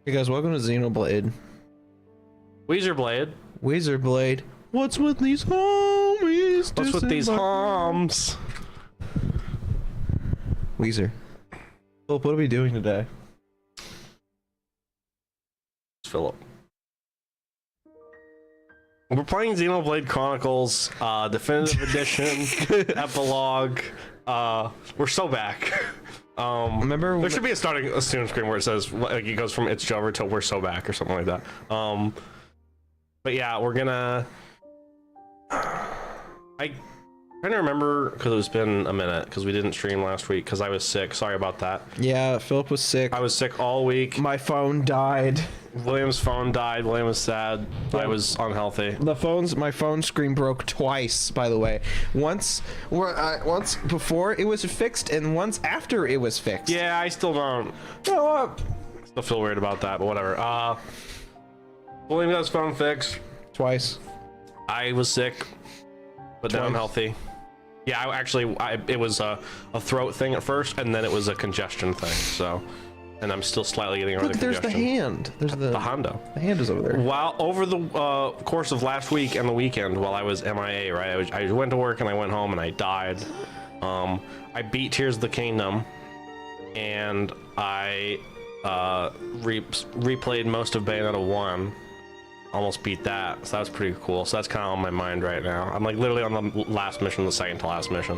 Hey guys, welcome to Xenoblade. Weezerblade. Weezerblade. What's with these homies? What's with these homs? Weezer. Philip, what are we doing today? It's Philip. We're playing Xenoblade Chronicles, Definitive Edition, Epilogue. We're so back. Remember there should be a student screen where it says, like, it goes from it's over to we're so back or something like that. But yeah, we're gonna. I'm trying to remember because it's been a minute because we didn't stream last week because I was sick. Sorry about that. Yeah, Philip was sick. I was sick all week. My phone died. William's phone died. William was sad. I was unhealthy. My phone screen broke twice, by the way. Once before it was fixed, and once after it was fixed. Yeah, I still don't. Still feel weird about that, but whatever. William got his phone fixed Twice. I was sick, but now I'm healthy. Yeah, it was a throat thing at first, and then it was a congestion thing. So. And I'm still slightly getting over the congestion. There's the hand. There's the Hondo. The hand is over there. While over the course of last week and the weekend, while I was MIA, right? I went to work and I went home and I died. I beat Tears of the Kingdom, and I replayed most of Bayonetta 1. Almost beat that, so that was pretty cool. So that's kind of on my mind right now. I'm like literally on the last mission, the second to last mission.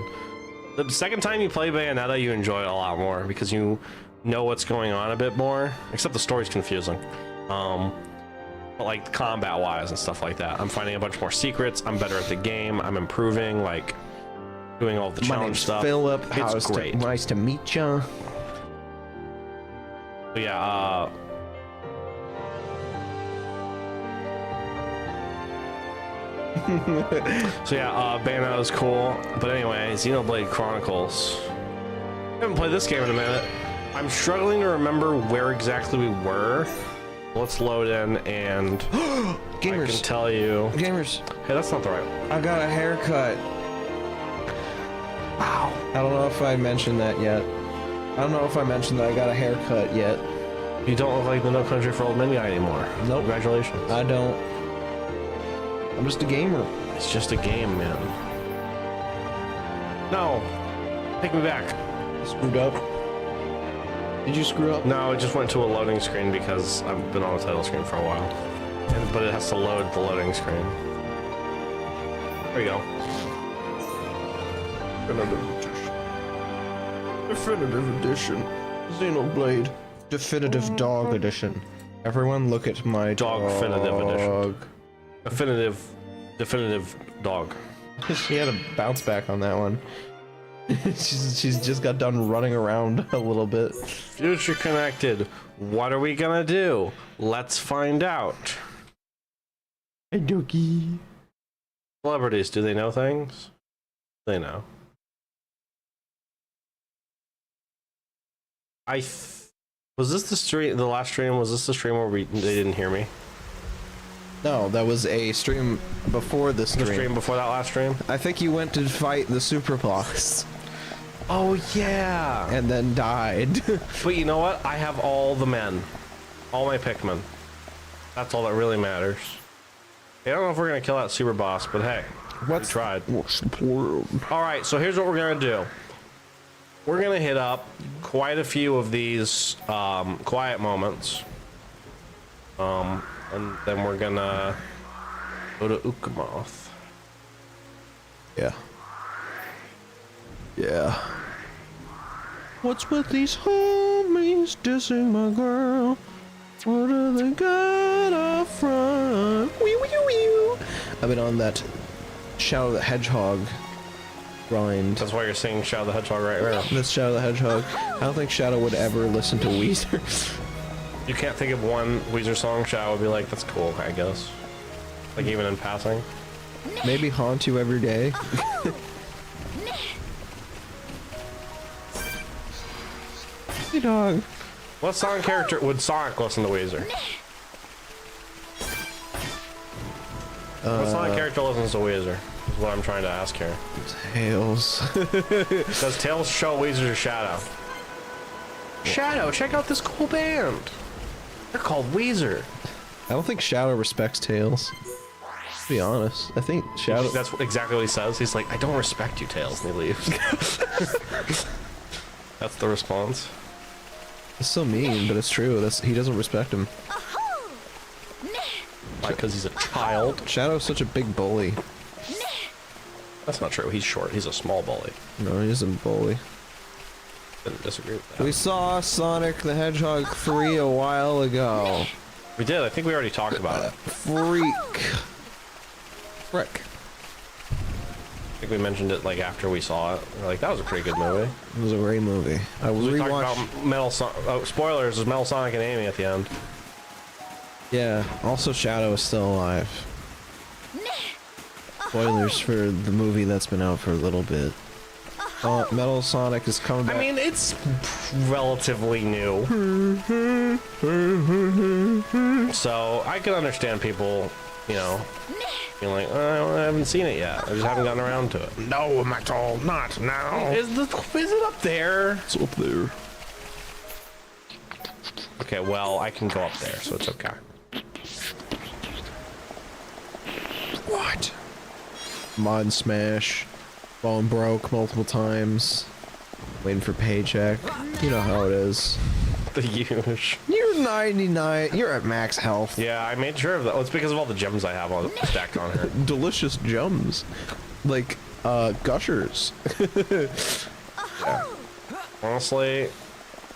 The second time you play Bayonetta, you enjoy it a lot more because you know what's going on a bit more, except the story's confusing, but like combat wise and stuff like that, I'm finding a bunch more secrets. I'm better at the game. I'm improving, like doing all the challenge stuff. Philip, it's great. Nice to meet you. But yeah, so yeah, Bayonetta is cool. But anyway, Xenoblade Chronicles. I haven't played this game in a minute. I'm struggling to remember where exactly we were. Let's load in and Gamers. I can tell you. Gamers. Hey, that's not the right one. I got a haircut. Wow. I don't know if I mentioned that yet. I don't know if I mentioned that I got a haircut yet. You don't look like the No Country for Old Men guy anymore. Nope. Congratulations. I don't. I'm just a gamer. It's just a game, man. No. Take me back. Screwed up. Did you screw up? No, it just went to a loading screen because I've been on the title screen for a while. But it has to load the loading screen. There you go. Definitive Edition. Xenoblade. Definitive Dog Edition. Everyone look at my dog. Definitive Edition. Definitive dog. She had a bounce back on that one. she's just got done running around a little bit. Future connected. What are we gonna do? Let's find out. Hey, Dookie. Celebrities, do they know things? They know. Was this the stream? The last stream? Was this the stream where they didn't hear me? No, that was a stream before the stream. The stream before that last stream? I think you went to fight the super boss. Oh yeah. And then died. But you know what? I have all the men. All my Pikmin. That's all that really matters. I don't know if we're gonna kill that super boss, but hey, we tried. What's the world? Alright, so here's what we're gonna do. We're gonna hit up quite a few of these quiet moments. And then we're gonna go to Ukamoth. Yeah. Yeah. What's with these homies dissing my girl? What do they got up front? Wee wee wee. I've been on that Shadow the Hedgehog grind. That's why you're singing Shadow the Hedgehog right now. That's Shadow the Hedgehog. I don't think Shadow would ever listen to Weezer. You can't think of one Weezer song Shadow would be like, that's cool, I guess. Like even in passing. Maybe Haunt You Every Day. Hey dog. What song character would Sonic listen to Weezer? What song character listens to Weezer? Is what I'm trying to ask here. Tails. Does Tails show Weezer or Shadow? Shadow, check out this cool band. They're called Weezer. I don't think Shadow respects Tails. To be honest, I think Shadow. That's exactly what he says. He's like, I don't respect you, Tails, and he leaves. That's the response. It's so mean, but it's true. He doesn't respect him. Why? Because he's a child. Shadow's such a big bully. That's not true. He's short. He's a small bully. No, he isn't a bully. Didn't disagree with that. We saw Sonic the Hedgehog 3 a while ago. We did. I think we already talked about it. Frick. I think we mentioned it like after we saw it. We're like, that was a pretty good movie. It was a great movie. I was We talked rewatched. about Metal Sonic. Oh, spoilers! There's Metal Sonic and Amy at the end. Yeah. Also, Shadow is still alive. Spoilers for the movie that's been out for a little bit. Metal Sonic is coming back. I mean, it's relatively new. So I can understand people, you know, being like, oh, I haven't seen it yet. I just haven't gotten around to it. No, Metal, not now. Is it up there? It's up there. Okay, well, I can go up there, so it's okay. What? Mod smash. Phone broke multiple times. Waiting for paycheck. You know how it is. The huge. You're 99. You're at max health. Yeah, I made sure of that. Well, it's because of all the gems I have on stacked on her. Delicious gems. Like, gushers. Yeah. Honestly,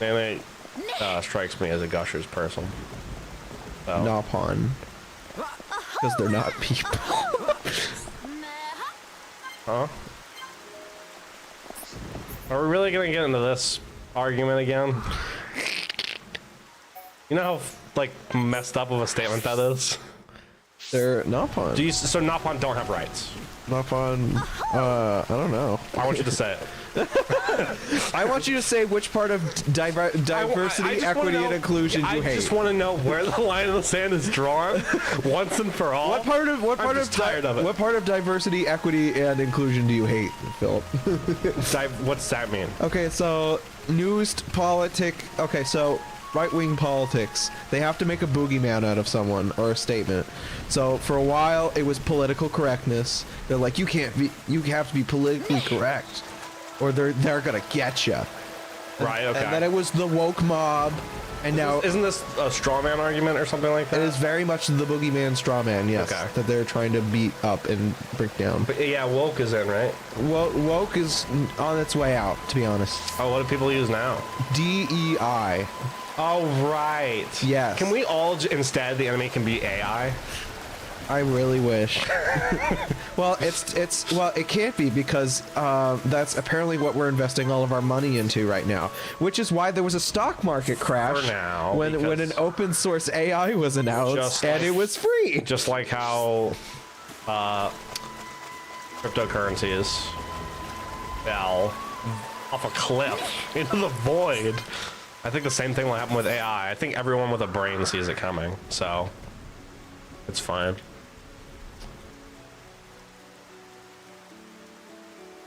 and it strikes me as a gushers person. So. Nopon. Because they're not people. Huh? Are we really gonna get into this argument again? You know how like messed up of a statement that is? They're Nopon. So Nopon don't have rights? Nopon, I don't know. I want you to say it. I want you to say which part of diversity, equity, and inclusion you hate. I just want to know where the line in the sand is drawn once and for all. What part of diversity, equity, and inclusion do you hate, Philip? What's that mean? Okay, so so right-wing politics, they have to make a boogeyman out of someone or a statement. So for a while, it was political correctness. They're like, you have to be politically correct, or they're gonna get you. Right. Okay. And then it was the woke mob, and now isn't this a straw man argument or something like that? it is very much the boogeyman straw man. Yes, Okay. that they're trying to beat up and break down. But yeah, woke is in, right? Woke is on its way out, to be honest. Oh, what do people use now? DEI. Oh, right. Yes. Can we all instead the enemy can be AI? I really wish. Well, it can't be because that's apparently what we're investing all of our money into right now, which is why there was a stock market crash For now, when an open source AI was announced and it was free. Just like how cryptocurrencies fell off a cliff into the void. I think the same thing will happen with AI. I think everyone with a brain sees it coming, so it's fine.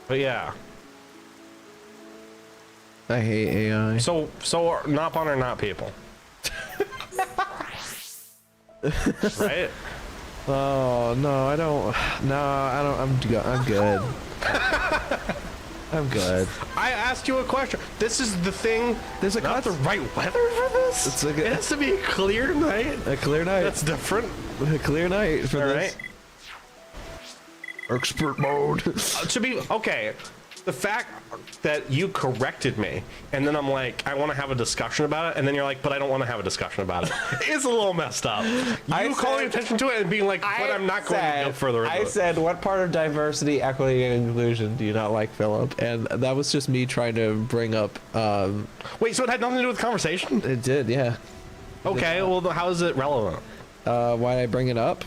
But yeah. I hate AI. So Nopon are not people. Right? Oh no, I don't. No, I don't. I'm good. I'm good. I asked you a question. This is the thing. There's a not the right weather for this. It's like it has to be a clear night. A clear night. That's different. A clear night for All this. Right. Expert mode. To be okay. The fact that you corrected me, and then I'm like, I want to have a discussion about it, and then you're like, but I don't want to have a discussion about it. It's a little messed up. You calling attention to it and being like, but I'm not going to go further into it. I said, what part of diversity, equity, and inclusion do you not like, Philip? And that was just me trying to bring up. Wait, so it had nothing to do with conversation? It did, yeah. Okay, well, how is it relevant? Why did I bring it up?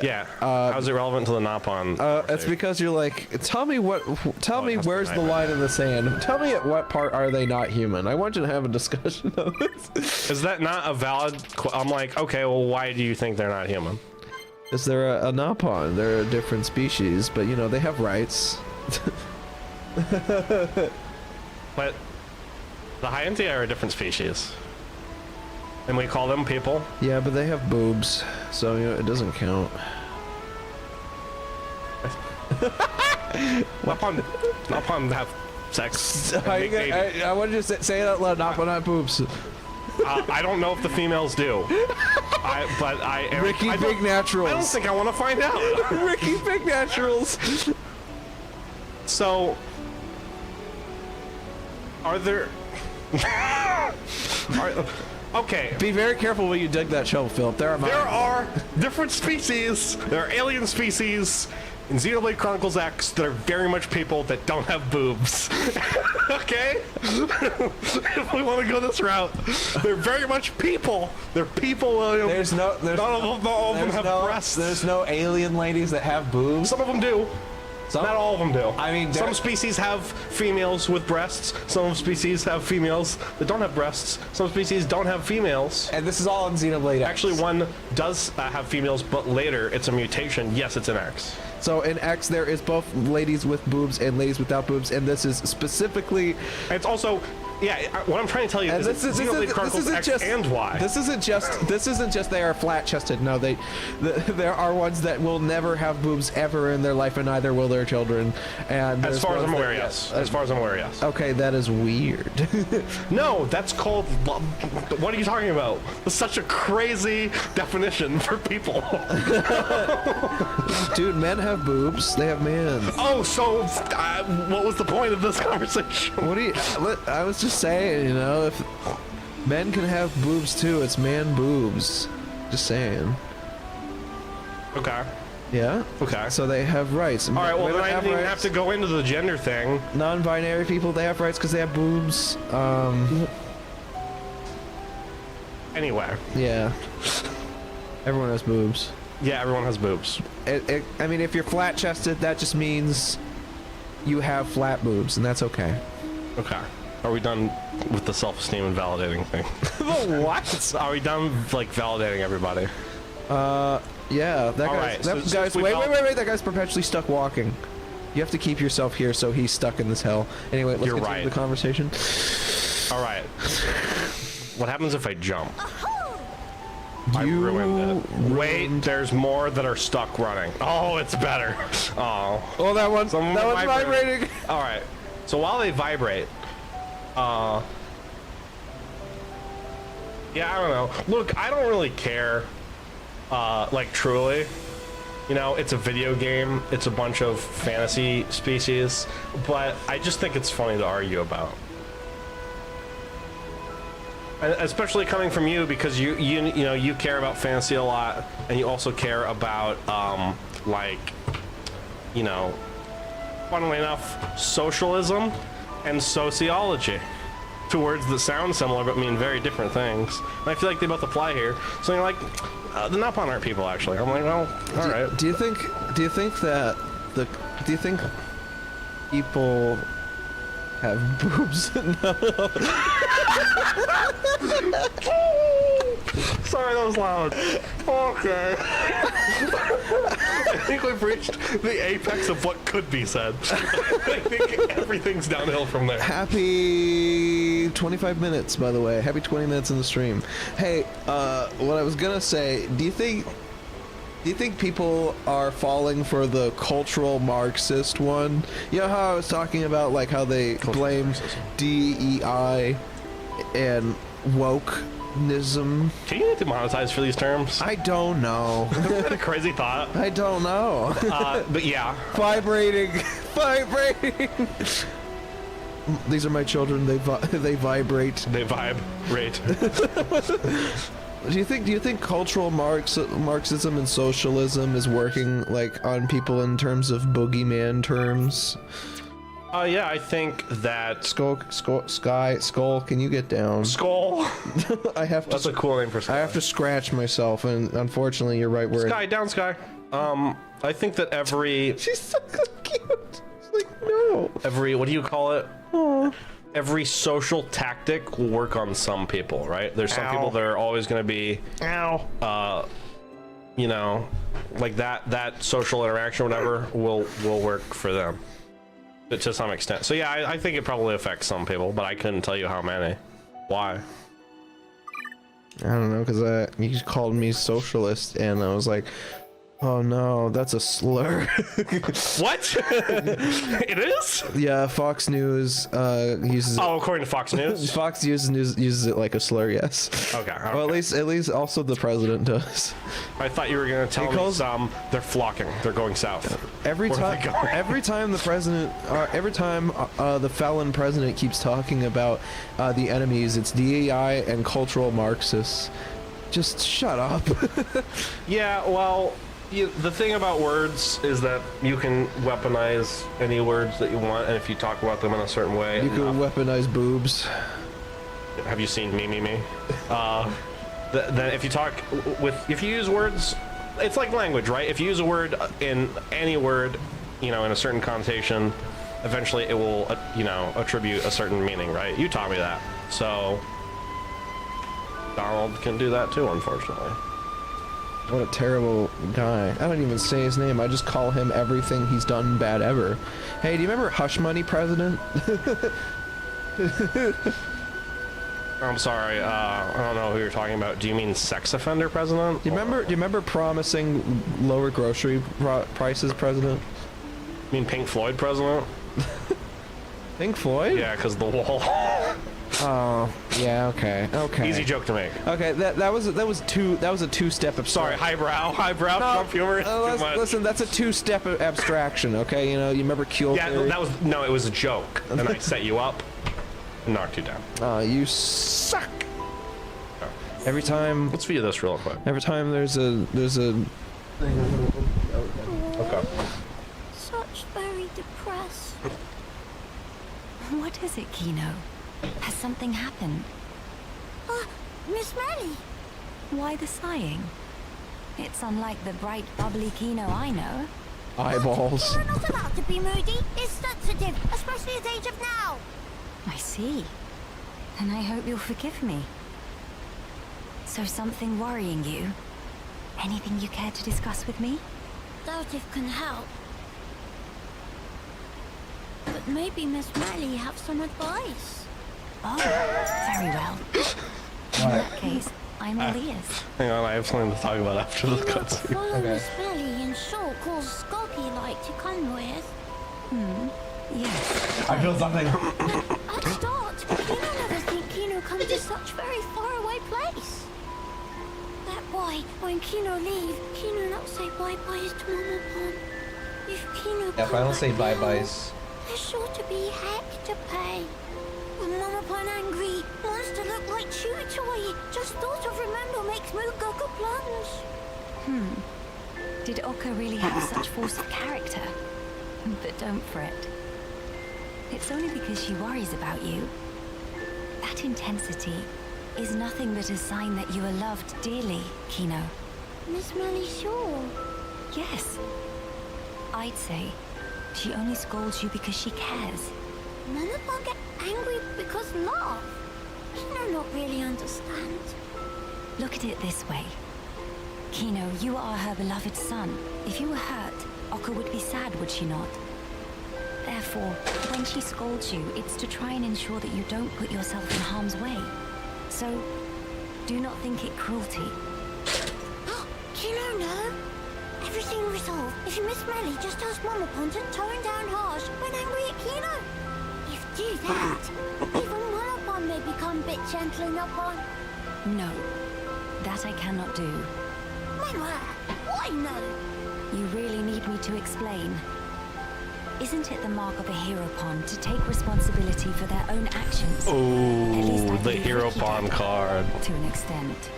Yeah. How is it relevant to the Nopon? It's because you're like, tell me where's the line in the sand? Tell me at what part are they not human? I want you to have a discussion on this. Is that not a valid? I'm like, okay, well, why do you think they're not human? Is there a Nopon? They're a different species, but you know they have rights. But the Hyantia are a different species. And we call them people. Yeah, but they have boobs, so you know, it doesn't count. Not upon have sex. I wanted to say it out loud, not but not boobs. I don't know if the females do. Ricky Big Naturals. I don't think I want to find out. Ricky Big Naturals. So, are there? Okay. Be very careful when you dig that shovel, Philip. There are different species. There are alien species in Xenoblade Chronicles X that are very much people that don't have boobs. Okay? If we want to go this route, they're very much people. They're people, William. Not all of them have breasts. There's no alien ladies that have boobs. Some of them do. Not all of them do. I mean, some species have females with breasts. Some species have females that don't have breasts. Some species don't have females. And this is all in Xenoblade X. Actually, one does have females, but later it's a mutation. Yes, it's an X. So in X, there is both ladies with boobs and ladies without boobs, and this is specifically. It's also. Yeah, what I'm trying to tell you is Xenoblade Chronicles X and Y. This isn't just they are flat-chested. No, there are ones that will never have boobs ever in their life, and neither will their children. And as far as I'm aware, yes. As far as I'm aware, yes. Okay, that is weird. No, that's called. What are you talking about? That's such a crazy definition for people. Dude, men have boobs. They have man. Oh, so what was the point of this conversation? What do you? I was just saying, you know, if men can have boobs too, it's man boobs. Just saying. Okay. Yeah? Okay. So they have rights. All right, well, then I didn't even have to go into the gender thing. Non-binary people, they have rights because they have boobs. Anyway. Yeah. Everyone has boobs. Yeah, everyone has boobs. I mean, if you're flat-chested, that just means you have flat boobs, and that's okay. Okay. Are we done with the self-esteem and validating thing? What? Are we done, like, validating everybody? Yeah. That guy's wait. That guy's perpetually stuck walking. You have to keep yourself here, so he's stuck in this hell. Anyway, let's continue the conversation. All right. What happens if I jump? I ruined it. Wait, there's more that are stuck running. Oh, it's better. Oh. Oh, that one's vibrating. All right. So while they vibrate, yeah, I don't know. Look, I don't really care. Like, truly. You know, it's a video game. It's a bunch of fantasy species. But I just think it's funny to argue about. And especially coming from you, because you know, you care about fantasy a lot. And you also care about, like, you know, funnily enough, socialism and sociology. Two words that sound similar but mean very different things. And I feel like they both apply here. So you're like, the Napon aren't people, actually. I'm like, well, all right. Do you think people have boobs? No. Sorry, that was loud. Okay. I think we've reached the apex of what could be said. I think everything's downhill from there. Happy 25 minutes, by the way. Happy 20 minutes in the stream. Hey, what I was gonna say, do you think people are falling for the cultural Marxist one? You know how I was talking about, like, how they blame DEI and wokeism? Can you get demonetized for these terms? I don't know. Isn't that a crazy thought? I don't know. But yeah. Vibrating. These are my children. They vibrate. They vibrate. Do you think cultural Marxism and socialism is working, like, on people in terms of boogeyman terms? Yeah, I think that Skull, can you get down? Skull. That's a cool name for Sky. I have to scratch myself, and unfortunately, you're right where. Sky, down, Sky. I think that every. She's so cute. She's like, no. What do you call it? Aww. Every social tactic will work on some people, right? There's some people that are always going to be, you know, like that social interaction or whatever will work for them to some extent. So yeah, I think it probably affects some people, but I couldn't tell you how many. Why? I don't know, because he called me socialist, and I was like, oh no, that's a slur. What? It is? Yeah, Fox News uses. Oh, according to Fox News. Fox uses it like a slur. Yes. Okay. Well, at least also the president does. I thought you were gonna tell me some. They're flocking. They're going south. Every Where are they time, going? every time the president, every time the felon president keeps talking about the enemies, it's DEI and cultural Marxists. Just shut up. Yeah, well, the thing about words is that you can weaponize any words that you want, and if you talk about them in a certain way, You can weaponize boobs. have you seen me? Then if you talk if you use words, it's like language, right? If you use a word in any word, in a certain connotation, eventually it will, attribute a certain meaning, right? You taught me that, so Donald can do that too, unfortunately. What a terrible guy. I don't even say his name. I just call him everything he's done bad ever. Hey, do you remember Hush Money President? I'm sorry, I don't know who you're talking about. Do you mean sex offender president? Do you remember promising lower grocery prices, President? You mean Pink Floyd president? Pink Floyd? Yeah, because the wall. Oh, yeah. Okay. Okay. Easy joke to make. Okay. That was a two-step. Sorry, highbrow Trump humor. Is too much. Listen, that's a two-step abstraction. Okay. You remember Kuehl theory? Yeah, it was a joke, and I set you up, and knocked you down. You suck. Every time. Let's view this real quick. Every time there's a. Okay. Such very depressed. What is it, Kino? Has something happened? Miss Melly. Why the sighing? It's unlike the bright, bubbly Kino I know. Eyeballs. You're not allowed to be moody. It's sensitive, especially at the age of now. I see. And I hope you'll forgive me. So something worrying you? Anything you care to discuss with me? Doubt if can help. But maybe Miss Melly have some advice. Oh, very well. In that case, I'm all ears. Hang on, I have something to talk about after the cutscene. Follow Miss Melly and show calls Skulky like to come with. Yes. I feel something. At start, Kino never think Kino come to such very far away place. That why, when Kino leave, Kino not say bye-byes to Mama Pon. If Kino Yeah, if I don't say back now, bye-byes. there's sure to be heck to pay. When Mama Pon angry, wants to look like chew toy. Just thought of remember makes mood go plunge. Did Oka really have such force of character? But don't fret. It's only because she worries about you. That intensity is nothing but a sign that you are loved dearly, Kino. Miss Melly sure? Yes. I'd say she only scolds you because she cares. Mama Pon get angry because love. Kino not really understand. Look at it this way. Kino, you are her beloved son. If you were hurt, Oka would be sad, would she not? Therefore, when she scolds you, it's to try and ensure that you don't put yourself in harm's way. So, do not think it cruelty. Kino, no. Everything resolved. If Miss Melly just tells Mama Pon to tone down harsh when angry at Kino. If do that, even Mama Pon may become a bit gentle enough on. No, that I cannot do. Mama, why no? You really need me to explain. Isn't it the mark of a hero pawn to take responsibility for their own actions? Oh, the believe hero Ricky pawn did, card. to an extent.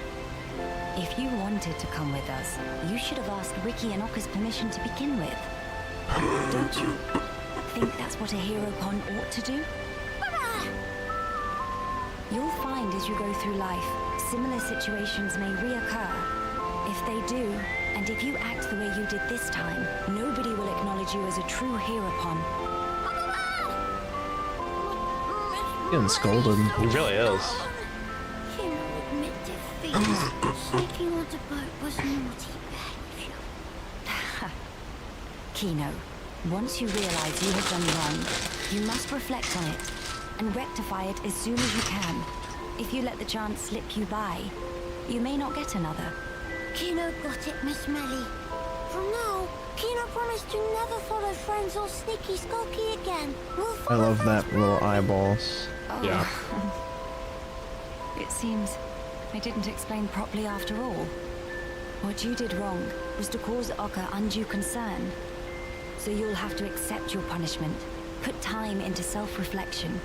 If you wanted to come with us, you should have asked Ricky and Oka's permission to begin with. Don't you think that's what a hero pawn ought to do? You'll find as you go through life, similar situations may reoccur. If they do, and if you act the way you did this time, nobody will acknowledge you as a true hero pawn. Getting scolded. He really is. Kino admit defeat. Sneaking on the boat was naughty behavior. Kino, once you realize you have done wrong, you must reflect on it and rectify it as soon as you can. If you let the chance slip you by, You may not get another. Kino got it, Miss Melly. From now, Kino promised to never follow friends or sneaky skulky again. We'll I follow love that friends little forever. eyeballs. Oh. Yeah. It seems I didn't explain properly after all. What you did wrong was to cause Oka undue concern. So you'll have to accept your punishment, put time into self-reflection,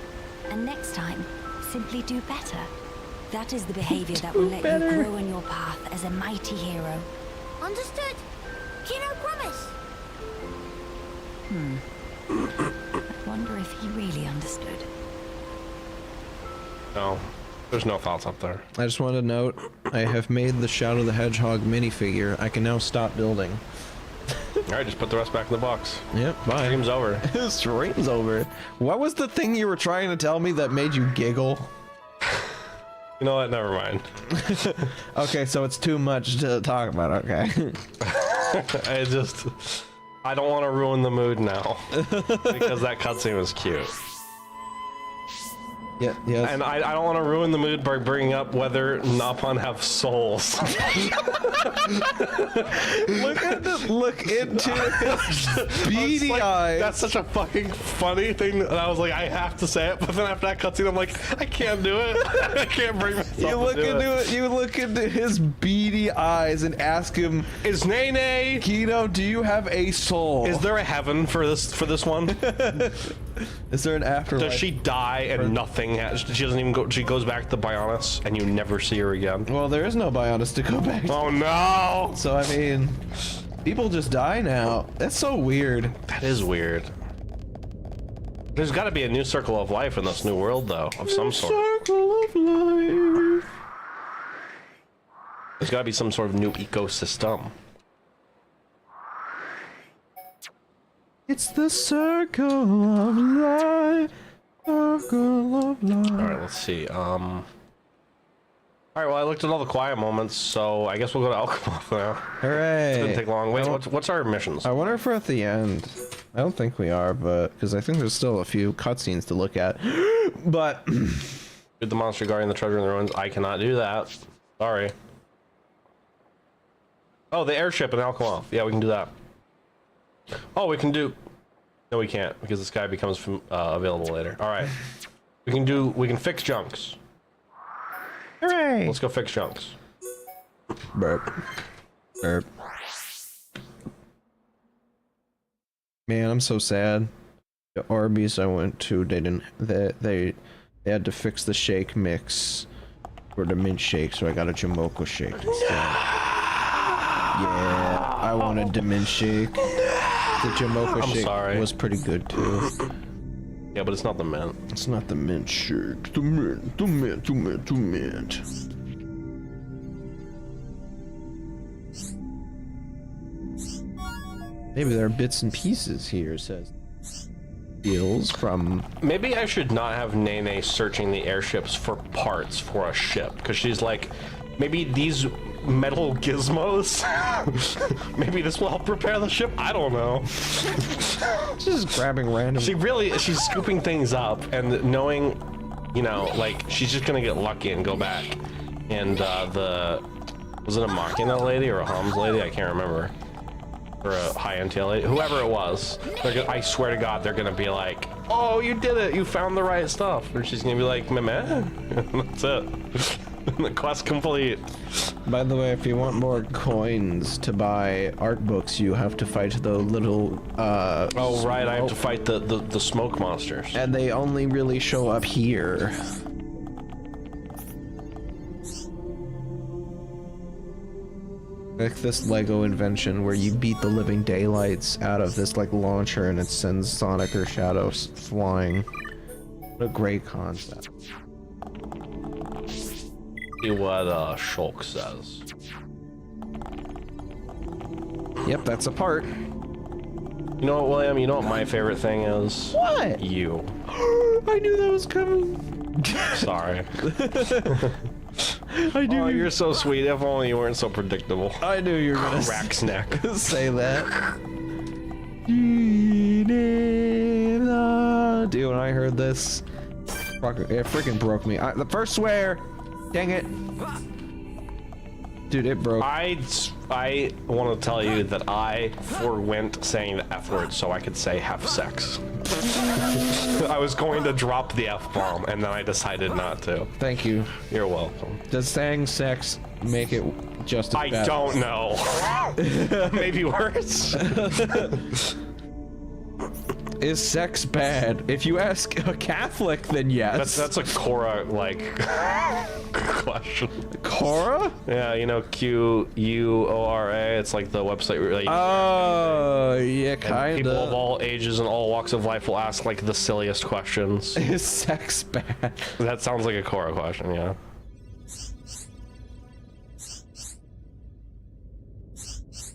and next time, simply do better. That is the behavior that will let you grow in your path as a mighty hero. Understood? Kino promise. I wonder if he really understood. No, there's no thoughts up there. I just want to note, I have made the Shadow the Hedgehog minifigure. I can now stop building. Alright, just put the rest back in the box. Yep, bye. Stream's over. Stream's over. What was the thing you were trying to tell me that made you giggle? You know what? Never mind. Okay, so it's too much to talk about, okay. I don't want to ruin the mood now. Because that cutscene was cute. Yeah, yes. And I don't want to ruin the mood by bringing up whether Napon have souls. Look into his beady Like, eyes. that's such a fucking funny thing, and I was like, I have to say it, but then after that cutscene, I'm like, I can't do it. I can't bring myself You look to do into it. it. You look into his beady eyes and ask him, Is Nene? Kino, do you have a soul? Is there a heaven for this one? Is there an afterlife? Does she die and nothing? She doesn't even go. She goes back to Bionis, and you never see her again. Well, there is no Bionis to go back to. Oh no! So I mean, people just die now. That's so weird. That is weird. There's got to be a new circle of life in this new world, though, of some sort. Circle of life. There's got to be some sort of new ecosystem. It's the circle of life. Circle of life. All right, let's see. All right, well, I looked at all the quiet moments, so I guess we'll go to Alchemist now. Hooray! Didn't take long. Wait, what's our missions? I wonder if we're at the end. I don't think we are, but because I think there's still a few cutscenes to look at. But Shoot the monster guarding the treasure in the ruins. I cannot do that. Sorry. Oh, the airship in Alchemist. Yeah, we can do that. Oh, we can do. No, we can't because this guy becomes available later. All right, we can fix junks. hooray! Let's go fix junks. Burp. Burp. Man, I'm so sad. The Arby's I went to, they had to fix the shake mix for the mint shake, so I got a Jamocha shake instead. Yeah, I wanted the mint shake. The Jamocha shake was pretty good too. Yeah, but it's not the mint. It's not the mint shake. The mint, the mint, the mint, the mint. Maybe there are bits and pieces here, says deals from. Maybe I should not have Nene searching the airships for parts for a ship, because she's like, maybe these metal gizmos, maybe this will help repair the ship. I don't know. She's just grabbing random. She's scooping things up and knowing, you know, like she's just gonna get lucky and go back. And was it a Machina lady or a Homs lady? I can't remember. Or a high NTL lady, whoever it was. I swear to God, they're gonna be like, "Oh, you did it! You found the right stuff." And she's gonna be like, "Meh." That's it. The quest complete. By the way, if you want more coins to buy art books, you have to fight the little Oh right, I have to fight the smoke monsters. and they only really show up here. Like this Lego invention where you beat the living daylights out of this like launcher and it sends Sonic or Shadows flying. What a great concept. See what Shulk says. Yep, that's a part. You know what, William? You know what my favorite thing is? What? You. I knew that was coming. Sorry. I knew Oh, you're so sweet. If only you weren't so predictable. I knew you were gonna Rack's neck. say that. Dude, when I heard this, it freaking broke me. The first swear. Dang it. Dude, it broke. I want to tell you that I forwent saying the F word so I could say have sex. I was going to drop the F-bomb, and then I decided not to. Thank you. You're welcome. Does saying sex make it just as I bad? don't know. Maybe worse. Is sex bad? If you ask a Catholic, then yes. That's a Cora, like, question. Cora? Yeah, you know, Quora. It's like the website where like, Oh, yeah, and people of kinda. all ages and all walks of life will ask like the silliest questions. Is sex bad? That sounds like a Cora question, yeah.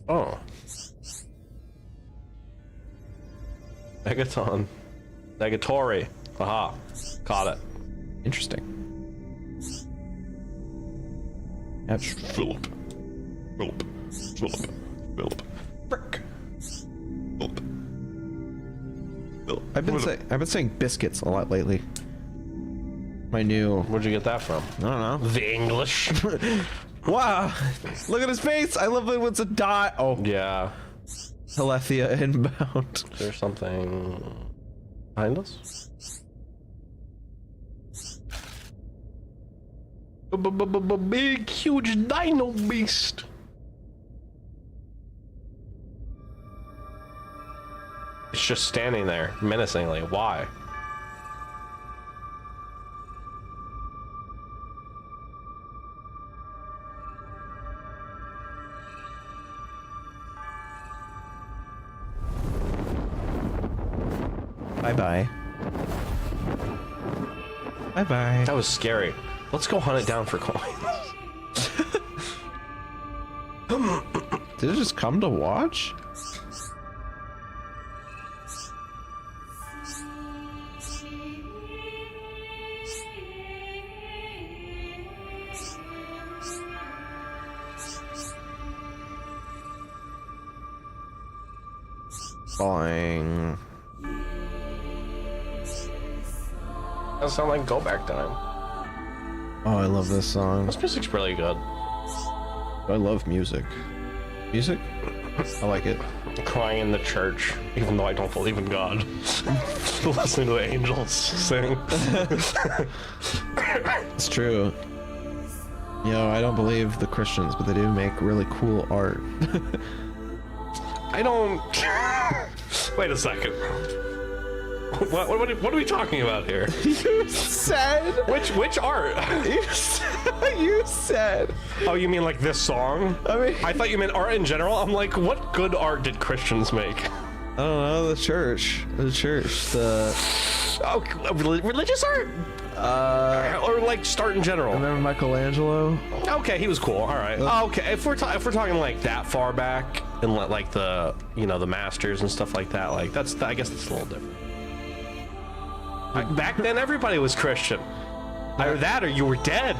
Oh. Megaton. Negatory. Aha. Caught it. Interesting. That's Philip. Philip. Philip. Philip. Frick. Philip. Philip. I've been saying biscuits a lot lately. My new. Where'd you get that from? I don't know. The English. Wow! Look at his face. I love it when it's a dot. Oh, Yeah. Telethia inbound. Is there something behind us? Big, huge dino beast. It's just standing there menacingly. Why? Bye-bye. Bye-bye. That was scary. Let's go hunt it down for coins. Did it just come to watch? Boing. That sound like Go Back Time. Oh, I love this song. This music's really good. I love music. Music? I like it. Crying in the church, even though I don't believe in God. Listening to the angels sing. It's true. You know, I don't believe the Christians, but they do make really cool art. I don't. Wait a second. What are we talking about here? You said. Which art? You said. Oh, you mean like this song? I thought you meant art in general. I'm like, what good art did Christians make? I don't know. The church. Oh, religious art? Or like art in general? Remember Michelangelo? Okay, he was cool. All right. Okay, if we're talking like that far back and like the the masters and stuff like that, like I guess that's a little different. Back then, everybody was Christian. Either that or you were dead.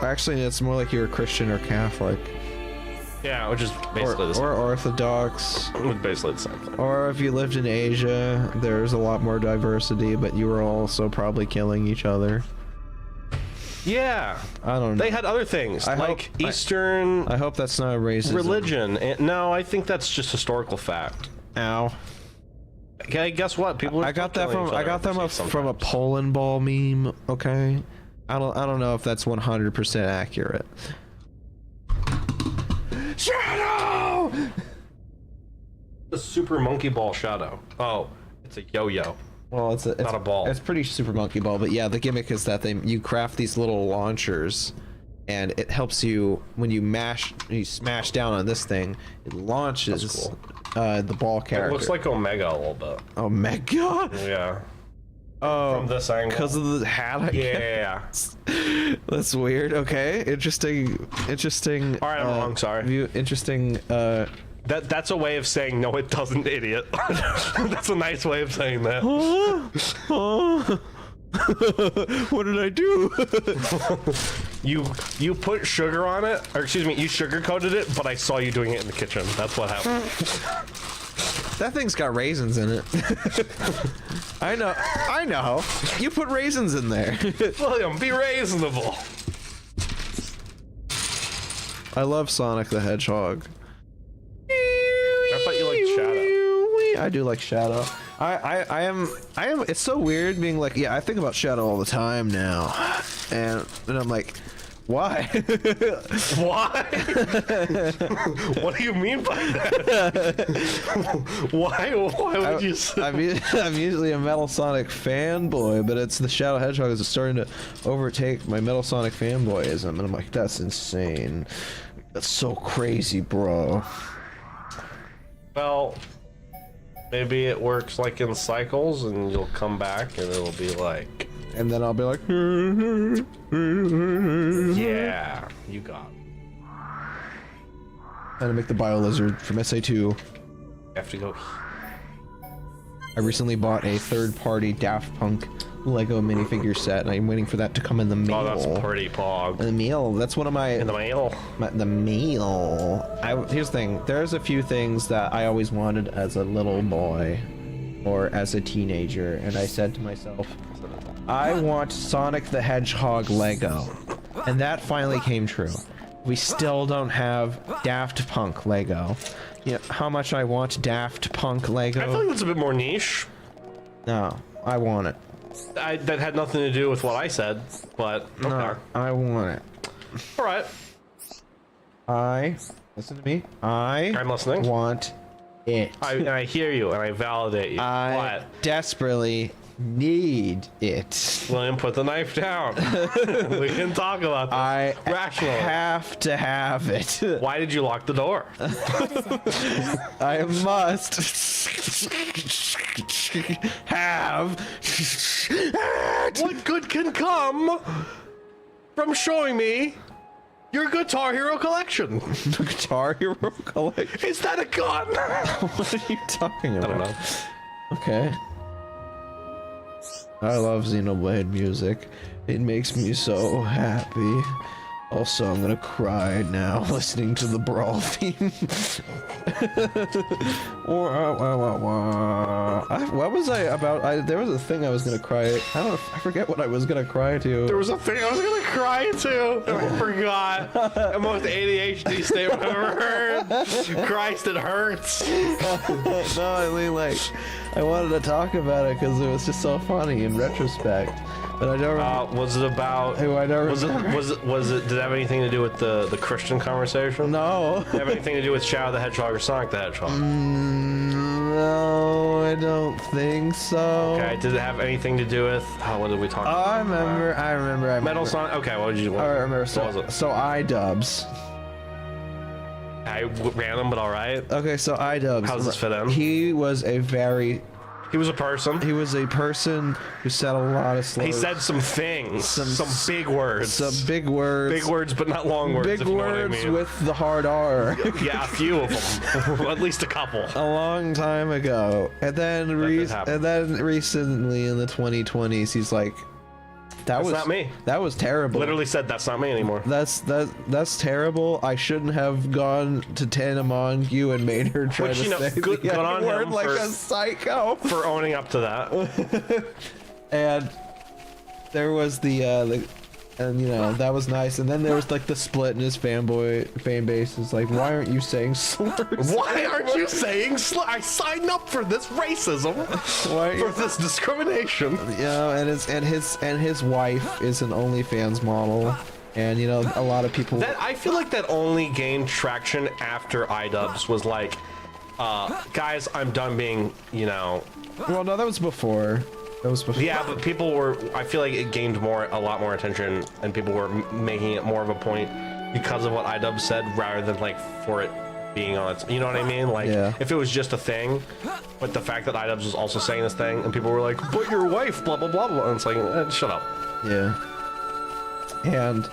Actually, it's more like you're a Christian or Catholic. Yeah, which is basically the same. Or Orthodox. Basically the same thing. Or if you lived in Asia, there's a lot more diversity, but you were also probably killing each other. Yeah. I don't know. They had other things, like Eastern I hope that's not racism. religion. No, I think that's just historical fact. Ow. Okay, guess what? People. I got that from a Poland ball meme. Okay, I don't know if that's 100% accurate. Shadow. The super monkey ball shadow. Oh, it's a yo-yo. Well, it's not a ball. It's pretty super monkey ball, but yeah, the gimmick is that you craft these little launchers, and it helps you when you smash down on this thing. It launches. That's cool. The ball character. It looks like Omega a little bit. Omega? Yeah. Oh, from this angle. Because of the hat, I guess. That's weird. Okay, interesting. All right, I'm wrong. Sorry. Interesting. That's a way of saying no, it doesn't, idiot. That's a nice way of saying that. What did I do? You put sugar on it, or excuse me, you sugar coated it, but I saw you doing it in the kitchen. That's what happened. That thing's got raisins in it. I know. You put raisins in there. William, be reasonable. I love Sonic the Hedgehog. I thought you liked Shadow. I do like Shadow. I am. It's so weird being like, yeah, I think about Shadow all the time now, and I'm like, why? Why? What do you mean by that? Why would you say? I'm usually a Metal Sonic fanboy, but it's the Shadow Hedgehog is starting to overtake my Metal Sonic fanboyism, and I'm like, that's insane. That's so crazy, bro. Well, maybe it works like in cycles, and you'll come back, and it'll be like. And then I'll be like, yeah, you got it. And I make the Bio Lizard from SA2. You have to go. I recently bought a third-party Daft Punk Lego minifigure set, and I'm waiting for that to come in the mail. Oh, that's pretty pog. In the mail. That's one of my. In the mail. The mail. Here's the thing. There's a few things that I always wanted as a little boy, or as a teenager, and I said to myself, I want Sonic the Hedgehog Lego, and that finally came true. We still don't have Daft Punk Lego. You know how much I want Daft Punk Lego? I feel like that's a bit more niche. No, I want it. That had nothing to do with what I said, but okay. No, I want it. All right. Listen to me. I'm listening. Want it. I hear you and I validate you. I desperately need it. William, put the knife down. We can talk about this. I rationally have to have it. Why did you lock the door? I must have it. What good can come from showing me your Guitar Hero collection? Guitar Hero collection? Is that a gun? What are you talking about? I don't know. Okay. I love Xenoblade music. It makes me so happy. Also, I'm gonna cry now listening to the Brawl theme. What was I about? There was a thing I was gonna cry. I forget what I was gonna cry to. There was a thing I was gonna cry to, and I forgot. The most ADHD statement I've ever heard. Christ, it hurts. No, I mean, like, I wanted to talk about it because it was just so funny in retrospect. But I don't remember. Was it about? I don't remember. Was it? Did it have anything to do with the Christian conversation? No. Did it have anything to do with Shadow the Hedgehog or Sonic the Hedgehog? No, I don't think so. Okay. Did it have anything to do with? What did we talk about? I remember. Metal Sonic. Okay. What did you? I remember. So iDubbbz. Random, but all right. Okay, so iDubbbz. How does this fit in? He was a person. He was a person who said a lot of slurs. He said some things. Some big words. Some big words. Big words, but not long words. Big words with the hard R. Yeah, a few of them. At least a couple. A long time ago. And then recently in the 2020s, he's like, that's not me. That was terrible. Literally said that's not me anymore. That's terrible. I shouldn't have gone to Tana Montague and made her try to say good on word him like for, a psycho for owning up to that. And there was and you know that was nice. And then there was like the split in his fan base. Is like, why aren't you saying slurs? Why aren't you saying slurs? I signed up for this racism. For this discrimination. Yeah, and his wife is an OnlyFans model, and you know a lot of people. I feel like that only gained traction after iDubbbz was like, guys, I'm done being, you know. Well, no, that was before. Yeah, but people were. I feel like it gained a lot more attention, and people were making it more of a point because of what iDubbbz said, rather than like for it being on its. You know what I mean? Like, if it was just a thing, but the fact that iDubbbz was also saying this thing, and people were like, "But your wife, blah blah blah blah," and it's like, shut up. Yeah. And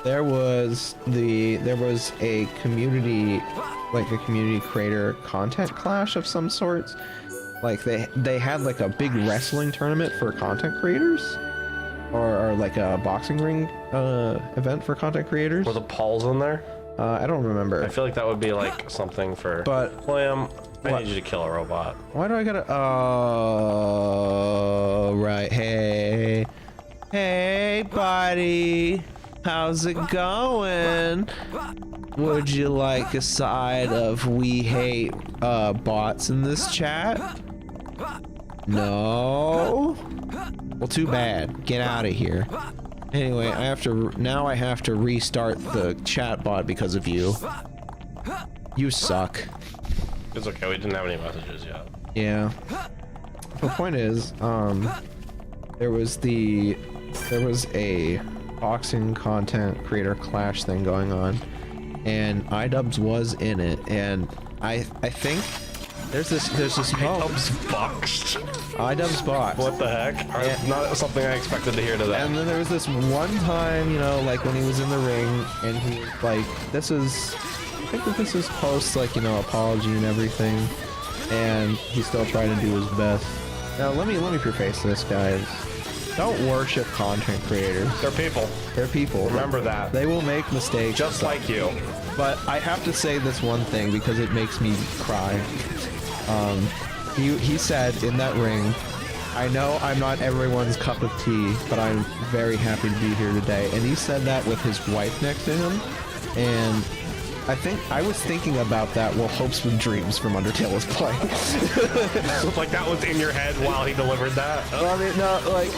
there was a community, like a community creator content clash of some sorts. Like they had like a big wrestling tournament for content creators, or like a boxing ring event for content creators. Were the Pauls in there? I don't remember. I feel like that would be like something for. But William, I need you to kill a robot. Why do I gotta? Oh, right. Hey, buddy. How's it going? Would you like a side of we hate bots in this chat? No? Well, too bad. Get out of here. Anyway, I have to restart the chat bot because of you. You suck. It's okay, we didn't have any messages yet. Yeah. The point is, there was a boxing content creator clash thing going on, and iDubbbz was in it, and I think there's this iDubbbz boxed. iDubbbz boxed. What the heck? Not something I expected to hear today. And then there was this one time, you know, like when he was in the ring, and he like I think that this is post, like, you know, apology and everything, and he's still trying to do his best. Now let me preface this, guys. Don't worship content creators. They're people. They're people. Remember that. They will make mistakes. Just like you. But I have to say this one thing because it makes me cry. He said in that ring, I know I'm not everyone's cup of tea, but I'm very happy to be here today. And he said that with his wife next to him, and I was thinking about that while Hopes with Dreams from Undertale was playing. So like that was in your head while he delivered that? Well, I mean, no, like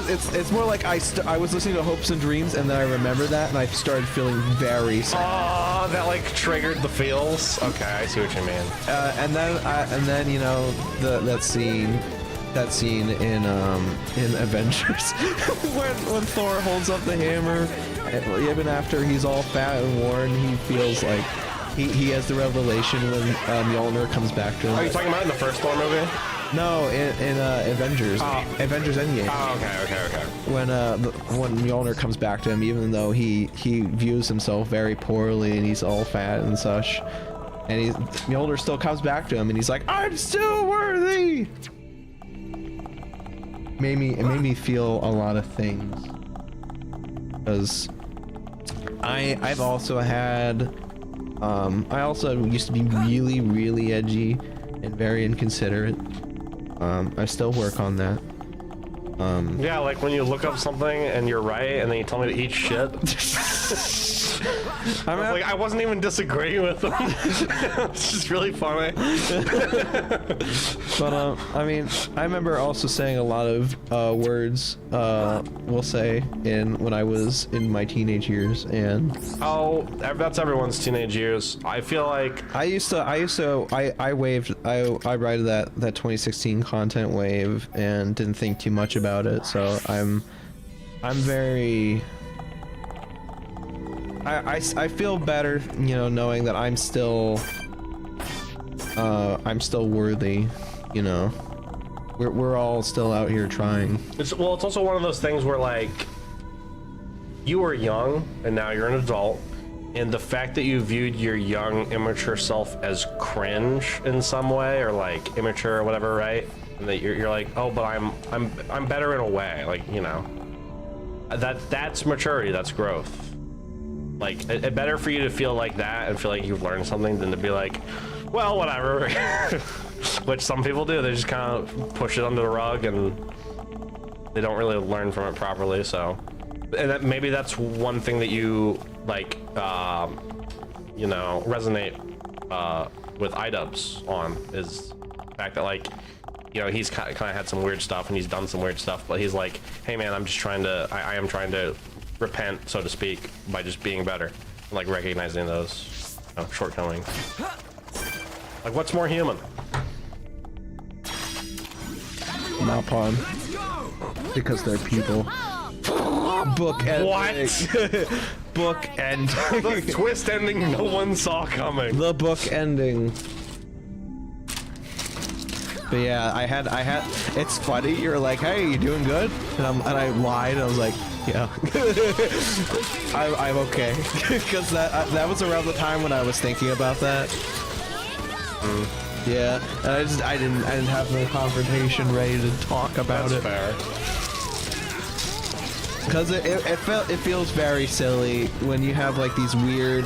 it's more like I was listening to Hopes and Dreams, and then I remembered that, and I started feeling very sad. Oh, that like triggered the feels. Okay, I see what you mean. And then you know that scene in Avengers when Thor holds up the hammer, even after he's all fat and worn, he feels like he has the revelation when Mjolnir comes back to him. Are you talking about in the first Thor movie? No, in Avengers. Avengers Endgame. Oh, okay. When Mjolnir comes back to him, even though he views himself very poorly and he's all fat and such, and Mjolnir still comes back to him and he's like, I'm still worthy. It made me feel a lot of things, because I've also had I also used to be really edgy and very inconsiderate. I still work on that. Yeah, like when you look up something and you're right, and then you tell me to eat shit. I wasn't even disagreeing with them. It's just really funny. But I mean, I remember also saying a lot of words, we'll say, when I was in my teenage years, and that's everyone's teenage years. I feel like I ride that 2016 content wave and didn't think too much about it, so I'm very I feel better, you know, knowing that I'm still worthy, you know. We're all still out here trying. It's also one of those things where, like, you were young and now you're an adult, and the fact that you viewed your young, immature self as cringe in some way, or like immature or whatever, right? And that you're like, oh, but I'm better in a way, like, you know. That's maturity, that's growth. Like, it's better for you to feel like that and feel like you've learned something than to be like, well, whatever. Which some people do. They just kind of push it under the rug and they don't really learn from it properly. So, and maybe that's one thing that you like, you know, resonate with iDubbbz on, is the fact that, like, you know, he's kind of had some weird stuff and he's done some weird stuff, but he's like, hey man, I am trying to repent, so to speak, by just being better, like recognizing those, you know, shortcomings. Like, what's more human? Not pawn. Because they're people. Book ending. What? Book ending. The twist ending no one saw coming. The book ending. But yeah, I had. It's funny. You're like, hey, you doing good? And I lied. I was like, yeah. I'm okay. Because that was around the time when I was thinking about that. Yeah, and I didn't have the confrontation ready to talk about it. Fair. Because it feels very silly when you have like these weird.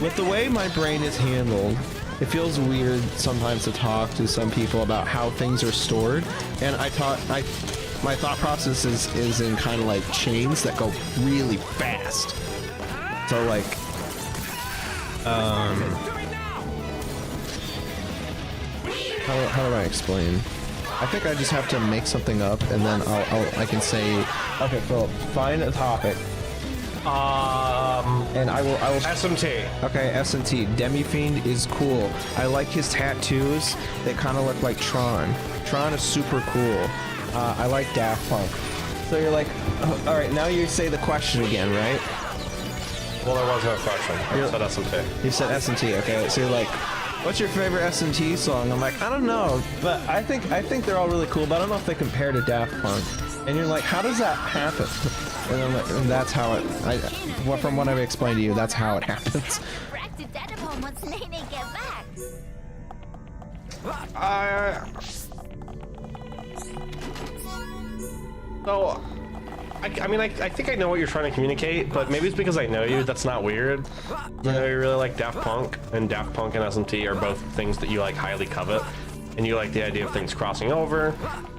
With the way my brain is handled, it feels weird sometimes to talk to some people about how things are stored, and my thought process is in kind of like chains that go really fast. So like, how do I explain? I think I just have to make something up, and then I can say, okay, Phil, find a topic. And I will SMT. Okay, S&T. Demi-Fiend is cool. I like his tattoos. They kind of look like Tron. Tron is super cool. I like Daft Punk. So you're like, all right, now you say the question again, right? Well, there was no question. I said SMT. You said S&T. Okay, so you're like, what's your favorite S&T song? I'm like, I don't know, but I think they're all really cool, but I don't know if they compare to Daft Punk. And you're like, how does that happen? And I'm like, and that's how it. From what I've explained to you, that's how it happens. So, I mean, I think I know what you're trying to communicate, but maybe it's because I know you. That's not weird. You know, you really like Daft Punk, and Daft Punk and SMT are both things that you like highly covet, and you like the idea of things crossing over.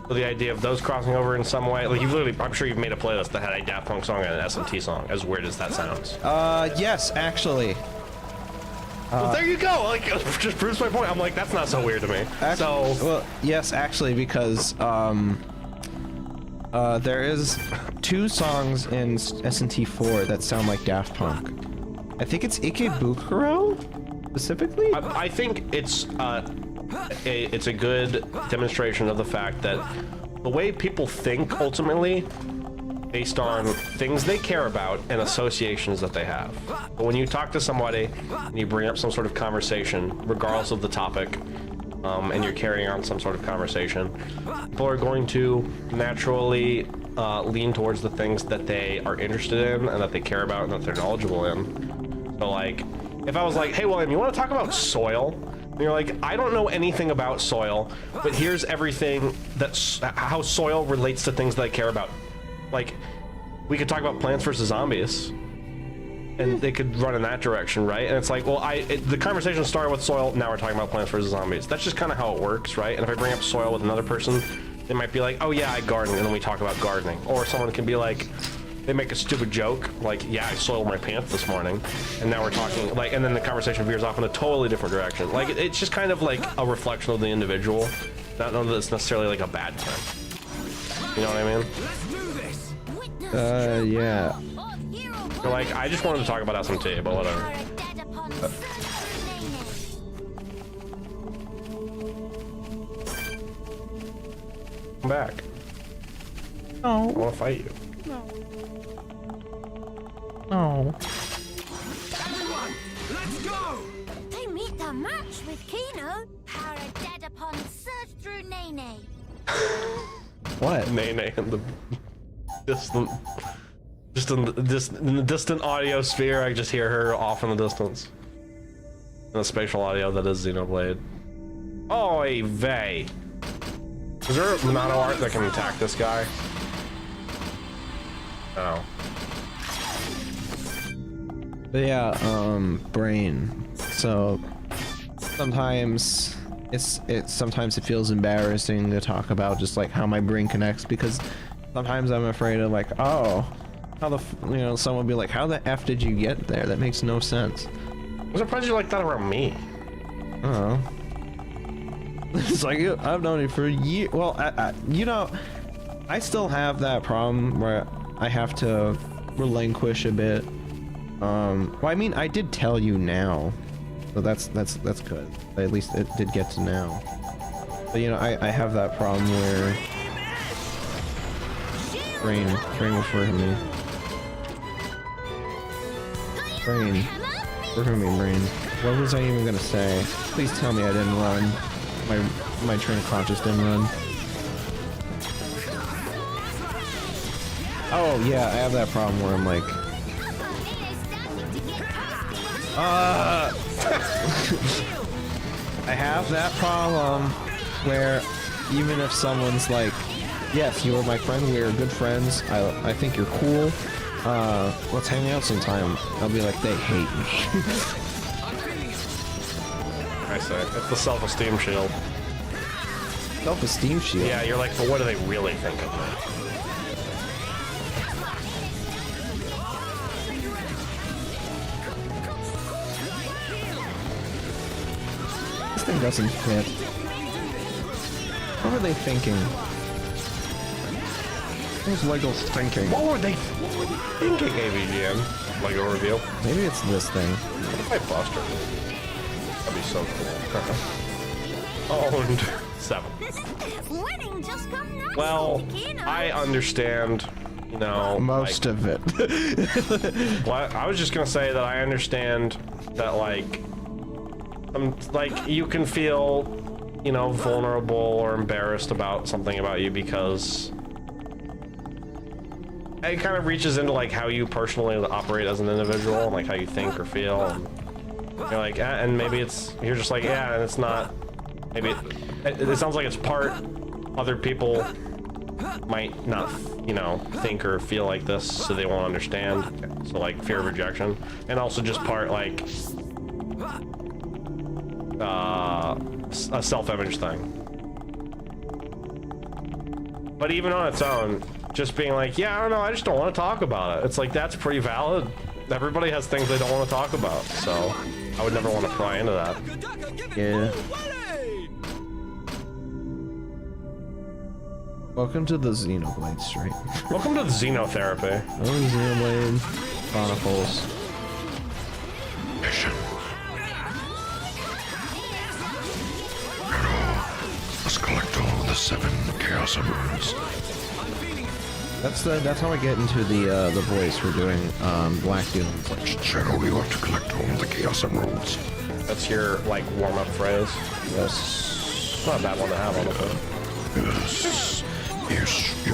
So the idea of those crossing over in some way, like you've literally, I'm sure you've made a playlist that had a Daft Punk song and an SMT song. As weird as that sounds. Yes, actually. Well, there you go. Like, just proves my point. I'm like, that's not so weird to me. Well, yes, actually, because there is 2 songs in S&T 4 that sound like Daft Punk. I think it's Ikebukuro specifically. I think it's a good demonstration of the fact that the way people think ultimately based on things they care about and associations that they have. But when you talk to somebody and you bring up some sort of conversation, regardless of the topic, and you're carrying on some sort of conversation, people are going to naturally lean towards the things that they are interested in and that they care about and that they're knowledgeable in. So like, if I was like, hey William, you want to talk about soil? And you're like, I don't know anything about soil, but here's everything that's how soil relates to things that I care about. Like, we could talk about Plants vs. Zombies, and they could run in that direction, right? And it's like, well, the conversation started with soil, now we're talking about Plants vs. Zombies. That's just kind of how it works, right? And if I bring up soil with another person, they might be like, oh yeah, I garden, and then we talk about gardening. Or someone can be like, they make a stupid joke, like, yeah, I soiled my pants this morning, and now we're talking, like, and then the conversation veers off in a totally different direction. Like, it's just kind of like a reflection of the individual. Not that it's necessarily like a bad thing. You know what I mean? Yeah. So, like, I just wanted to talk about SMT, but whatever. Come back. No. I want to fight you. No. Everyone, let's go! They meet the match with Kino. Power dead upon surge through Nene. What? Nene in the distant, in the distant audio sphere. I just hear her off in the distance. In the spatial audio that is Xenoblade. Oy vey. Is there a mono art that can attack this guy? Oh. But yeah, brain. So sometimes sometimes it feels embarrassing to talk about just like how my brain connects, because sometimes I'm afraid of like, oh, how the someone will be like, how the F did you get there? That makes no sense. I'm surprised you like that around me. Oh. It's like, I've known you for a year. Well, I still have that problem where I have to relinquish a bit. Well, I mean, I did tell you now, so that's good. At least it did get to now. But I have that problem where brain will for me. Brain, for me, brain. What was I even gonna say? Please tell me I didn't run. My train of thought just didn't run. Oh yeah, I have that problem where I'm like, I have that problem where even if someone's like, yes, you are my friend, we are good friends, I think you're cool, let's hang out sometime, I'll be like, they hate me. I say, it's the self-esteem shield. Self-esteem shield. Yeah, you're like, but what do they really think of me? This thing doesn't fit. What were they thinking? What was Lego's thinking? What were they thinking, AVGN? Lego review? Maybe it's this thing. What if I Buster? That'd be so cool. Owned. 7. Winning just come natural Well, to Kino. I understand, you know, Most of it. what I was just gonna say that I understand that like you can feel, you know, vulnerable or embarrassed about something about you because it kind of reaches into like how you personally operate as an individual and like how you think or feel. And you're like, and maybe you're just like, yeah, and it's not. Maybe it sounds like it's part other people might not, you know, think or feel like this, so they won't understand. So like fear of rejection, and also just part like a self-image thing. But even on its own, just being like, yeah, I don't know, I just don't want to talk about it. It's like, that's pretty valid. Everybody has things they don't want to talk about, so I would never want to pry into that. Yeah. Welcome to the Xenoblade stream. Welcome to the Xenotherapy. Oh, Xenoblade Chronicles. Mission. Let's collect all the 7 Chaos Emeralds. That's how I get into the voice for doing Black Doom. Shadow, you have to collect all the Chaos Emeralds. That's your like warm-up phrase. Yes. It's not a bad one to have, honestly. Yes. Yes,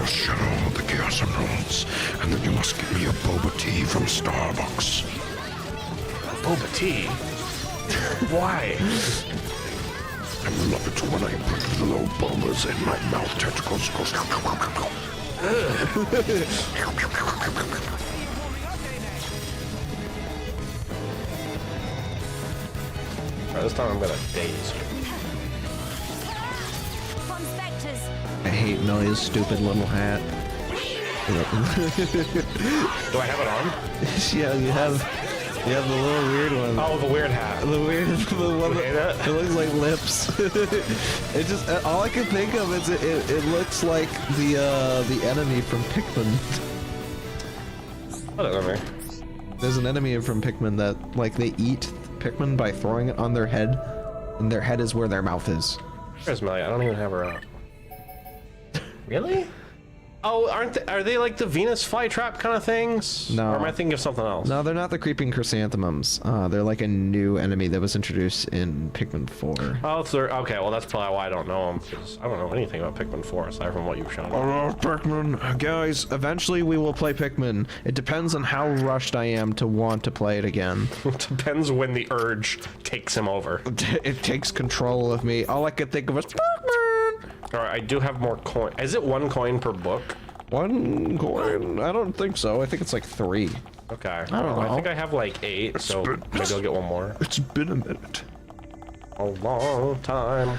Shadow, the Chaos Emeralds. And then you must get me a boba tea from Starbucks. Boba tea? Why? I love it when I put little bobas in my mouth. Tentacles goes. Alright, this time I'm gonna daze you. From Spectres. I hate Millia's stupid little hat. Do I have it on? Yeah, you have the little weird one. Oh, the weird hat. The weird, the one You hate that it? it looks like lips. It just all I can think of is it looks like the enemy from Pikmin. What enemy? There's an enemy from Pikmin that like they eat Pikmin by throwing it on their head, and their head is where their mouth is. Where's Melly? I don't even have her out. Really? Oh, are they like the Venus flytrap kind of things? No. Or am I thinking of something else? No, they're not the creeping chrysanthemums. They're like a new enemy that was introduced in Pikmin 4. Oh, okay. Well, that's probably why I don't know them, because I don't know anything about Pikmin 4 aside from what you've shown me. Oh, Pikmin. Guys, eventually we will play Pikmin. It depends on how rushed I am to want to play it again. It depends when the urge takes him over. It takes control of me. All I could think of was Pikmin. Alright, I do have more coin. Is it 1 coin per book? 1 coin? I don't think so. I think it's like 3. Okay. I don't know. I think I have like 8, so maybe I'll get 1 more. It's been a minute. A long time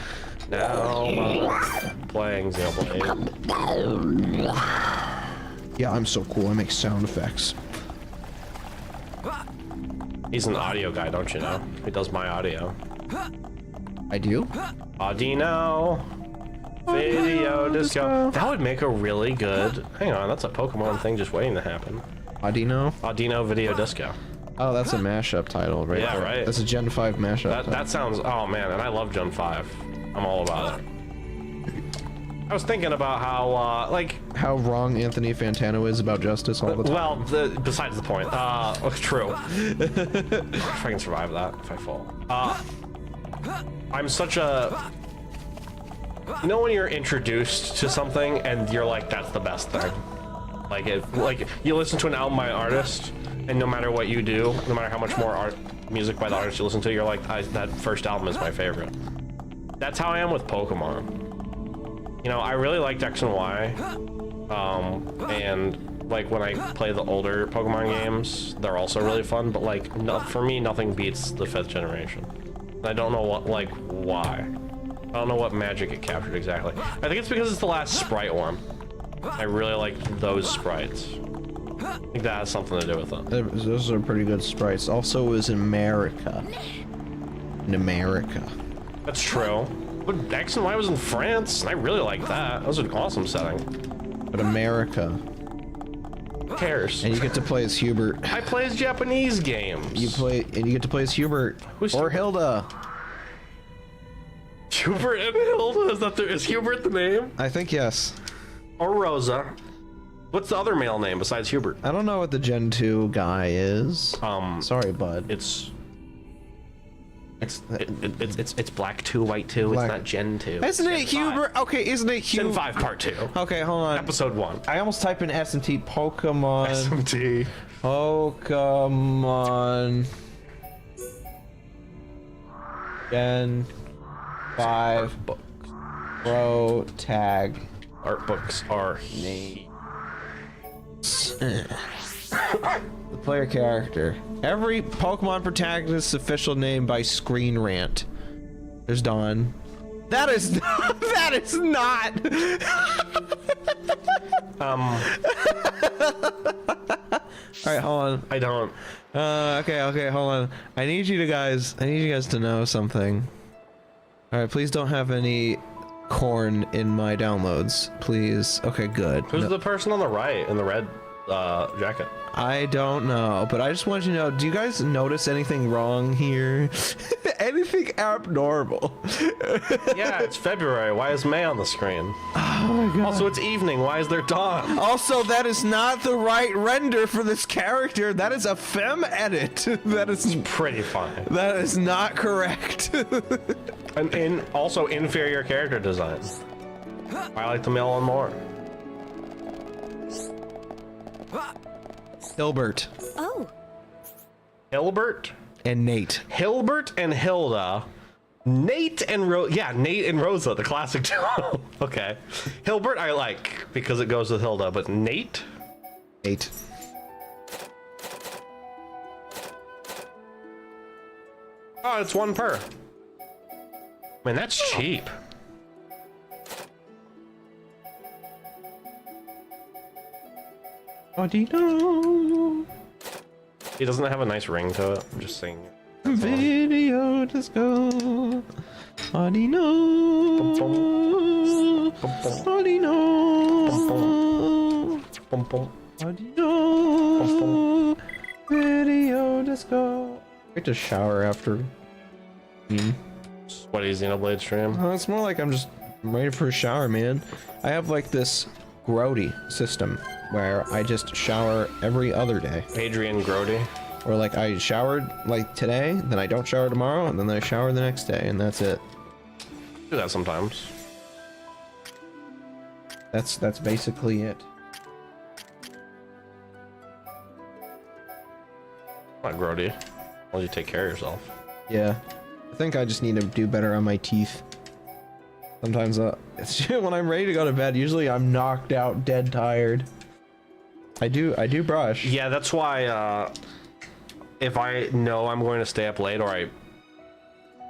now playing Xenoblade. Yeah, I'm so cool. I make sound effects. He's an audio guy, don't you know? He does my audio. I do? Audino. Video disco. That would make a really good. Hang on, that's a Pokemon thing just waiting to happen. Audino? Audino Video Disco. Oh, that's a mashup title, right? Yeah, there. right. That's a Gen 5 mashup. That title. sounds. Oh man, and I love Gen 5. I'm all about it. I was thinking about how like. How wrong Anthony Fantano is about justice all the time. Well, besides the point. True. If I can survive that, if I fall. I'm such a. You know when you're introduced to something and you're like, that's the best thing. Like you listen to an album by an artist, and no matter what you do, no matter how much more music by the artist you listen to, you're like, that first album is my favorite. That's how I am with Pokemon. You know, I really liked X and Y, and like when I play the older Pokemon games, they're also really fun. But like, for me, nothing beats the 5th generation. And I don't know why. I don't know what magic it captured exactly. I think it's because it's the last sprite one. I really like those sprites. I think that has something to do with it. Those are pretty good sprites. Also, it was in America. In America. That's true. But X and Y was in France, and I really like that. That was an awesome setting. But America. Who cares? And you get to play as Hubert. I play as Japanese games. You get to play as Hubert. Who's or Hubert? Hilda. Hubert and Hilda? Is Hubert the name? I think yes. Or Rosa. What's the other male name besides Hubert? I don't know what the Gen 2 guy is. Sorry, bud. It's Black 2, White 2. Black. It's not Gen 2. Isn't it Gen 5. Hubert? Okay, isn't it Gen Hubert? 5 Part 2. Okay, hold on. Episode 1. I almost typed in S&T Pokemon. SMT. Pokemon. Gen 5 Books. Pro Tag. Art books are Name. The player character. Every Pokemon protagonist's official name by Screen Rant. There's Dawn. That is not. That is not. All right, hold on. I don't. Okay, hold on. I need you guys to know something. All right, please don't have any corn in my downloads, please. Okay, good. Who's the person on the right in the red jacket? I don't know, but I just want you to know, do you guys notice anything wrong here? Anything abnormal? Yeah, it's February. Why is May on the screen? Oh my god. Also, it's evening. Why is there dawn? Also, that is not the right render for this character. That is a femme edit. That is Pretty fine. that is not correct. And also inferior character design. I like the male one more. Hilbert Oh, Hilbert? and Nate. Hilbert and Hilda. Nate and Nate and Rosa, the classic duo. Okay. Hilbert I like because it goes with Hilda, but Nate? Nate. Oh, it's 1 per. Man, that's cheap. Audino. It doesn't have a nice ring to it. I'm just saying. Video disco. Audino. Audino. Audino. Video disco. I get to shower after. Sweaty Xenoblade stream. It's more like I'm ready for a shower, man. I have like this grody system where I just shower every other day. Adrian Grody. Or like I showered like today, then I don't shower tomorrow, and then I shower the next day, and that's it. Do that sometimes. That's basically it. Not Grody. Well, you take care of yourself. Yeah. I think I just need to do better on my teeth. Sometimes when I'm ready to go to bed, usually I'm knocked out, dead tired. I do brush. Yeah, that's why if I know I'm going to stay up late or I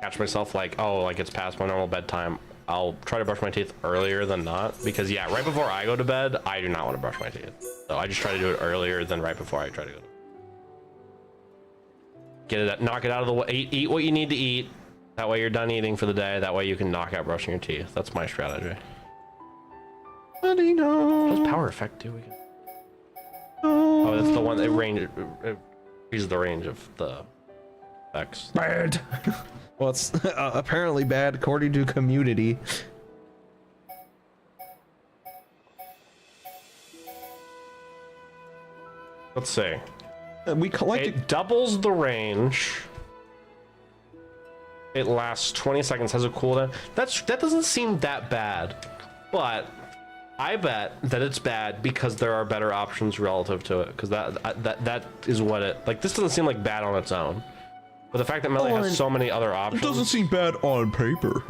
catch myself like, oh, like it's past my normal bedtime, I'll try to brush my teeth earlier than not. Because yeah, right before I go to bed, I do not want to brush my teeth. So I just try to do it earlier than right before I try to go to bed. Knock it out of the way, eat what you need to eat. That way you're done eating for the day. That way you can knock out brushing your teeth. That's my strategy. What does power effect do again? Oh, that's the one that it increases the range of the effects. Bad. Well, it's apparently bad according to community. Let's see. We collected. It doubles the range. It lasts 20 seconds, has a cooldown. That doesn't seem that bad, but I bet that it's bad because there are better options relative to it. Because that is what it like. This doesn't seem like bad on its own, but the fact that Melee has so many other options. It doesn't seem bad on paper.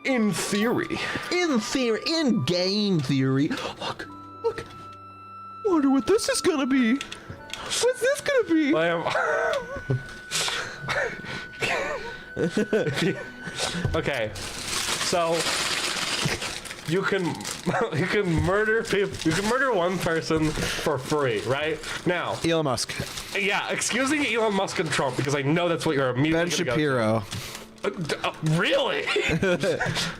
In theory. In game theory. Look. Wonder what this is gonna be. What's this gonna be? Okay. So you can murder people. You can murder one person for free, right? Now, Elon Musk. yeah, excusing Elon Musk and Trump because I know that's what you're immediately Ben gonna Shapiro. Really?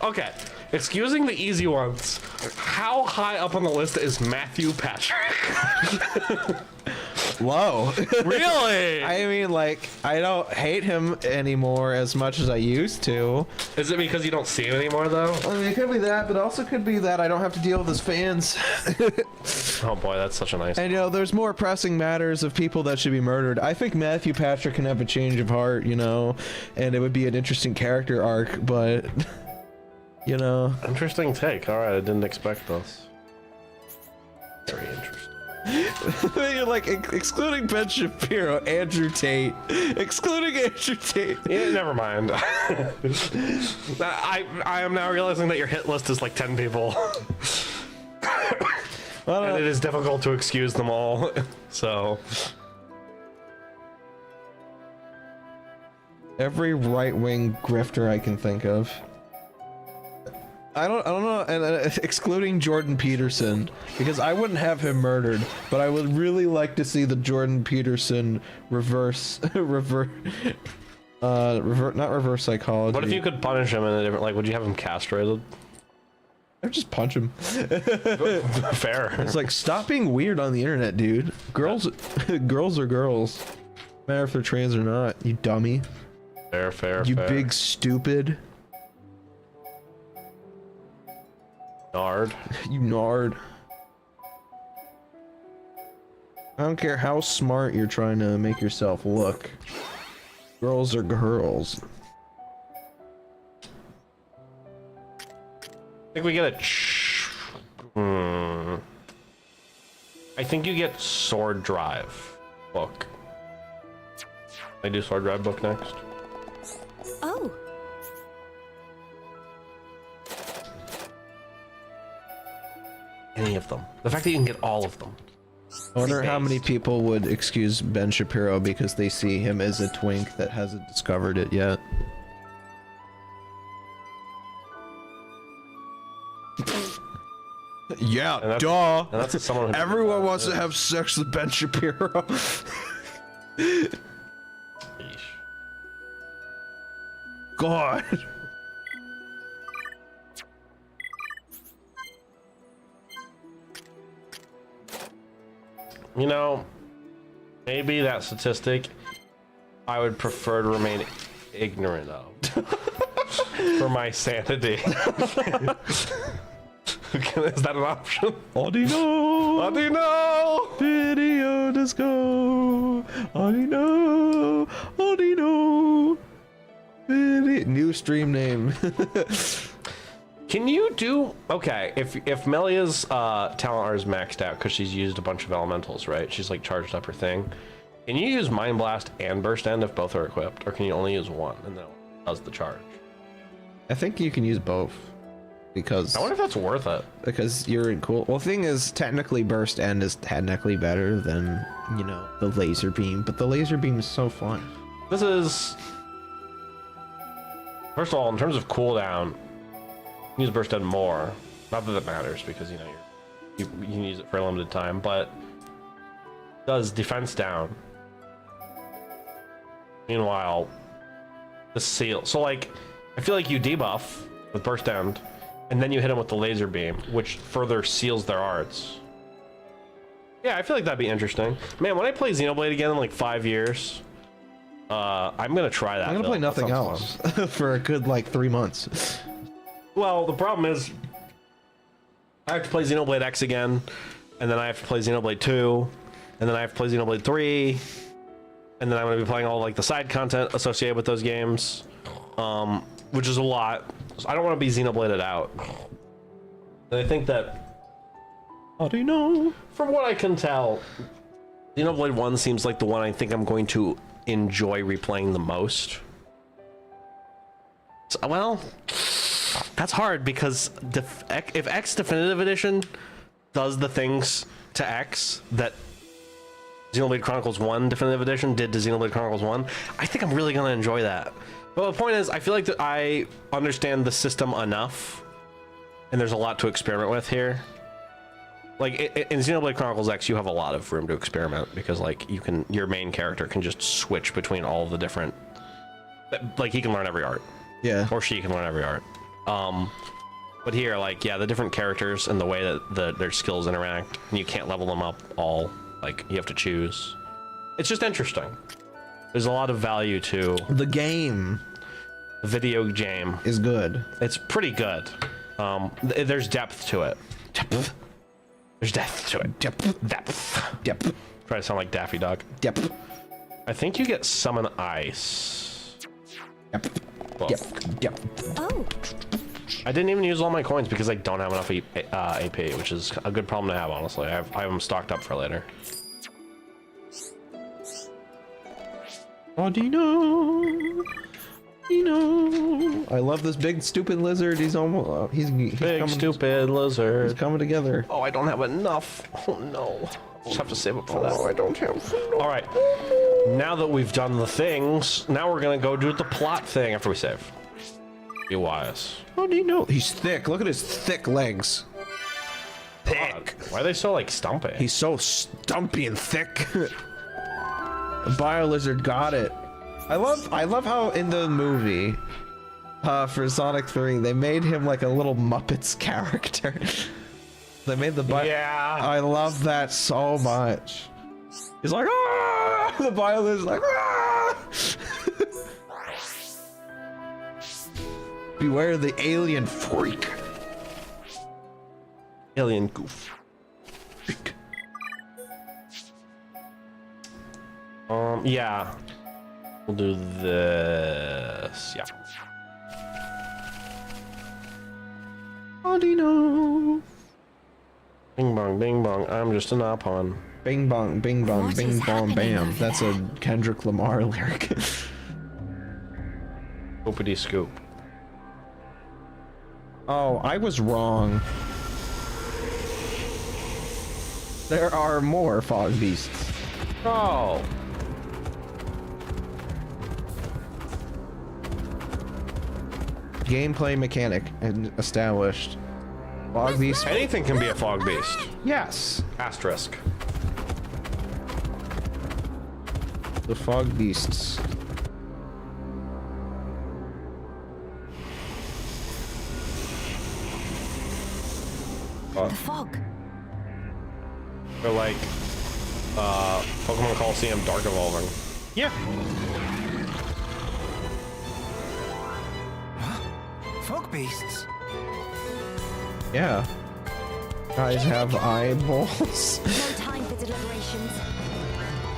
Okay. Excusing the easy ones. How high up on the list is Matthew Patrick? Low. Really? I mean, like, I don't hate him anymore as much as I used to. Is it because you don't see him anymore, though? I mean, it could be that, but also could be that I don't have to deal with his fans. Oh boy, that's such a nice. And, you know, there's more pressing matters of people that should be murdered. I think Matthew Patrick can have a change of heart, you know, and it would be an interesting character arc, but, you know. Interesting take. All right, I didn't expect this. Very interesting. You're like, excluding Ben Shapiro, Andrew Tate. Excluding Andrew Tate. Yeah, never mind. I am now realizing that your hit list is like 10 people. And it is difficult to excuse them all. So every right-wing grifter I can think of. I don't know, and excluding Jordan Peterson, because I wouldn't have him murdered, but I would really like to see the Jordan Peterson not reverse psychology. what if you could punish him in a different, like, would you have him castrated? I'd just punch him. Fair. It's like, stop being weird on the internet, dude. Girls are girls. No matter if they're trans or not, you dummy. Fair. You big stupid. Nard. You nard. I don't care how smart you're trying to make yourself look. Girls are girls. I think we get I think you get Sword Drive book. I do Sword Drive book next. Oh, Any of them. The fact that you can get all of them. I wonder how many people would excuse Ben Shapiro because they see him as a twink that hasn't discovered it yet. Yeah, duh. And that's someone who Everyone wants to have sex with Ben Shapiro. Yeesh. God. You know, maybe that statistic I would prefer to remain ignorant of for my sanity. Is that an option? Audino! Audino! Video disco! Audino! Audino! New stream name. Can you do okay if Melia's talent art is maxed out because she's used a bunch of elementals, right? She's like charged up her thing. Can you use Mind Blast and Burst End if both are equipped, or can you only use one and then it does the charge? I think you can use both because I wonder if that's worth it. Because you're in cool. Well, the thing is, technically, Burst End is technically better than, you know, the laser beam, but the laser beam is so fun. This is first of all, in terms of cooldown. Use Burst End more. Not that it matters because you know you can use it for a limited time, but it does defense down. Meanwhile, the seal. So like, I feel like you debuff with Burst End, and then you hit them with the laser beam, which further seals their arts. Yeah, I feel like that'd be interesting. Man, when I play Xenoblade again in like 5 years, I'm gonna try that. I'm gonna play nothing else for a good like 3 months. Well, the problem is I have to play Xenoblade X again, and then I have to play Xenoblade 2, and then I have to play Xenoblade 3, and then I'm going to be playing all like the side content associated with those games, which is a lot. So I don't want to be Xenobladed out. And I think that, How do you know? from what I can tell, Xenoblade 1 seems like the one I think I'm going to enjoy replaying the most. So, well, that's hard because if X Definitive Edition does the things to X that Xenoblade Chronicles 1 Definitive Edition did to Xenoblade Chronicles 1, I think I'm really going to enjoy that. But the point is, I feel like that I understand the system enough, and there's a lot to experiment with here. Like in Xenoblade Chronicles X, you have a lot of room to experiment because like your main character can just switch between all of the different, like he can learn every art. Yeah. Or she can learn every art. But here, like, yeah, the different characters and the way that their skills interact, and you can't level them up all. Like, you have to choose. It's just interesting. There's a lot of value to The game the video game. is good. It's pretty good. There's depth to it. Depth. There's depth to it. Depth. Depth. Depth. Try to sound like Daffy Duck. Depth. I think you get summon ice. Depth. Well, Depth. Depth. Oh, I didn't even use all my coins because I don't have enough AP, which is a good problem to have, honestly. I have them stocked up for later. Audino. I love this big stupid lizard. He's almost he's Big coming, stupid lizard. he's coming together. Oh, I don't have enough. Oh no. Just have to save up for that. I don't have. All right. Now that we've done the things, now we're gonna go do the plot thing after we save. Be wise. How do you know? He's thick. Look at his thick legs. Thick. Why are they so like stumpy? He's so stumpy and thick. The bio lizard got it. I love how in the movie, for Sonic 3, they made him like a little Muppets character. They made the bio. Yeah. I love that so much. He's like, ah! The bio lizard's like, ah! Beware the alien freak. Alien goof. Freak. Yeah. We'll do this. Yeah. Audino. Bing bong, bing bong. I'm just an opon. Bing bong, bing bong, What bing is bong, happening bam. over That's a Kendrick Lamar lyric. Oopity scoop. Oh, I was wrong. There are more fog beasts. Oh. Gameplay mechanic and established. Fog beast. Anything can be a fog beast. Yes. Asterisk. The fog beasts. the fog. They're like Pokemon Coliseum Dark Evolving. Yeah. Fog beasts? Yeah. Guys have eyeballs. No time for deliberations.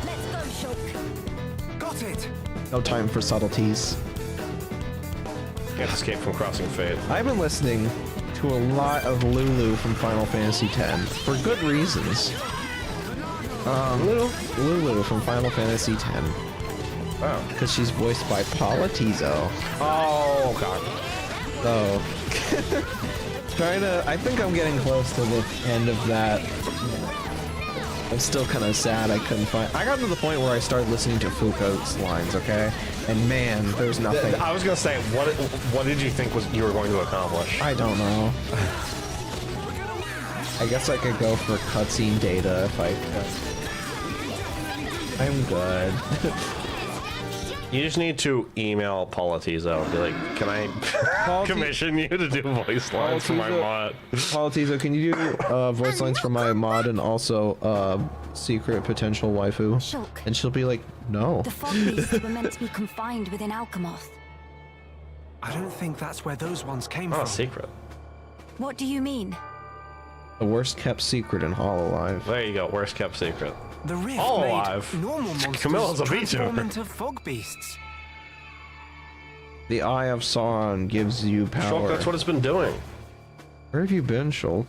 Let's go, Shulk. Got it! No time for subtleties. Can't escape from crossing fate. I've been listening to a lot of Lulu from Final Fantasy X for good reasons. Lulu from Final Fantasy X. Wow. Because she's voiced by Paula Tizo. Oh god. So, I think I'm getting close to the end of that. I'm still kind of sad I couldn't find. I got to the point where I started listening to Foucault's lines, okay? And man, there's nothing. I was gonna say, what did you think you were going to accomplish? I don't know. I guess I could go for cutscene data if I could. I'm good. You just need to email Politizo and be like, can I commission you to do voice lines for my mod? Paula Tizo, can you do voice lines for my mod and also secret potential waifu? Shulk. And she'll be like, no. The fog beasts were meant to be confined within Alchemoth. I don't think that's where those ones came Oh, from. secret. What do you mean? The worst kept secret in Hololive. There you go, worst kept secret. The rift All made alive. normal Camilla's monsters a transform VTuber. into fog beasts. The Eye of Sauron gives you power. Shulk, that's what it's been doing. Where have you been, Shulk?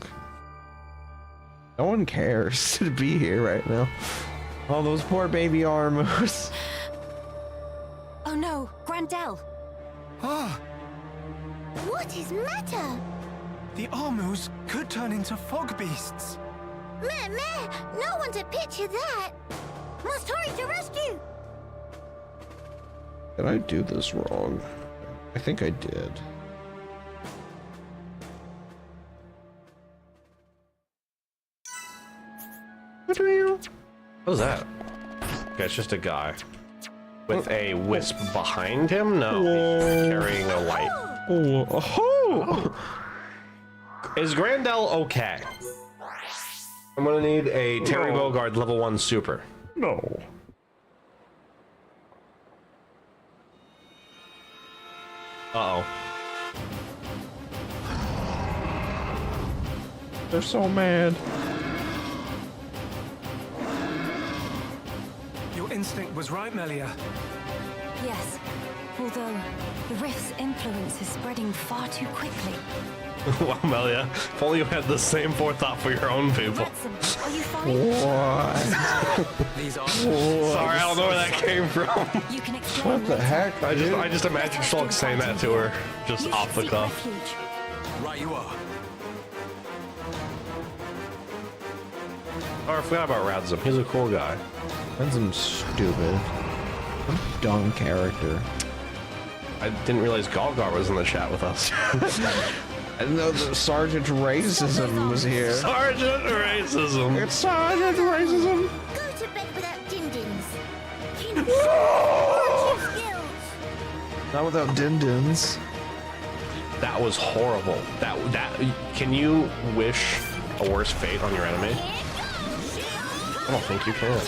No one cares to be here right now. Oh, those poor baby Armus. Oh no, Grandel! Ah, What is matter? the Armus could turn into fog beasts. Meh, no one to picture that. Must hurry to rescue. Did I do this wrong? I think I did. What was that? Okay, it's just a guy. With a wisp behind him? No, he's carrying a light. Oh. Is Grandel okay? I'm gonna need a Terry Bogard level 1 super. No. Uh-oh. They're so mad. Your instinct was right, Melia. Yes, although the rift's influence is spreading far too quickly. Well, Melia, if only you had the same forethought for your own people. Ransom, are you fine? What? These are Sorry, I don't know where that came from. You can explain What the later. heck? I just imagine Shulk saying that to her, just You off should the seek cuff. refuge. right. You are. Oh, I forgot about Radzim. He's a cool guy. Ranzom's stupid. What a dumb character. I didn't realize Galgar was in the chat with us. I didn't know the Sergeant Racism was here. Sergeant Racism. It's Sergeant Racism. Go to bed without din-dins. Watch your skills. Not without din-dins. That was horrible. That can you wish a worse fate on your enemy? I don't think you can.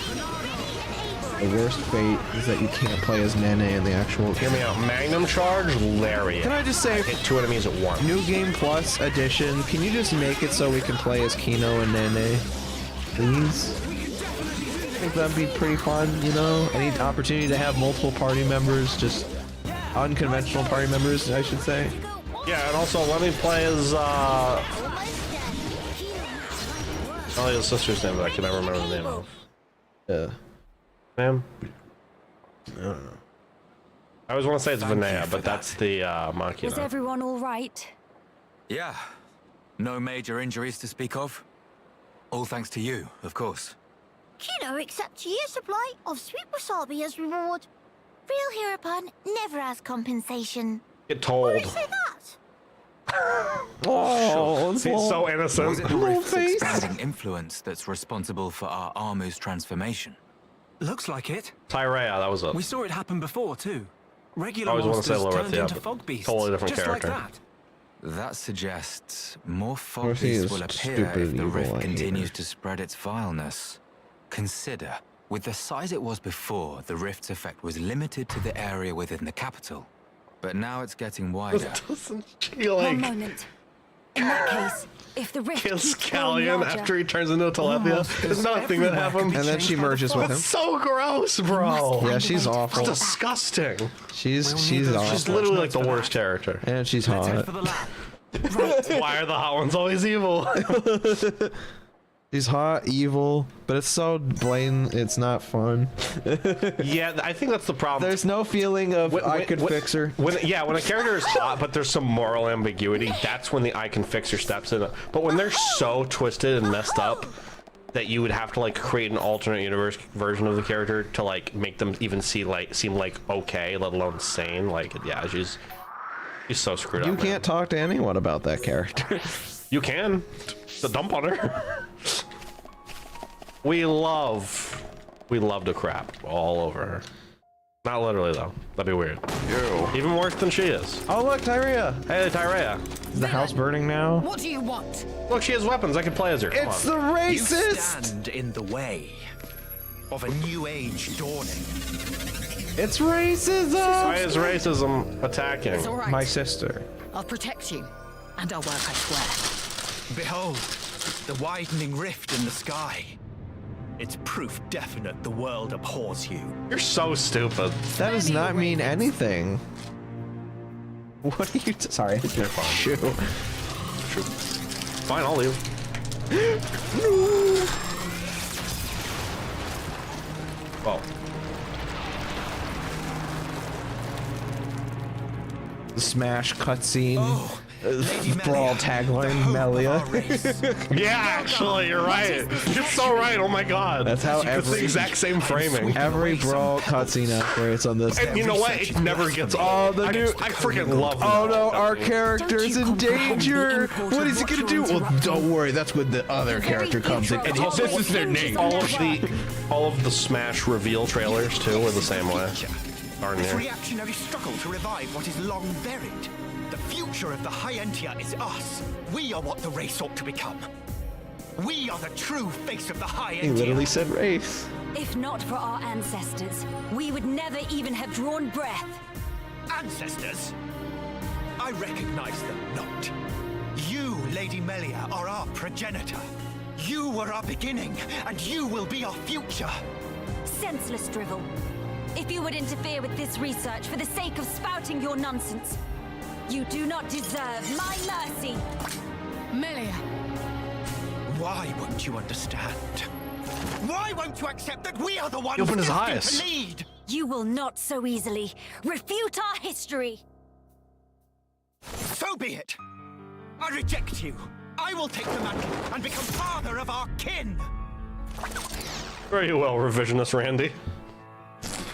The worst fate is that you can't play as Nene in the actual. Hear me out. Magnum Charge, Lariat. Can I just say, Hit 2 enemies at once. New Game Plus edition, can you just make it so we can play as Kino and Nene? Please? I think that'd be pretty fun, you know? Any opportunity to have multiple party members, just unconventional party members, I should say. Yeah, and also let me play as Elia's sister's name, but I can never remember the name of. Yeah. Ma'am? I don't know. I always want to say it's Thank you Vinaya, for but that's the Was Machina. everyone all right? Yeah. No major injuries to speak of. All thanks to you, of course. Kino accepts a year's supply of sweet wasabi as reward. Real hero pun never has compensation. Get Why told. say that? Oh, See, it's so Was innocent. it the Little rift's face. expanding influence that's responsible for our Armu's transformation? Looks like it. Tyrea, that was it. We saw it happen before, too. Regular I always wanna say monsters Lorithia, turned into but fog beasts. totally different just character. like that. That suggests more fog Lorithia beasts is will appear stupid if and the evil, rift I hate continues her. to spread its vileness. Consider, with the size it was before, the rift's effect was limited to the area within the capital. But now it's getting wider. Doesn't she One like moment. In that case, if the rift kill keeps growing Scallion larger, after he turns into a Telepia? Isn't that a thing that happened? And then she merges with him. That's so gross, bro. Yeah, she's It's awful. disgusting. She's She's awful. literally like the worst character. And she's Let's head hot. for the lab. Why are the hot ones always evil? She's hot, evil, but it's so blatant, it's not fun. Yeah, I think that's the problem. There's no feeling of I could fix her. When a character is hot, but there's some moral ambiguity, that's when the I can fix her steps in. But when they're so twisted and messed up that you would have to like create an alternate universe version of the character to like make them even seem like okay, let alone sane. Like, yeah, she's so screwed up. You man. can't talk to anyone about that character. You can. The dump on her. We love to crap all over her. Not literally though. That'd be weird. You. Even worse than she is. Oh look, Tyrea! Hey, Tyrea. Is the house burning now? What do you want? Look, she has weapons. I can play as her. Come It's on. the You racist! stand in the way of a new age dawning. It's racism! Why is racism attacking? It's all right. My sister. I'll protect you, and I'll work, I swear. Behold, the widening rift in the sky. It's proof definite the world abhors you. You're so stupid. That does not mean anything. What are you sorry. You're fine. Shoot. Fine, I'll leave. Well, The Smash cutscene. brawl tagline, Melia. Yeah, actually, you're right. You're so right. Oh my god. That's how It's the exact same framing. every brawl cutscene operates on this. And you know what? It never gets Oh, the new. I freaking love that. Oh no, our character's in danger. What is he gonna do? Well, don't worry. That's when the other character comes in. And this is their name. All of the Smash reveal trailers too were the same way. Darn This near. reactionary struggle to revive what is long buried. The future of the High-Entia is us. We are what the race ought to become. We are the true face of the High-Entia. He literally said race. If not for our ancestors, we would never even have drawn breath. Ancestors? I recognize them not. You, Lady Melia, are our progenitor. You were our beginning, and you will be our future. Senseless drivel. If you would interfere with this research for the sake of spouting your nonsense, you do not deserve my mercy. Melia. Why won't you understand? Why won't you accept that we are the ones He opened his destined eyes. to lead? You will not so easily refute our history. So be it. I reject you. I will take the mantle and become father of our kin. Very well, revisionist Randy.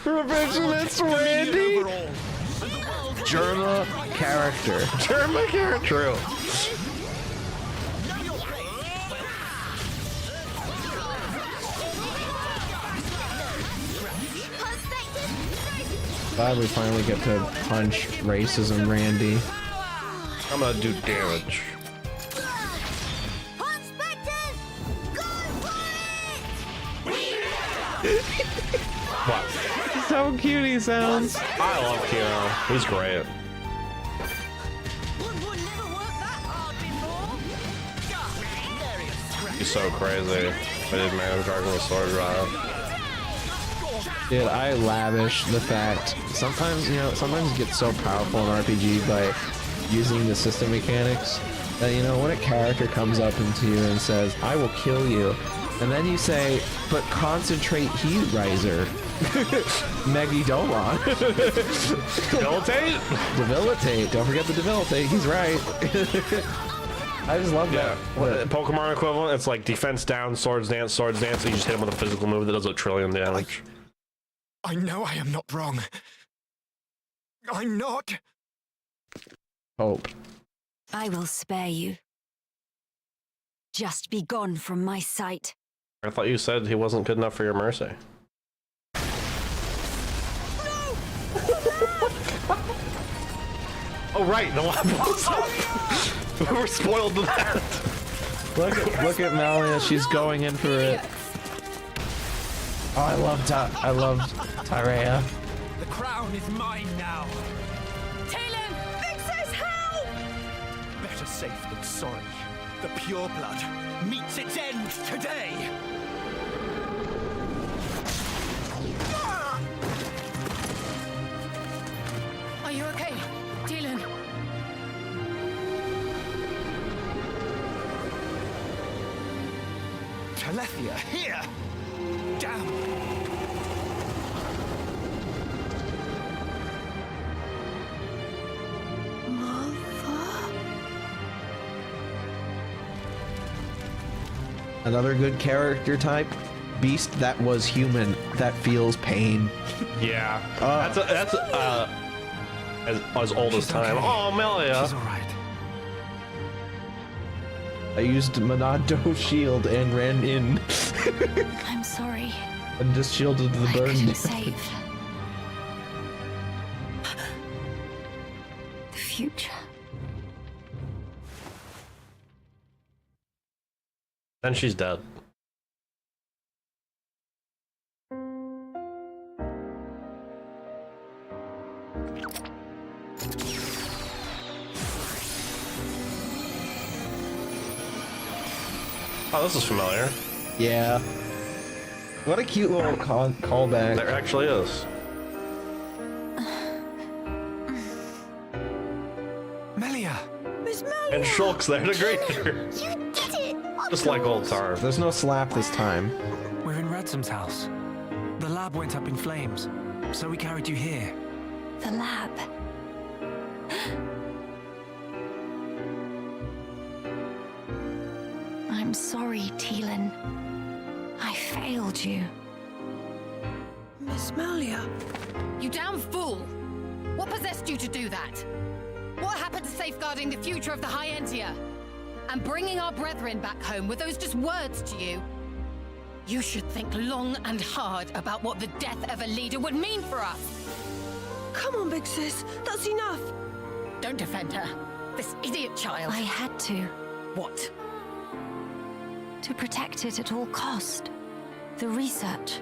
Revisionist Randy. Germa character. Germa character. True. Glad we finally get to punch racism, Randy. I'm gonna do damage. What? So cute he sounds. I love Kino. He's great. He's so crazy. I did man dragon with sword drive. Dude, I lavish the fact sometimes you get so powerful in RPG by using the system mechanics that when a character comes up into you and says, "I will kill you," and then you say, "But concentrate heat riser." Megidolon. Debilitate. Don't forget the debilitate. He's right. I just love that. What? Pokemon equivalent, it's like defense down, swords dance, you just hit him with a physical move that does a trillion damage. I know I am not wrong. I'm not. Hope. I will spare you. Just be gone from my sight. I thought you said he wasn't good enough for your mercy. Oh right, the lab blows up. We were spoiled to that. Look at Melia, she's going in for it. Oh, I love Tyrea. The crown is mine now. Talon, Vix says help! Better safe than sorry. The pure blood meets its end today. Are you okay, Talon? Telethia, here! Damn! Another good character type. Beast that was human, that feels pain. Yeah. That's as old as time. Okay. Oh, Melia. She's all right. I used Monado shield and ran in I'm sorry. and just shielded the I burn. couldn't save the future. Then she's dead. Oh, this is familiar. Yeah. What a cute little callback. There actually is. Melia! And Shulk's there to greet her. You did it! Just like old times. There's no slap this time. We're in Ransom's house. The lab went up in flames, so we carried you here. The lab. I'm sorry, Teelan. I failed you. Miss Melia. You damn fool! What possessed you to do that? What happened to safeguarding the future of the High Entia? And bringing our brethren back home, were those just words to you? You should think long and hard about what the death of a leader would mean for us. Come on, big sis. That's enough. Don't defend her. This idiot child. I had to. What? To protect it at all cost. The research.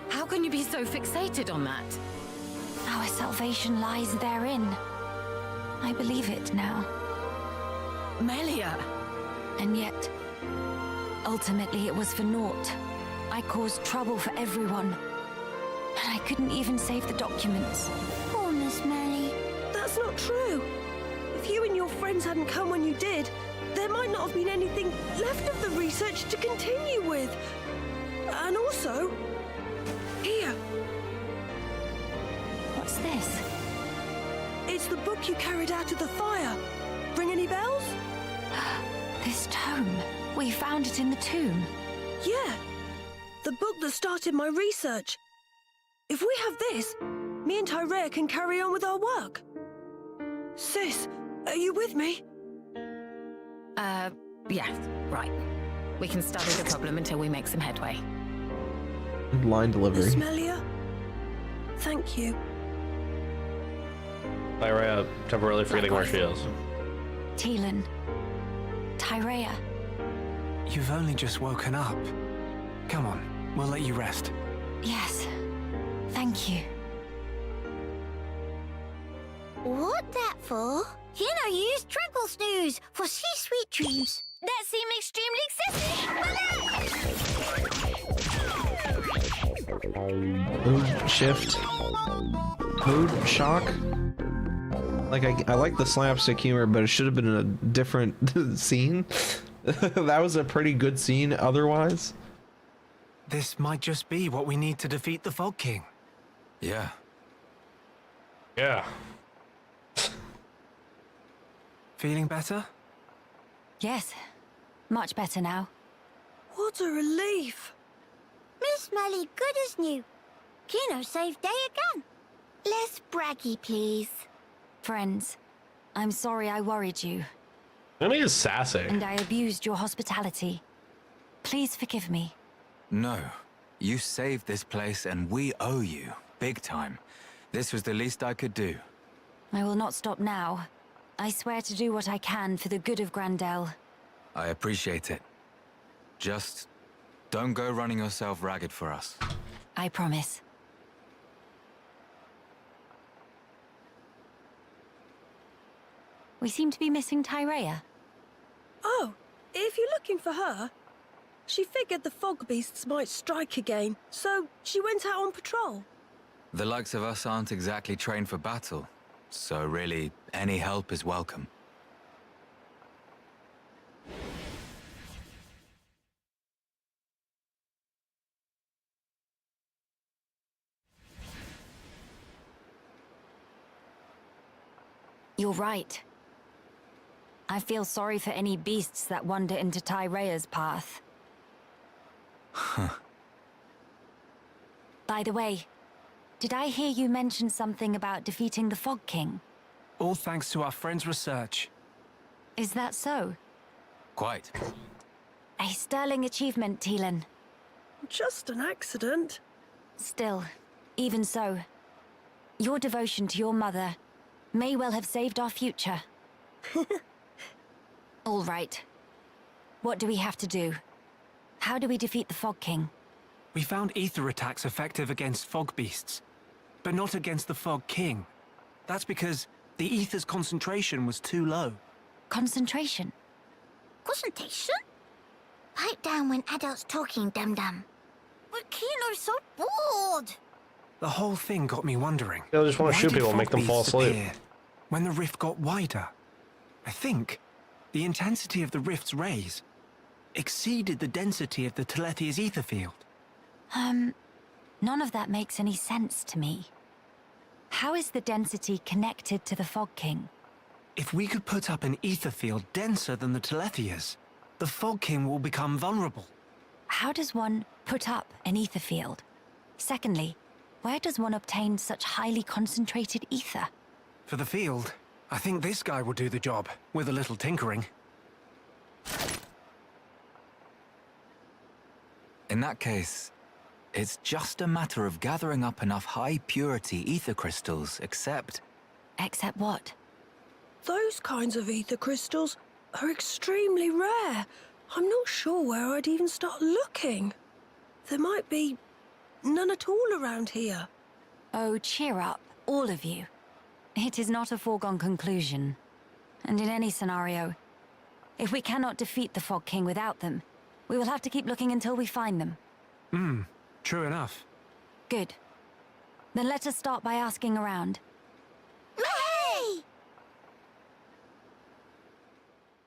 How can you be so fixated on that? Our salvation lies therein. I believe it now. Melia! And yet, ultimately it was for naught. I caused trouble for everyone. And I couldn't even save the documents. Poor Miss Melly. That's not true. If you and your friends hadn't come when you did, there might not have been anything left of the research to continue with. And also, here, What's this? it's the book you carried out of the fire. Ring any bells? This tome. We found it in the tomb. Yeah, the book that started my research. If we have this, me and Tyrea can carry on with our work. Sis, are you with me? Yeah, right. We can study the problem until we make some headway. Line delivery. Miss Melia, thank you. Tyrea temporarily forgetting where she is. Teelan. Tyrea. You've only just woken up. Come on, we'll let you rest. Yes. Thank you. What that for? You know, use tranquil snooze for sweet dreams. That seemed extremely excessive. Mood shift. Mood shock. Like, I like the slapstick humor, but it should have been in a different scene. That was a pretty good scene otherwise. This might just be what we need to defeat the Fog King. Yeah. Yeah. Feeling better? Yes. Much better now. What a relief. Miss Melly, good as new. Kino saved day again. Less braggy, please. Friends, I'm sorry I worried you, Emily is sassy. and I abused your hospitality. Please forgive me. No. You saved this place and we owe you. Big time. This was the least I could do. I will not stop now. I swear to do what I can for the good of Grandel. I appreciate it. Just don't go running yourself ragged for us. I promise. We seem to be missing Tyrea. Oh, if you're looking for her, she figured the fog beasts might strike again, so she went out on patrol. The likes of us aren't exactly trained for battle, so really, any help is welcome. You're right. I feel sorry for any beasts that wander into Tyrea's path. By the way, did I hear you mention something about defeating the Fog King? All thanks to our friend's research. Is that so? Quite. A sterling achievement, Teelan. Just an accident. Still, even so, your devotion to your mother may well have saved our future. All right. What do we have to do? How do we defeat the Fog King? We found ether attacks effective against fog beasts, but not against the Fog King. That's because the ether's concentration was too low. Concentration? Concentration? Pipe down when adults talking, dum-dum. But Kino's so bored. The whole thing got me wondering. They'll just want to why shoot did people and fog make them fall beasts asleep. appear when the rift got wider? I think the intensity of the rift's rays exceeded the density of the Telethia's ether field. None of that makes any sense to me. How is the density connected to the Fog King? If we could put up an ether field denser than the Telethia's, the Fog King will become vulnerable. How does one put up an ether field? Secondly, where does one obtain such highly concentrated ether? For the field, I think this guy will do the job, with a little tinkering. In that case, it's just a matter of gathering up enough high-purity ether crystals, except... Except what? Those kinds of ether crystals are extremely rare. I'm not sure where I'd even start looking. There might be none at all around here. Oh, cheer up, all of you. It is not a foregone conclusion. And in any scenario, if we cannot defeat the Fog King without them, we will have to keep looking until we find them. True enough. Good. Then let us start by asking around.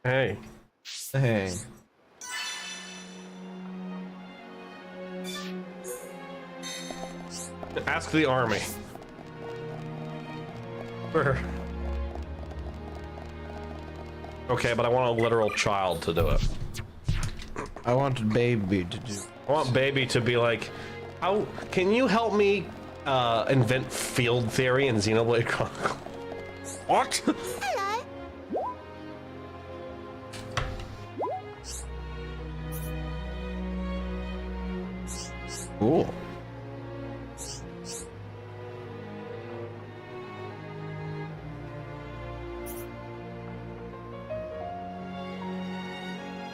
Hey. Hey. Ask the army. Sure. Okay, but I want a literal child to do it. I want baby to do. I want baby to be like, how can you help me invent field theory in Xenoblade Chronicles? What? Hello. Cool.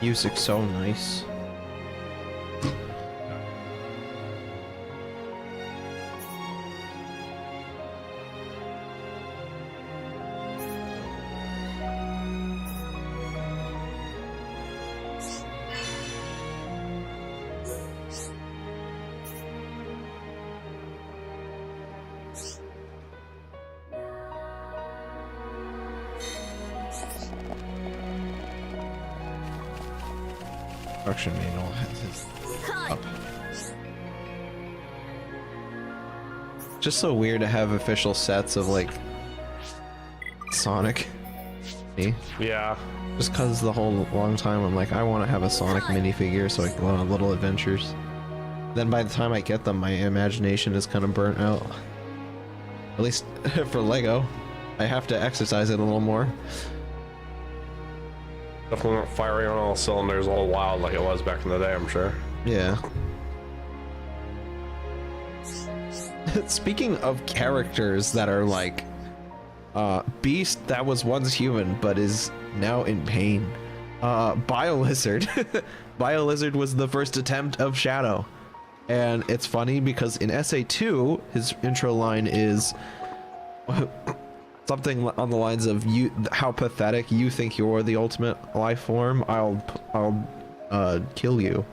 Music's so nice. Instruction manual has his up. Just so weird to have official sets of like Sonic. Me. Yeah. Just cause the whole long time I'm like, I want to have a Sonic minifigure so I can go on little adventures. Then by the time I get them, my imagination is kind of burnt out. At least for Lego. I have to exercise it a little more. Definitely not firing on all cylinders all wild like it was back in the day, I'm sure. Yeah. Speaking of characters that are like Beast that was once human but is now in pain. Biolizard. Biolizard was the first attempt of Shadow. And it's funny because in SA2 his intro line is something on the lines of "You, how pathetic! You think you're the ultimate life form? I'll kill you."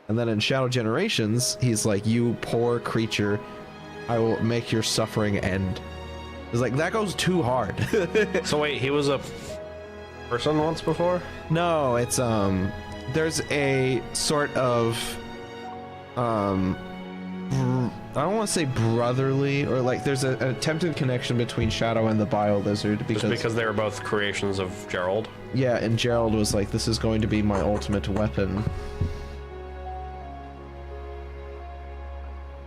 And then in Shadow Generations, he's like, "You poor creature, I will make your suffering end." It's like that goes too hard. So wait, he was a person once before? No, it's there's a sort of I don't want to say brotherly, or like there's an attempted connection between Shadow and the Biolizard because they were both creations of Gerald. Yeah, and Gerald was like, this is going to be my ultimate weapon.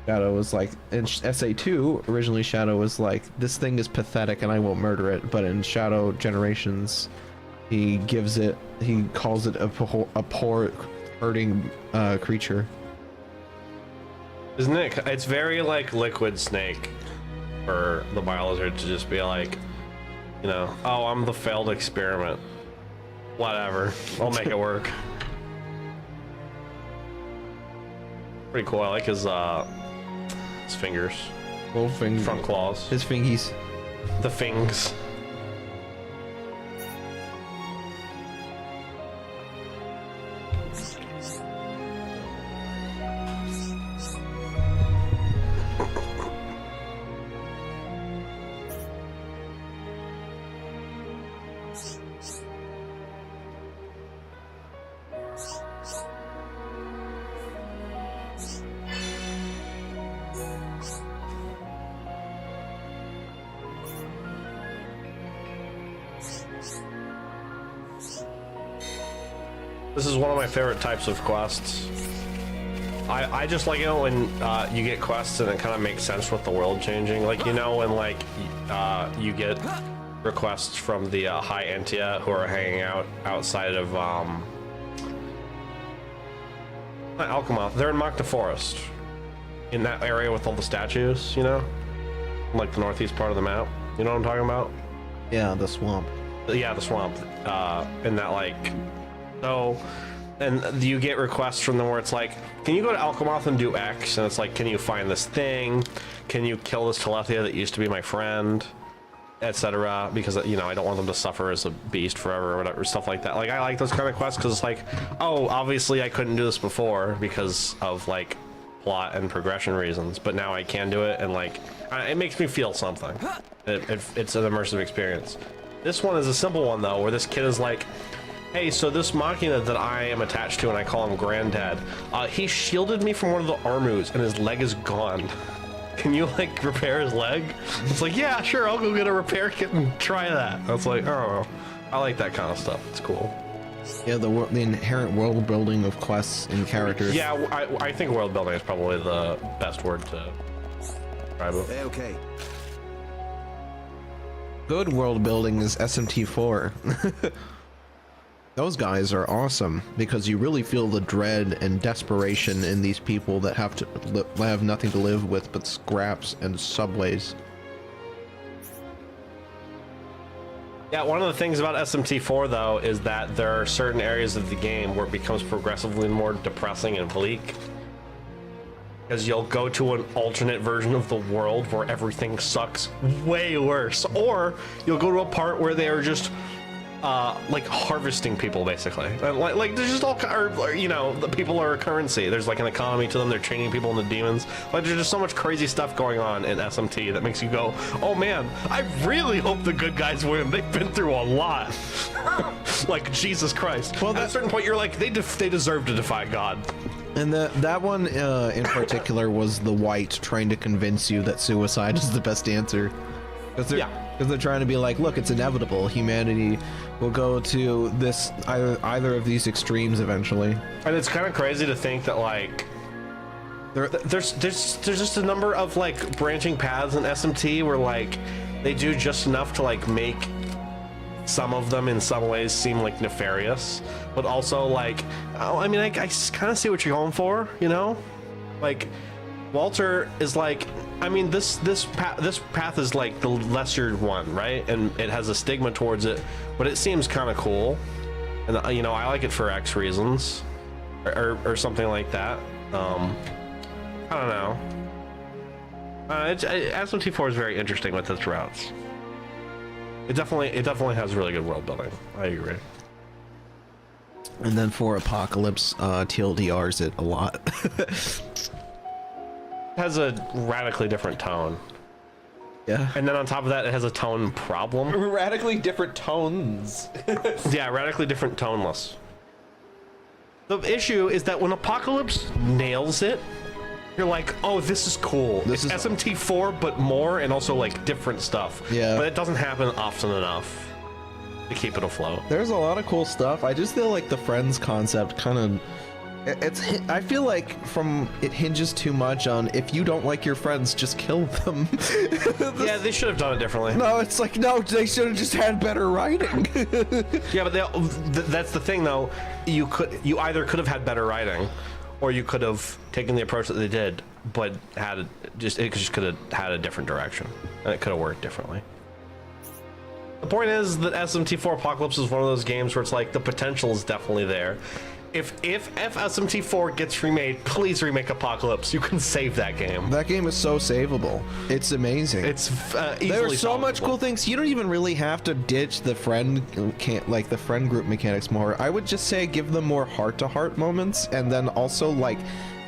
Shadow was like, in SA2, originally Shadow was like, this thing is pathetic and I will murder it, but in Shadow Generations, he calls it a poor hurting creature. Isn't it? It's very like Liquid Snake for the Biolizard to just be like, you know, oh, I'm the failed experiment. Whatever, I'll make it work. Pretty cool. I like his fingers. Little fingers. Front claws. His fingies. The fings. This is one of my favorite types of quests. I just like it when you get quests and it kind of makes sense with the world changing. Like, you know, when like you get requests from the High Entia who are hanging out outside of not Alchemath. They're in Makta Forest, in that area with all the statues, you know, like the northeast part of the map. You know what I'm talking about? Yeah, the swamp. Yeah, the swamp. In that, like, so, and you get requests from them where it's like, can you go to Alchemath and do X? And it's like, can you find this thing? Can you kill this Telethia that used to be my friend? Etc. Because, you know, I don't want them to suffer as a beast forever or whatever, stuff like that. Like, I like those kind of quests because it's like, oh, obviously I couldn't do this before because of like plot and progression reasons, but now I can do it, and like it makes me feel something. It's an immersive experience. This one is a simple one though, where this kid is like, hey, so this Machina that I am attached to and I call him Granddad, he shielded me from one of the Armus and his leg is gone. Can you like repair his leg? It's like, yeah, sure, I'll go get a repair kit and try that. That's like, oh, I like that kind of stuff. It's cool. Yeah, the inherent world building of quests and characters. Yeah, I think world building is probably the best word to describe it. Okay. Good world building is SMT4. Those guys are awesome because you really feel the dread and desperation in these people that have nothing to live with but scraps and subways. Yeah, one of the things about SMT4 though is that there are certain areas of the game where it becomes progressively more depressing and bleak. Because you'll go to an alternate version of the world where everything sucks way worse, or you'll go to a part where they are just like harvesting people basically. Like there's just all, or, you know, the people are a currency. There's like an economy to them. They're chaining people into demons. Like there's just so much crazy stuff going on in SMT that makes you go, oh man, I really hope the good guys win. They've been through a lot. Like Jesus Christ. Well, at a certain point you're like, they deserve to defy God. And that one in particular was the White trying to convince you that suicide is the best answer. Because they're trying to be like, look, it's inevitable. Humanity will go to this either of these extremes eventually. And it's kind of crazy to think that like there's just a number of like branching paths in SMT where like they do just enough to like make some of them in some ways seem like nefarious, but also like, oh, I mean, I kind of see what you're going for, you know? Like Walter is like, I mean, this path is like the lesser one, right? And it has a stigma towards it, but it seems kind of cool, and you know, I like it for X reasons, or something like that. I don't know. SMT4 is very interesting with its routes. It definitely has really good world building. I agree. And then for Apocalypse, TLDRs it a lot. Has a radically different tone. Yeah. And then on top of that, it has a tone problem. Radically different tones. Yeah, radically different toneless. The issue is that when Apocalypse nails it, you're like, oh, this is cool. This is SMT4, but more and also like different stuff. Yeah. But it doesn't happen often enough to keep it afloat. There's a lot of cool stuff. I just feel like the friends concept kind of, I feel like it hinges too much on if you don't like your friends, just kill them. Yeah, they should have done it differently. No, it's like, no, they should have just had better writing. Yeah, but that's the thing though. You either could have had better writing, or you could have taken the approach that they did, but it just could have had a different direction, and it could have worked differently. The point is that SMT4 Apocalypse is one of those games where it's like the potential is definitely there. If SMT4 gets remade, please remake Apocalypse. You can save that game. That game is so savable. It's amazing. It's easily there's so solvable. much cool things. You don't even really have to ditch the friend group mechanics more. I would just say give them more heart-to-heart moments, and then also like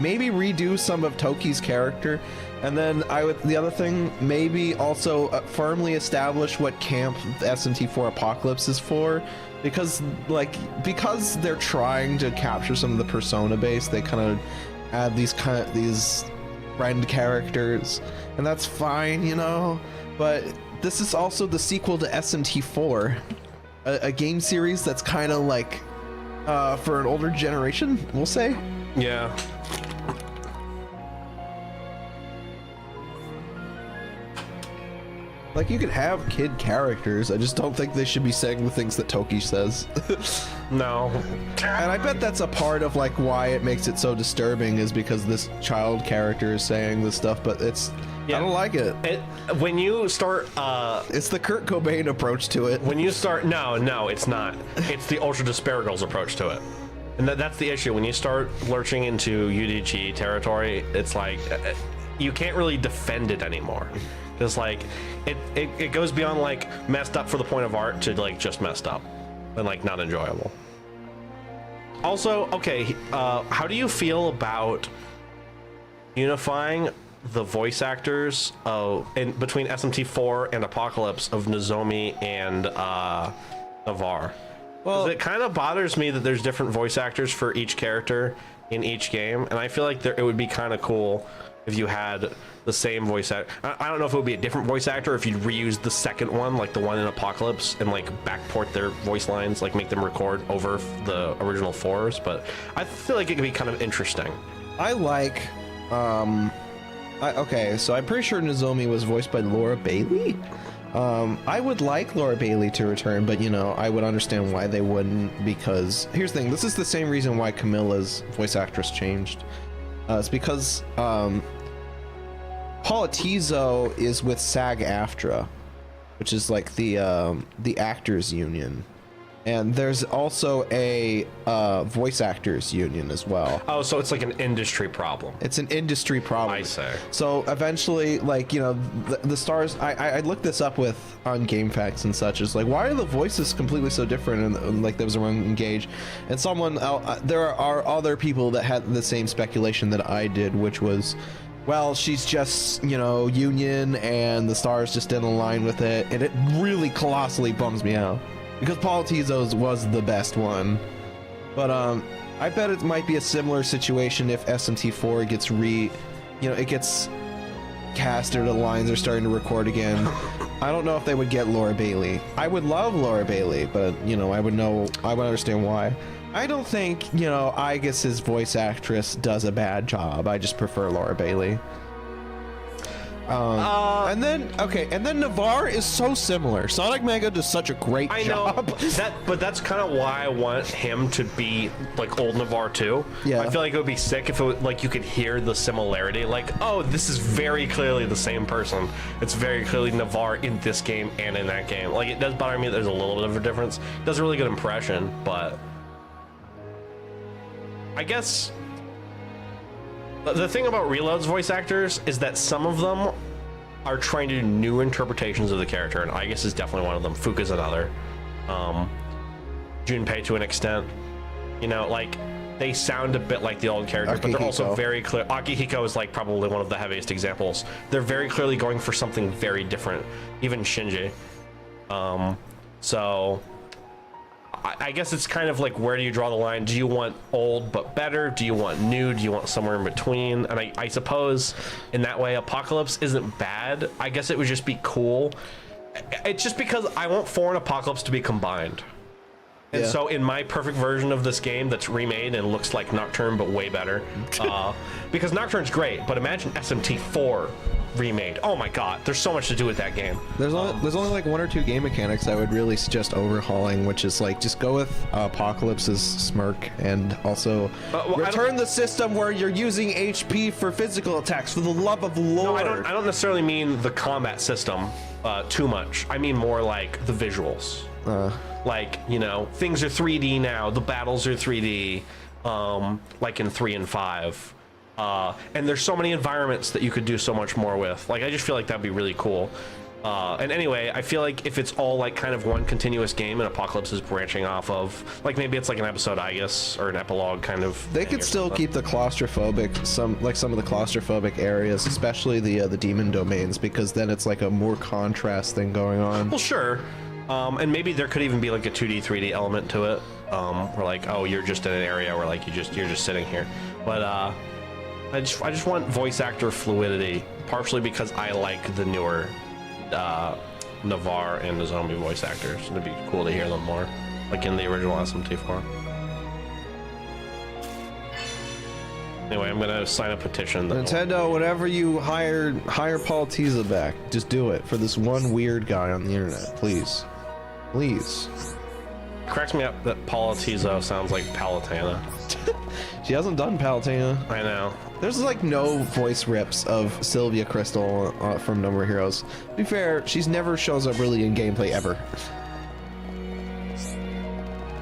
maybe redo some of Toki's character. And then the other thing, maybe also firmly establish what camp the SMT4 Apocalypse is for. Because they're trying to capture some of the persona base, they kind of add these friend characters, and that's fine, you know. But this is also the sequel to SMT4, a game series that's kind of like for an older generation, we'll say. Yeah. Like, you could have kid characters. I just don't think they should be saying the things that Toki says. No. And I bet that's a part of like why it makes it so disturbing, is because this child character is saying this stuff, but it's I don't like it. When you start it's the Kurt Cobain approach to it. When you start no, it's not. It's the Ultra Despair Girls approach to it. And that's the issue. When you start lurching into UDG territory, it's like you can't really defend it anymore. It's like it goes beyond like messed up for the point of art to like just messed up and like not enjoyable. Also, okay, how do you feel about unifying the voice actors in between SMT4 and Apocalypse of Nozomi and Navarre? Well, it kind of bothers me that there's different voice actors for each character in each game, and I feel like it would be kind of cool if you had the same voice actor. I don't know if it would be a different voice actor, if you'd reuse the second one, like the one in Apocalypse, and like backport their voice lines, like make them record over the original fours, but I feel like it could be kind of interesting. I like, okay, so I'm pretty sure Nozomi was voiced by Laura Bailey. I would like Laura Bailey to return, but you know, I would understand why they wouldn't, because here's the thing, this is the same reason why Camilla's voice actress changed. It's because Politizo is with SAG-AFTRA, which is like the actors union, and there's also a voice actors union as well. Oh, so it's like an industry problem. It's an industry problem. I say. So eventually, like, you know, the stars. I looked this up on GameFAQs and such. It's like, why are the voices completely so different? And like, there was around Engage, and there are other people that had the same speculation that I did, which was, well, she's just, you know, union, and the stars just didn't align with it, and it really colossally bums me out because Politizo's was the best one. But I bet it might be a similar situation if SMT4 gets it gets cast, or the lines are starting to record again. I don't know if they would get Laura Bailey. I would love Laura Bailey, but you know, I would understand why. I don't think, you know, Aigis' voice actress does a bad job. I just prefer Laura Bailey. And then Navarre is so similar. Sonic Mega does such a great job. But that's kind of why I want him to be like old Navarre too. Yeah. I feel like it would be sick if you could hear the similarity. Like, oh, this is very clearly the same person. It's very clearly Navarre in this game and in that game. Like, it does bother me that there's a little bit of a difference. It does a really good impression, but I guess the thing about Reload's voice actors is that some of them are trying to do new interpretations of the character, and Aigis is definitely one of them. Fuka's another. Junpei to an extent. You know, like, they sound a bit like the old characters, but they're also very clear. Akihiko is like probably one of the heaviest examples. They're very clearly going for something very different. Even Shinji. So I guess it's kind of like, where do you draw the line? Do you want old but better? Do you want new? Do you want somewhere in between? And I suppose in that way, Apocalypse isn't bad. I guess it would just be cool. It's just because I want 4 and Apocalypse to be combined. And so in my perfect version of this game that's remade and looks like Nocturne but way better, because Nocturne's great, but imagine SMT4 remade. Oh my god, there's so much to do with that game. There's only like 1 or 2 game mechanics I would really suggest overhauling, which is like, just go with Apocalypse's smirk, and also return the system where you're using HP for physical attacks, for the love of Lord. No, I don't necessarily mean the combat system too much. I mean more like the visuals. Like, you know, things are 3D now, the battles are 3D, like in 3 and 5. And there's so many environments that you could do so much more with. Like, I just feel like that'd be really cool. And anyway, I feel like if it's all like kind of one continuous game and Apocalypse is branching off of, like, maybe it's like an episode, I guess, or an epilogue kind of. They could still keep the claustrophobic, some of the claustrophobic areas, especially the demon domains, because then it's like a more contrast thing going on. Well, sure. And maybe there could even be like a 2D, 3D element to it. Where like, oh, you're just in an area where like you're just sitting here. But I just want voice actor fluidity, partially because I like the newer Navarre and Nozomi voice actors. It'd be cool to hear them more, like in the original SMT4. Anyway, I'm gonna sign a petition. Nintendo, whenever you hire Paul Tiza back, just do it for this one weird guy on the internet, please. Please. It cracks me up that Paula Tizo sounds like Palutena. She hasn't done Palutena. I know. There's like no voice rips of Sylvia Crystal from Number Heroes. To be fair, she's never shows up really in gameplay ever.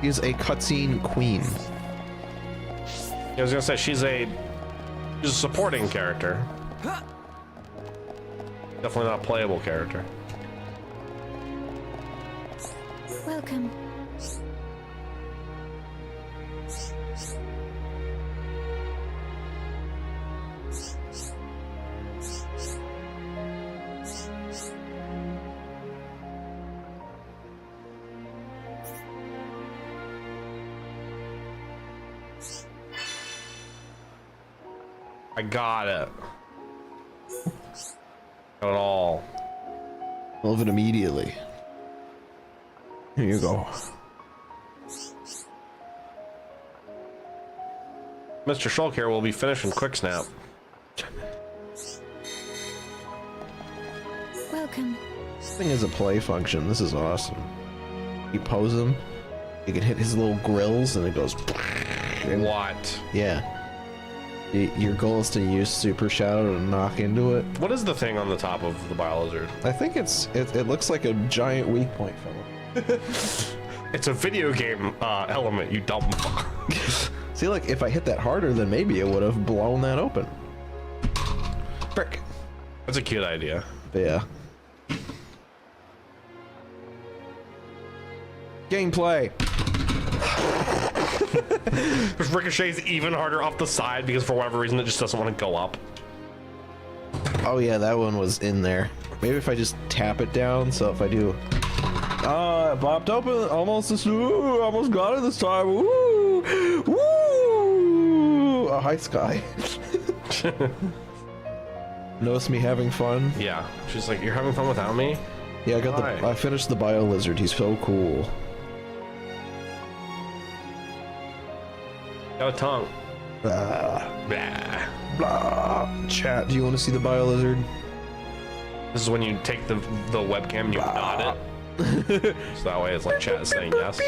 She is a cutscene queen. I was gonna say she's a supporting character. Definitely not a playable character. Welcome. I got it. Got it all. Love it immediately. Here you go. Mr. Shulk here will be finishing Quick Snap. Welcome. This thing is a play function. This is awesome. You pose him, you can hit his little grills and it goes. What? Yeah. Your goal is to use Super Shadow to knock into it. What is the thing on the top of the Biolizard? I think it looks like a giant weak point fella. It's a video game element, you dumb fuck. See, like, if I hit that harder, then maybe it would have blown that open. Frick. That's a cute idea. But yeah. Gameplay. Because Ricochet's even harder off the side because for whatever reason it just doesn't want to go up. Oh yeah, that one was in there. Maybe if I just tap it down, so if I do... Oh, it popped open almost this... Ooh, almost got it this time. Woo! Woo! A high sky. Notice me having fun? Yeah. She's like, you're having fun without me? Yeah, I finished the Bio Lizard. He's so cool. Got a tongue. Blah. Blah. Blah. Chat, do you want to see the Bio Lizard? This is when you take the webcam and you nod it. So that way it's like chat is saying yes.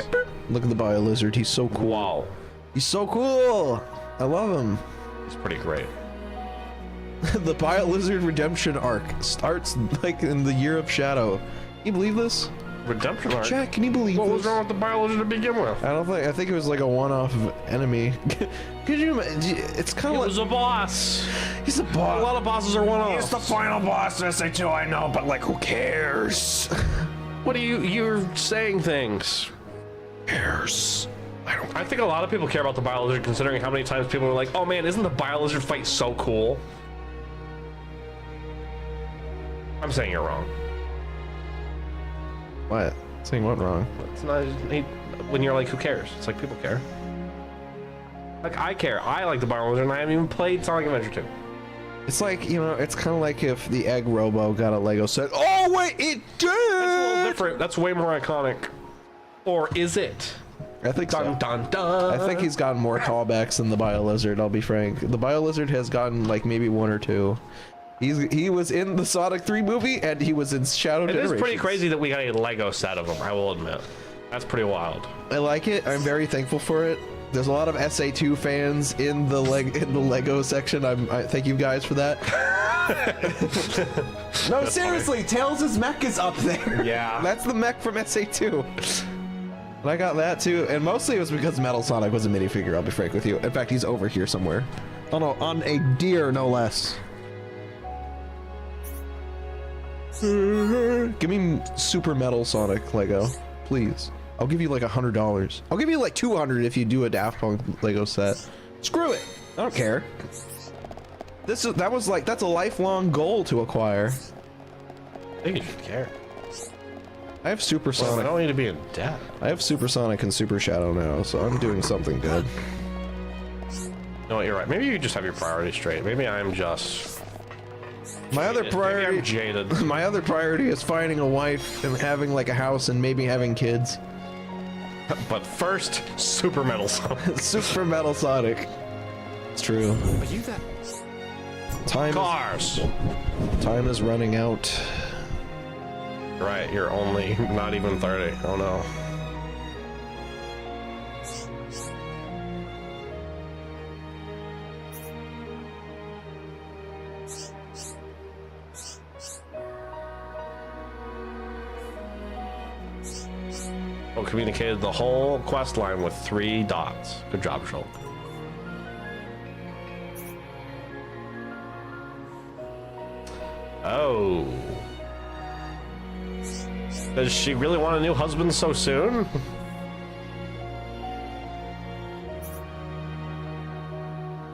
Look at the Bio Lizard. He's so cool. Wow. He's so cool. I love him. He's pretty great. The Bio Lizard redemption arc starts like in the Year of Shadow. Can you believe this? Redemption arc? Chat, can you believe what this? was wrong with the Bio Lizard to begin with? I think it was like a one-off enemy. Could you imagine? It's kind of like... He was a boss. He's a boss. A lot of bosses are one-offs. He's the final boss in SA2, I know, but like, who cares? What are you're saying things? Cares. I think a lot of people care about the Bio Lizard considering how many times people are like, oh man, isn't the Bio Lizard fight so cool? I'm saying you're wrong. What? Saying what wrong? It's not when you're like, who cares? It's like people care. Like I care. I like the Bio Lizard and I haven't even played Sonic Adventure 2. It's like, you know, it's kind of like if the Egg Robo got a Lego set. Oh wait, it did! That's a little different. That's way more iconic. Or is it? I think dun, so. Dun, dun. I think he's gotten more callbacks than the Bio Lizard, I'll be frank. The Bio Lizard has gotten like maybe one or two. He was in the Sonic 3 movie and he was in Shadow Generations. It is pretty crazy that we got a Lego set of him, I will admit. That's pretty wild. I like it. I'm very thankful for it. There's a lot of SA2 fans in the Lego section. I thank you guys for that. No, seriously, Tails' mech is up there. Yeah. That's the mech from SA2. And I got that too, and mostly it was because Metal Sonic was a minifigure, I'll be frank with you. In fact, he's over here somewhere. Oh no, on a deer, no less. Give me Super Metal Sonic Lego, please. I'll give you like $100. I'll give you like 200 if you do a Daft Punk Lego set. Screw it. I don't care. That's a lifelong goal to acquire. I think you should care. I have Super Sonic. Well, I don't need to be in debt. I have Super Sonic and Super Shadow now, so I'm doing something good. No, you're right. Maybe you just have your priorities straight. Maybe I'm just... My other priority... Maybe I'm jaded. My other priority is finding a wife and having like a house and maybe having kids. But first, Super Metal Sonic. Super Metal Sonic. It's true. Are you that? Cars! Time is running out. Right, you're only not even 30. Oh no. Oh, communicated the whole quest line with 3 dots. Good job, Shulk. Oh. Does she really want a new husband so soon?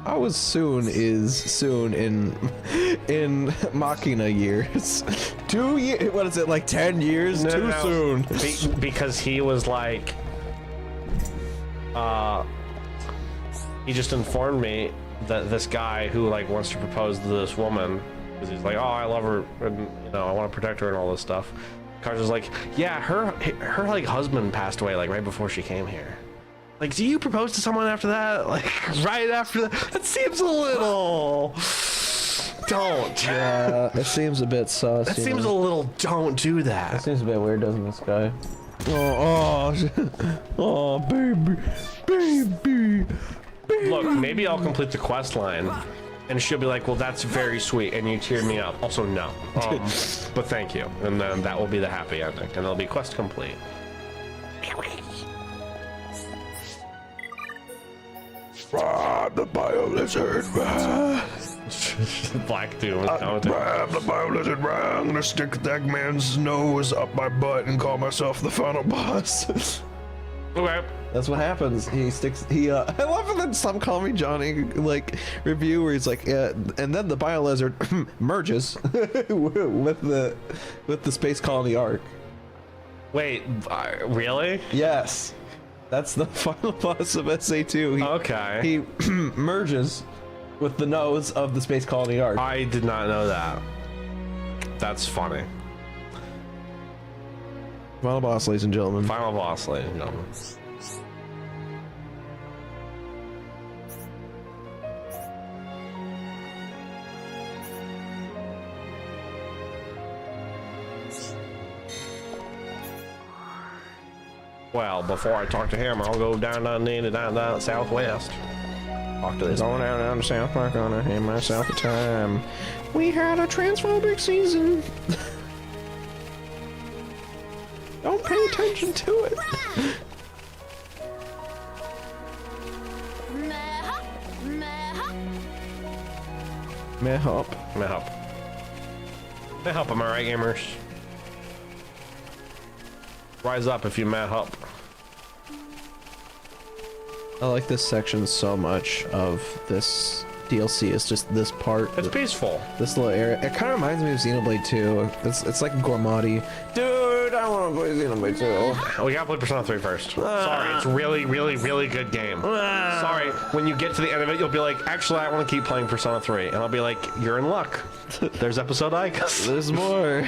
How was soon is soon in Machina years? 2 years? What is it, like 10 years? Too soon. Because he was like, he just informed me that this guy who like wants to propose to this woman, because he's like, oh, I love her, and you know, I want to protect her and all this stuff. Cars was like, yeah, her like husband passed away like right before she came here. Like, do you propose to someone after that? Like, right after that? That seems a little... Don't. Yeah, it seems a bit sus. That seems a little... Don't do that. That seems a bit weird, doesn't this guy? Oh, baby. Look, maybe I'll complete the quest line, and she'll be like, well, that's very sweet, and you teared me up. Also, no. But thank you. And then that will be the happy ending, and it'll be quest complete. The bio lizard. Black Doom is counting. The bio lizard. I'm gonna stick Eggman's nose up my butt and call myself the final boss. Okay. That's what happens. He sticks. I love it that some Call Me Johnny like review where he's like, yeah, and then the bio lizard merges with the space colony arc. Wait, really? Yes. That's the final boss of SA2. Okay. He merges with the nose of the space colony arc. I did not know that. That's funny. Final boss, ladies and gentlemen. Final boss, ladies and gentlemen. Well, before I talk to him, I'll go down southwest. Talk to this. Going down to South Park, gonna hand myself a time. We had a transphobic season. Don't pay attention to it. Mehop. Mehop, am I right, gamers? Rise up if you Mehop. I like this section so much of this DLC. It's just this part. It's peaceful. This little area. It kind of reminds me of Xenoblade 2. It's like Gormati. Dude, I want to play Xenoblade 2. We gotta play Persona 3 first. Sorry, it's really, really, really good game. Sorry, when you get to the end of it, you'll be like, actually, I want to keep playing Persona 3. And I'll be like, you're in luck. There's episode Icus. There's more.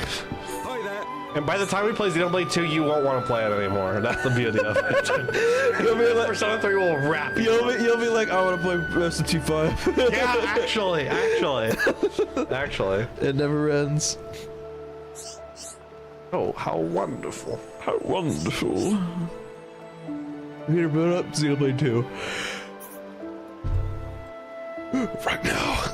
And by the time we play Xenoblade 2, you won't want to play it anymore. That's the beauty of it. You'll be like, Persona 3 will wrap you. You'll be like, I want to play Resident Evil 5. Yeah, actually. It never ends. Oh, how wonderful. How wonderful. Peter, boot up Xenoblade 2. Right now.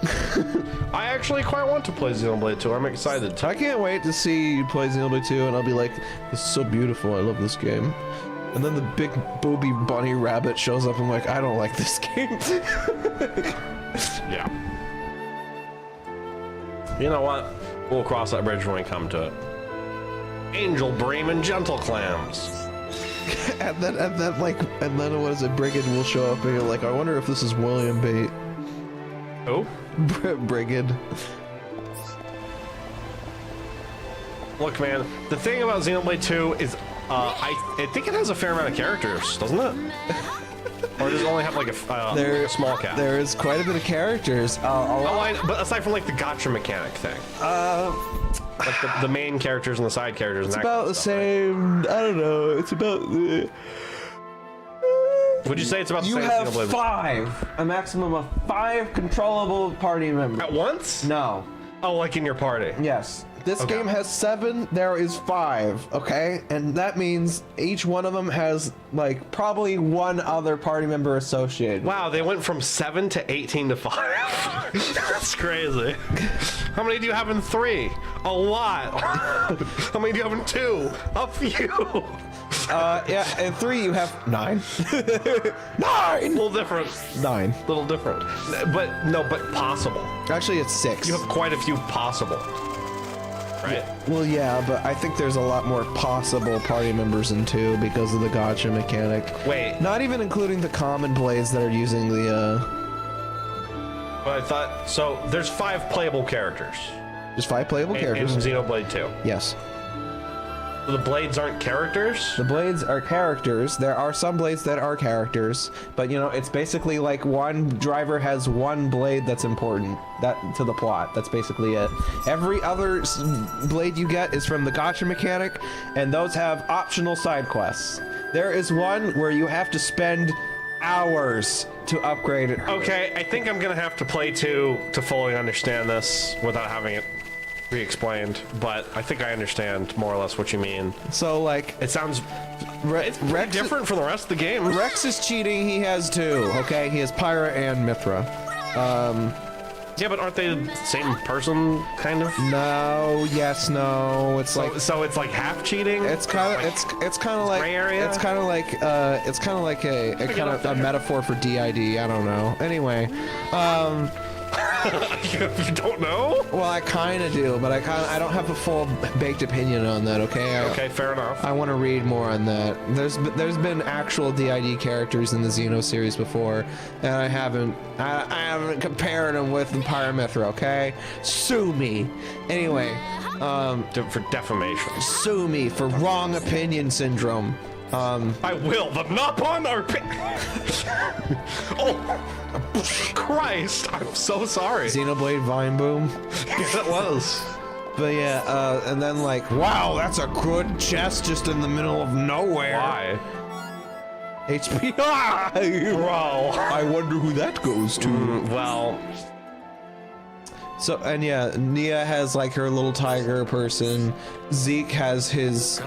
I actually quite want to play Xenoblade 2. I'm excited. I can't wait to see you play Xenoblade 2 and I'll be like, this is so beautiful, I love this game. And then the big booby bunny rabbit shows up and I'm like, I don't like this game. Yeah. You know what? We'll cross that bridge when we come to it. Angel Bream and Gentle Clams. and then what is it? Brigid will show up and you're like, I wonder if this is William Bait. Who? Brigid. Look, man, the thing about Xenoblade 2 is I think it has a fair amount of characters, doesn't it? Or does it only have like a small cap? There is quite a bit of characters. But aside from like the gacha mechanic thing. Like the main characters and the side characters. It's about the same. Right? I don't know. It's about the. Would you say it's about the You same have Xenoblade? 5, a maximum of 5 controllable party members. At once? No. Oh, like in your party? Yes. This Okay. game has 7, there is 5, okay? And that means each one of them has, like, probably one other party member associated. Wow, they went from 7 to 18 to 5. That's crazy. How many do you have in 3? A lot. How many do you have in 2? A few. Yeah, in 3 you have 9. 9! A little different. 9. Little different. But possible. Actually, it's 6. You have quite a few possible. Right? Well, yeah, but I think there's a lot more possible party members in 2 because of the gacha mechanic. Wait. Not even including the common blades that are using the, But I thought, so there's 5 playable characters. There's 5 playable In characters. Xenoblade 2. Yes. So the blades aren't characters? The blades are characters. There are some blades that are characters, but you know, it's basically like one driver has one blade that's important to the plot. That's basically it. Every other blade you get is from the gacha mechanic, and those have optional side quests. There is one where you have to spend hours to upgrade it. Okay, I think I'm gonna have to play 2 to fully understand this without having it re-explained, but I think I understand more or less what you mean. So like, it sounds Rex different from the rest of the game. Rex is cheating. He has 2. Okay, he has Pyra and Mithra. Yeah, but aren't they the same person, kind of? No, yes, no. It's So, like, so it's like half cheating. it's kind of it's kind of like gray area? it's kind of like a kind of a metaphor for DID. I don't know. Anyway, You don't know? well, I kind of do, but I don't have a full baked opinion on that. Okay. Okay, fair enough. I want to read more on that. There's been actual DID characters in the Xeno series before, and I haven't compared them with the Pyramithra. Okay, sue me. Anyway, For defamation. sue me for wrong opinion syndrome. I will, but not on our. Oh, Christ! I'm so sorry. Xenoblade Vine Boom. Yeah, it was. But yeah, and then like, wow, that's a good chest just in the middle of nowhere. Why? HP. Bro. I wonder who that goes to. Well. So, and yeah, Nia has like her little tiger person. Zeke has his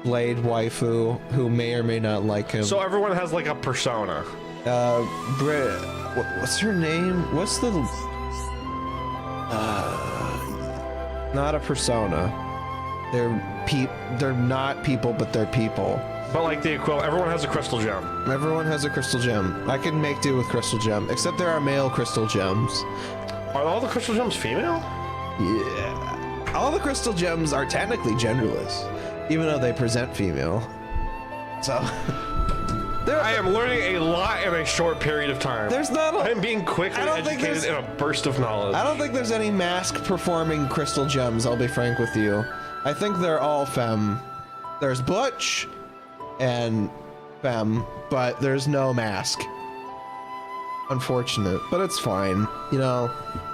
blade waifu, who may or may not like him. So everyone has like a persona. What's her name? What's the not a persona. They're not people, but they're people. But like the equivalent, everyone has a crystal gem. Everyone has a crystal gem. I can make do with crystal gem, except there are male crystal gems. Are all the crystal gems female? Yeah. All the crystal gems are technically genderless, even though they present female. So I am learning a lot in a short period of time. There's not a, I'm being quickly educated in a burst of knowledge. I don't think there's any mask performing crystal gems, I'll be frank with you. I think they're all femme. There's Butch and femme, but there's no mask. Unfortunate, but it's fine. You know,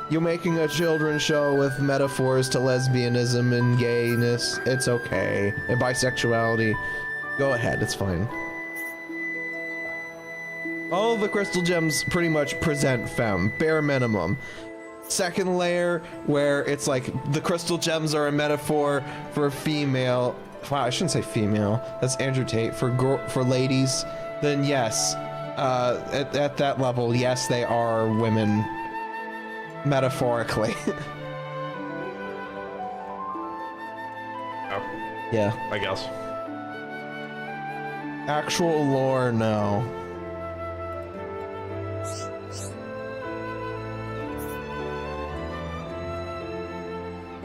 you're making a children's show with metaphors to lesbianism and gayness. It's okay. And bisexuality. Go ahead, it's fine. All of the crystal gems pretty much present femme, bare minimum. Second layer, where it's like the crystal gems are a metaphor for female. Wow, I shouldn't say female. That's Andrew Tate for ladies. Then yes, at that level, yes, they are women, metaphorically. Oh, Yeah. I guess. Actual lore, no.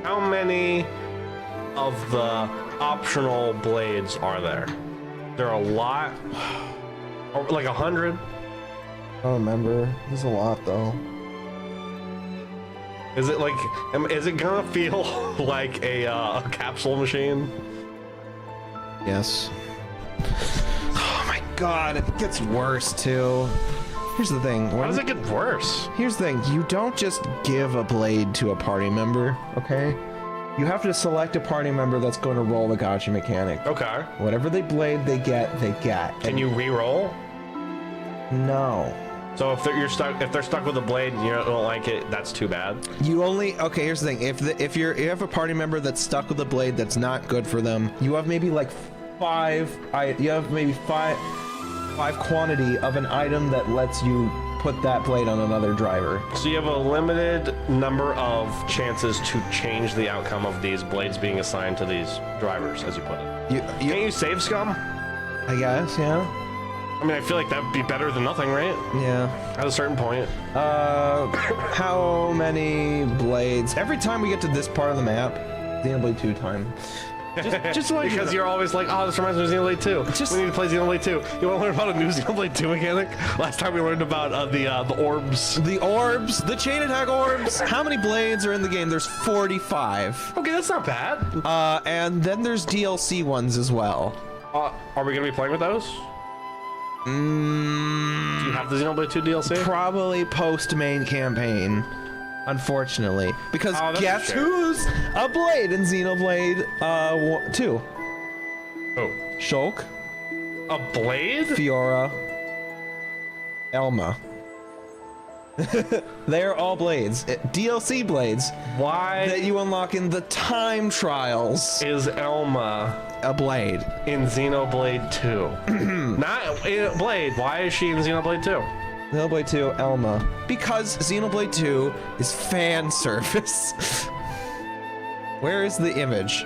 How many of the optional blades are there? There are a lot. Or like 100? I don't remember. There's a lot though. Is it like? Is it gonna feel like a capsule machine? Yes. Oh my god, it gets worse too. Here's the thing. How does it get worse? Here's the thing. You don't just give a blade to a party member, okay? You have to select a party member that's going to roll the gacha mechanic. Okay. Whatever they blade they get, they get. Can you re-roll? No. So if they're stuck with a blade and you don't like it, that's too bad. You only here's the thing. If you have a party member that's stuck with a blade that's not good for them, you have maybe like five quantity of an item that lets you put that blade on another driver. So you have a limited number of chances to change the outcome of these blades being assigned to these drivers, as you put it. Can't you save scum? I guess, yeah. I mean, I feel like that would be better than nothing, right? Yeah. At a certain point. How many blades? Every time we get to this part of the map, Xenoblade 2 time. Just like because you're always like, oh, this reminds me of Xenoblade 2. We need to play Xenoblade 2. You want to learn about a new Xenoblade 2 mechanic? Last time we learned about the orbs. The orbs, the chain attack orbs. How many blades are in the game? There's 45. Okay, that's not bad. And then there's DLC ones as well. Are we gonna be playing with those? Do you have the Xenoblade 2 DLC? Probably post main campaign. Unfortunately, because guess who's a blade in Xenoblade 2? Oh, Shulk. A blade? Fiora. Elma. They're all blades. DLC blades. Why? That you unlock in the time trials. Is Elma a blade in Xenoblade 2? Not in Blade. Why is she in Xenoblade 2? Xenoblade 2, Elma. Because Xenoblade 2 is fan service. Where is the image?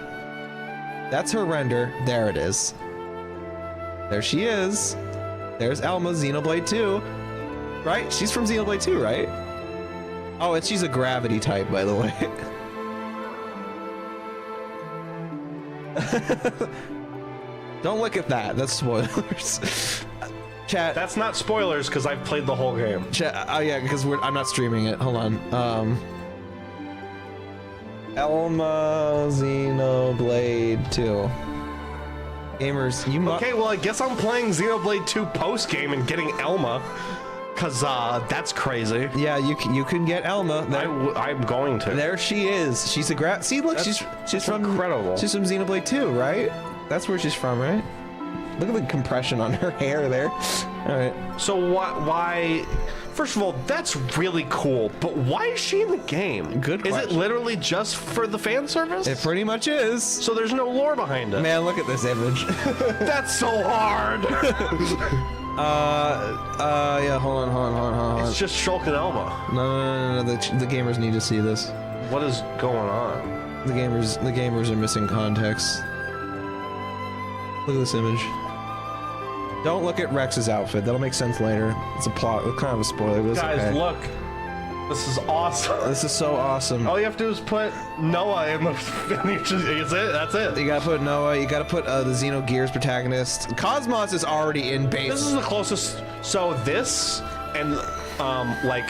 That's her render. There it is. There she is. There's Elma, Xenoblade 2. Right? She's from Xenoblade 2, right? Oh, she's a gravity type, by the way. Don't look at that. That's spoilers. Chat. That's not spoilers because I've played the whole game. Chat. Oh yeah, because I'm not streaming it. Hold on. Elma Xenoblade 2. Gamers, you Okay, well I guess I'm playing Xenoblade 2 post game and getting Elma, cause that's crazy. Yeah, you can get Elma. I'm going to. There she is. She's a See, look, she's from incredible. She's from Xenoblade 2, right? That's where she's from, right? Look at the compression on her hair there. All right. So why? First of all, that's really cool, but why is she in the game? Good question. Is it literally just for the fan service? It pretty much is. So there's no lore behind it. Man, look at this image. That's so hard. Yeah, hold on. It's just Shulk and Elma. No. The gamers need to see this. What is going on? The gamers are missing context. Look at this image. Don't look at Rex's outfit. That'll make sense later. It's a plot, kind of a spoiler. But guys, okay. Look. This is awesome. This is so awesome. All you have to do is put Noah in the. That's it. You gotta put Noah. You gotta put the Xenogears protagonist. Cosmos is already in base. This is the closest. So this and like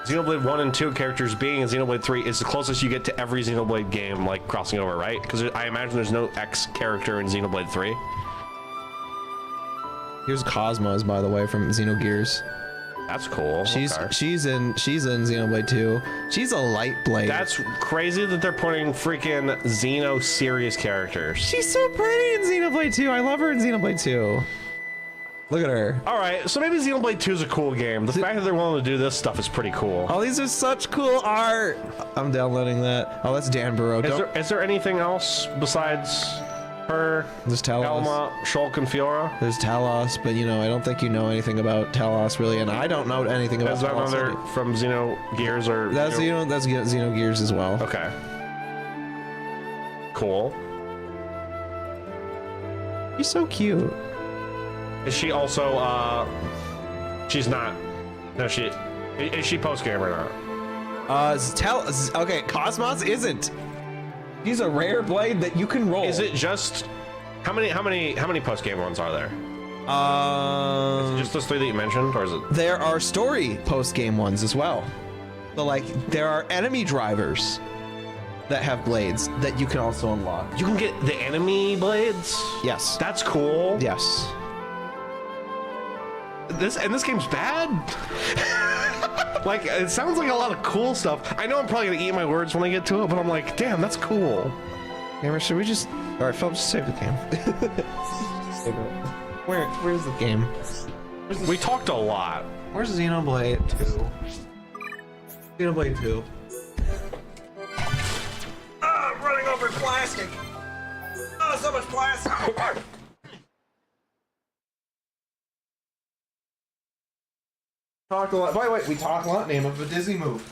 Xenoblade 1 and 2 characters being in Xenoblade 3 is the closest you get to every Xenoblade game, like crossing over, right? Because I imagine there's no X character in Xenoblade 3. Here's Cosmos, by the way, from Xenogears. That's cool. She's in Xenoblade 2. She's a light blade. That's crazy that they're putting freaking Xeno serious characters. She's so pretty in Xenoblade 2. I love her in Xenoblade 2. Look at her. All right, so maybe Xenoblade 2 is a cool game. The fact that they're willing to do this stuff is pretty cool. Oh, these are such cool art. I'm downloading that. Oh, that's Dan Burrow. Is there anything else besides her? There's Talos. Elma, Shulk, and Fiora? There's Talos, but you know, I don't think you know anything about Talos really, and I don't know anything about Is that Talos. another from Xenogears or? That's that's Xenogears as well. Okay. Cool. You're so cute. Is she also she's not. No, is she post game or not? Okay, Cosmos isn't. She's a rare blade that you can roll. Is it just how many post game ones are there? Is it just those 3 that you mentioned, or is it? There are story post game ones as well. But like there are enemy drivers that have blades that you can also unlock. You can get the enemy blades? Yes. That's cool. Yes. This game's bad? Like, it sounds like a lot of cool stuff. I know I'm probably gonna eat my words when I get to it, but I'm like, damn, that's cool. Gamer, should we just... Alright, Phil, just save the game. Save it. Where's the game? We talked a lot. Where's Xenoblade 2? Xenoblade 2. Ah, I'm running over plastic. Oh, so much plastic. Talked a lot. By the way, we talked a lot. Name of a Disney movie.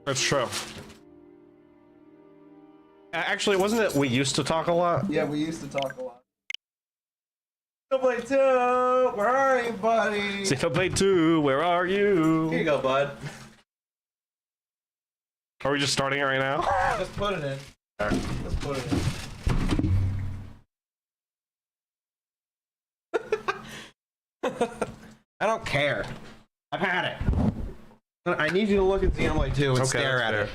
That's true. Actually, wasn't it we used to talk a lot? Yeah, we used to talk a lot. Xenoblade 2, where are you, buddy? Xenoblade 2, where are you? Here you go, bud. Are we just starting it right now? Just put it in. Let's put it in. I don't care. I've had it. I need you to look at Xenoblade 2 and stare at it.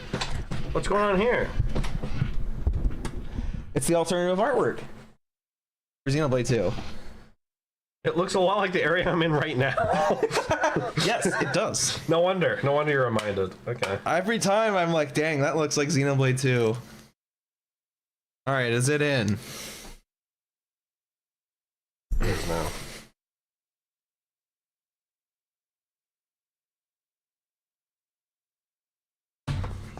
What's going on here? It's the alternative artwork for Xenoblade 2. It looks a lot like the area I'm in right now. Yes, it does. No wonder. No wonder you're reminded. Okay. Every time I'm like, dang, that looks like Xenoblade 2. Alright, is it in? No.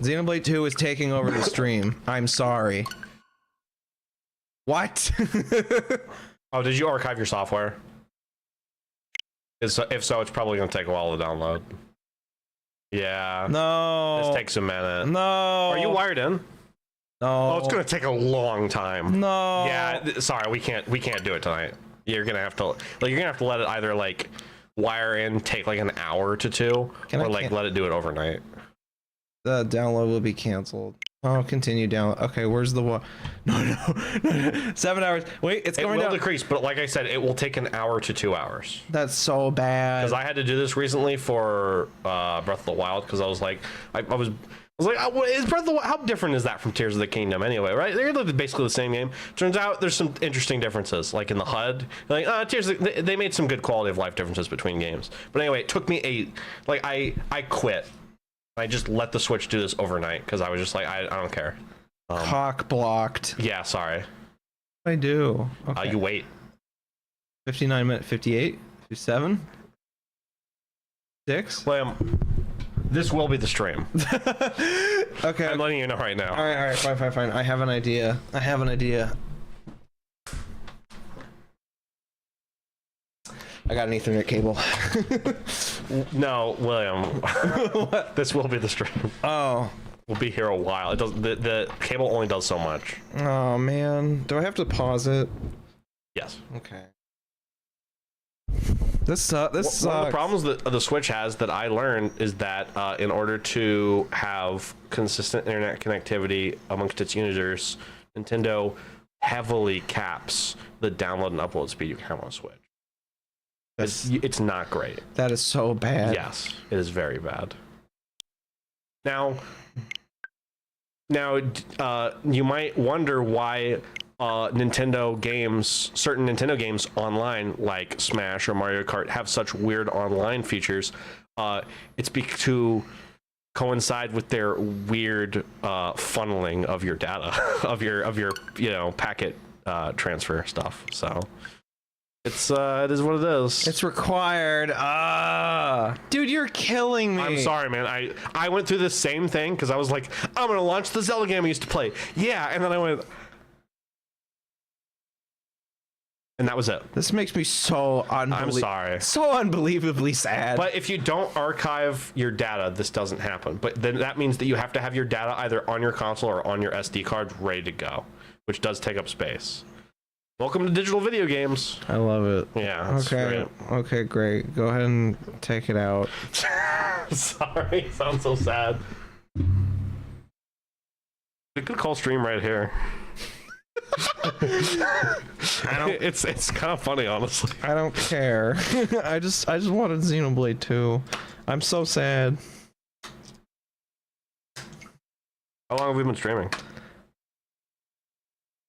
Xenoblade 2 is taking over the stream. I'm sorry. What? Oh, did you archive your software? If so, it's probably going to take a while to download. Yeah. No. This takes a minute. No. Are you wired in? No. Oh, it's going to take a long time. No. Yeah, sorry, we can't do it tonight. You're going to have to let it either like wire in, take like an hour to two, or like let it do it overnight. The download will be canceled. Oh, continue download. Okay, where's the one? No. 7 hours. Wait, it's going down. It will decrease, but like I said, it will take an hour to 2 hours. That's so bad. Because I had to do this recently for Breath of the Wild, because I was like, I was like, is Breath of the Wild, how different is that from Tears of the Kingdom anyway, right? They're basically the same game. Turns out there's some interesting differences, like in the HUD. Like, Tears, they made some good quality of life differences between games. But anyway, it took me I quit. I just let the Switch do this overnight because I was just like, I don't care. Cock blocked. Yeah, sorry. I do. Okay. You wait. 59 minutes, 58, 57, 6. William, this will be the stream. Okay. I'm letting you know right now. All right, fine. I have an idea. I got an Ethernet cable. No, William. What? This will be the stream. Oh. We'll be here a while. It does. The cable only does so much. Oh man, do I have to pause it? Yes. Okay. This sucks. One of the problems that the Switch has that I learned is that in order to have consistent internet connectivity amongst its users, Nintendo heavily caps the download and upload speed you can have on a Switch. It's not great. That is so bad. Yes, it is very bad. Now, you might wonder why certain Nintendo games online, like Smash or Mario Kart, have such weird online features. It's to coincide with their weird funneling of your data, of your packet transfer stuff. So. It is what it is. It's required. Dude, you're killing me. I'm sorry, man. I went through the same thing because I was like, I'm gonna launch the Zelda game I used to play. Yeah, and then I went, and that was it. This makes me so I'm sorry. So unbelievably sad. But if you don't archive your data, this doesn't happen. But then that means that you have to have your data either on your console or on your SD card ready to go, which does take up space. Welcome to digital video games. I love it. Yeah. Okay. Great. Okay, great. Go ahead and take it out. Sorry. Sounds so sad. We could call stream right here. It's kind of funny, honestly. I don't care. I just wanted Xenoblade 2. I'm so sad. How long have we been streaming?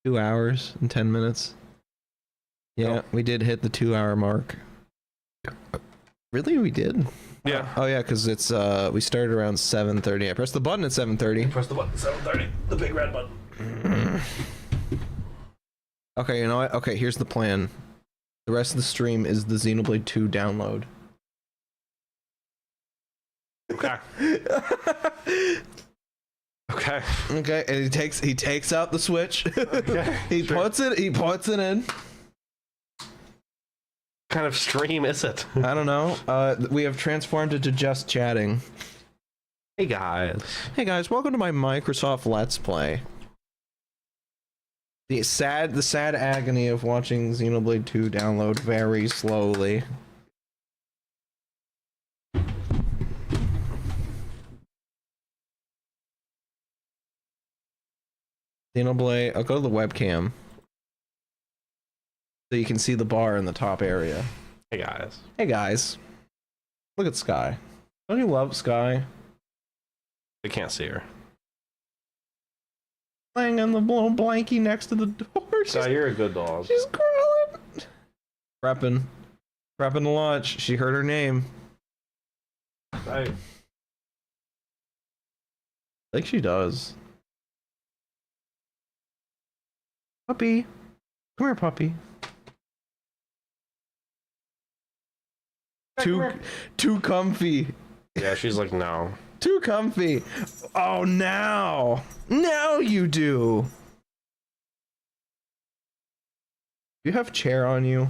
2 hours and 10 minutes. Yeah, we did hit the 2 hour mark. Really, we did. Yeah. Oh yeah, because it's we started around 7:30. I pressed the button at 7:30. Press the button. 7:30. The big red button. Okay, you know what? Okay, here's the plan. The rest of the stream is the Xenoblade 2 download. Okay. Okay. Okay, and he takes out the Switch. Okay, he puts it in. What kind of stream is it? I don't know. We have transformed it to just chatting. Hey guys. Hey guys, welcome to my Microsoft Let's Play. The sad agony of watching Xenoblade 2 download very slowly. Xenoblade, I'll go to the webcam. So you can see the bar in the top area. Hey guys. Hey guys. Look at Sky. Don't you love Sky? They can't see her. Laying on the little blankie next to the door. Sky, you're a good dog. She's crawling. Prepping to launch. She heard her name. Right. I think she does. Puppy. Come here, puppy. Too comfy. Yeah, she's like, no. Too comfy. Oh, now you do. You have chair on you.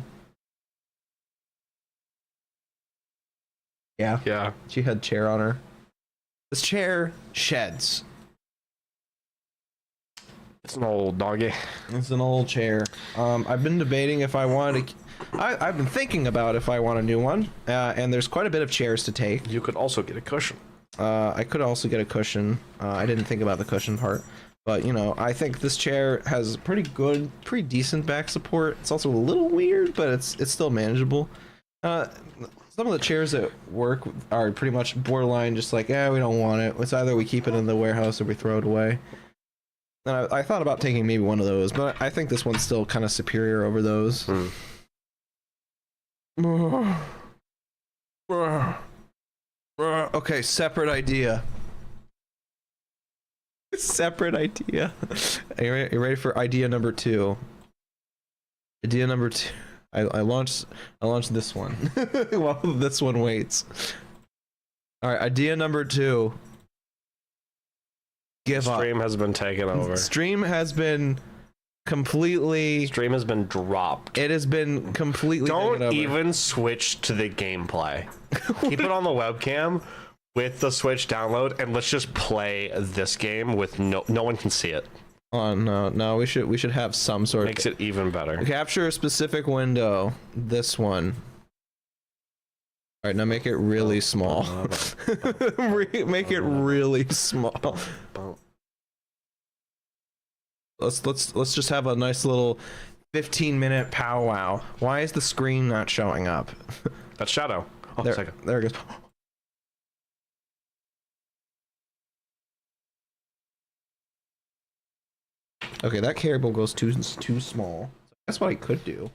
Yeah. Yeah. She had chair on her. This chair sheds. It's an old doggy. It's an old chair. I've been debating if I wanted to. I've been thinking about if I want a new one, and there's quite a bit of chairs to take. You could also get a cushion. I could also get a cushion. I didn't think about the cushion part, but you know, I think this chair has pretty decent back support. It's also a little weird, but it's still manageable. Some of the chairs at work are pretty much borderline, just like, we don't want it. It's either we keep it in the warehouse or we throw it away. And I thought about taking maybe one of those, but I think this one's still kind of superior over those. Okay, separate idea. Separate idea. Are you ready for idea number 2? Idea number 2. I launched this one while this one waits. All right, idea number 2. Give up. Stream has been taken over. Stream has been completely. Stream has been dropped. It has been completely. Don't even switch to the gameplay. Keep it on the webcam with the Switch download, and let's just play this game with no one can see it. Oh no, we should have some sort Makes it even better. Capture a specific window. This one. All right, now make it really small. Make it really small. Let's just have a nice little 15-minute powwow. Why is the screen not showing up? That's Shadow. Oh, there, second. There it goes. Okay, that cable goes too small. That's what I could do.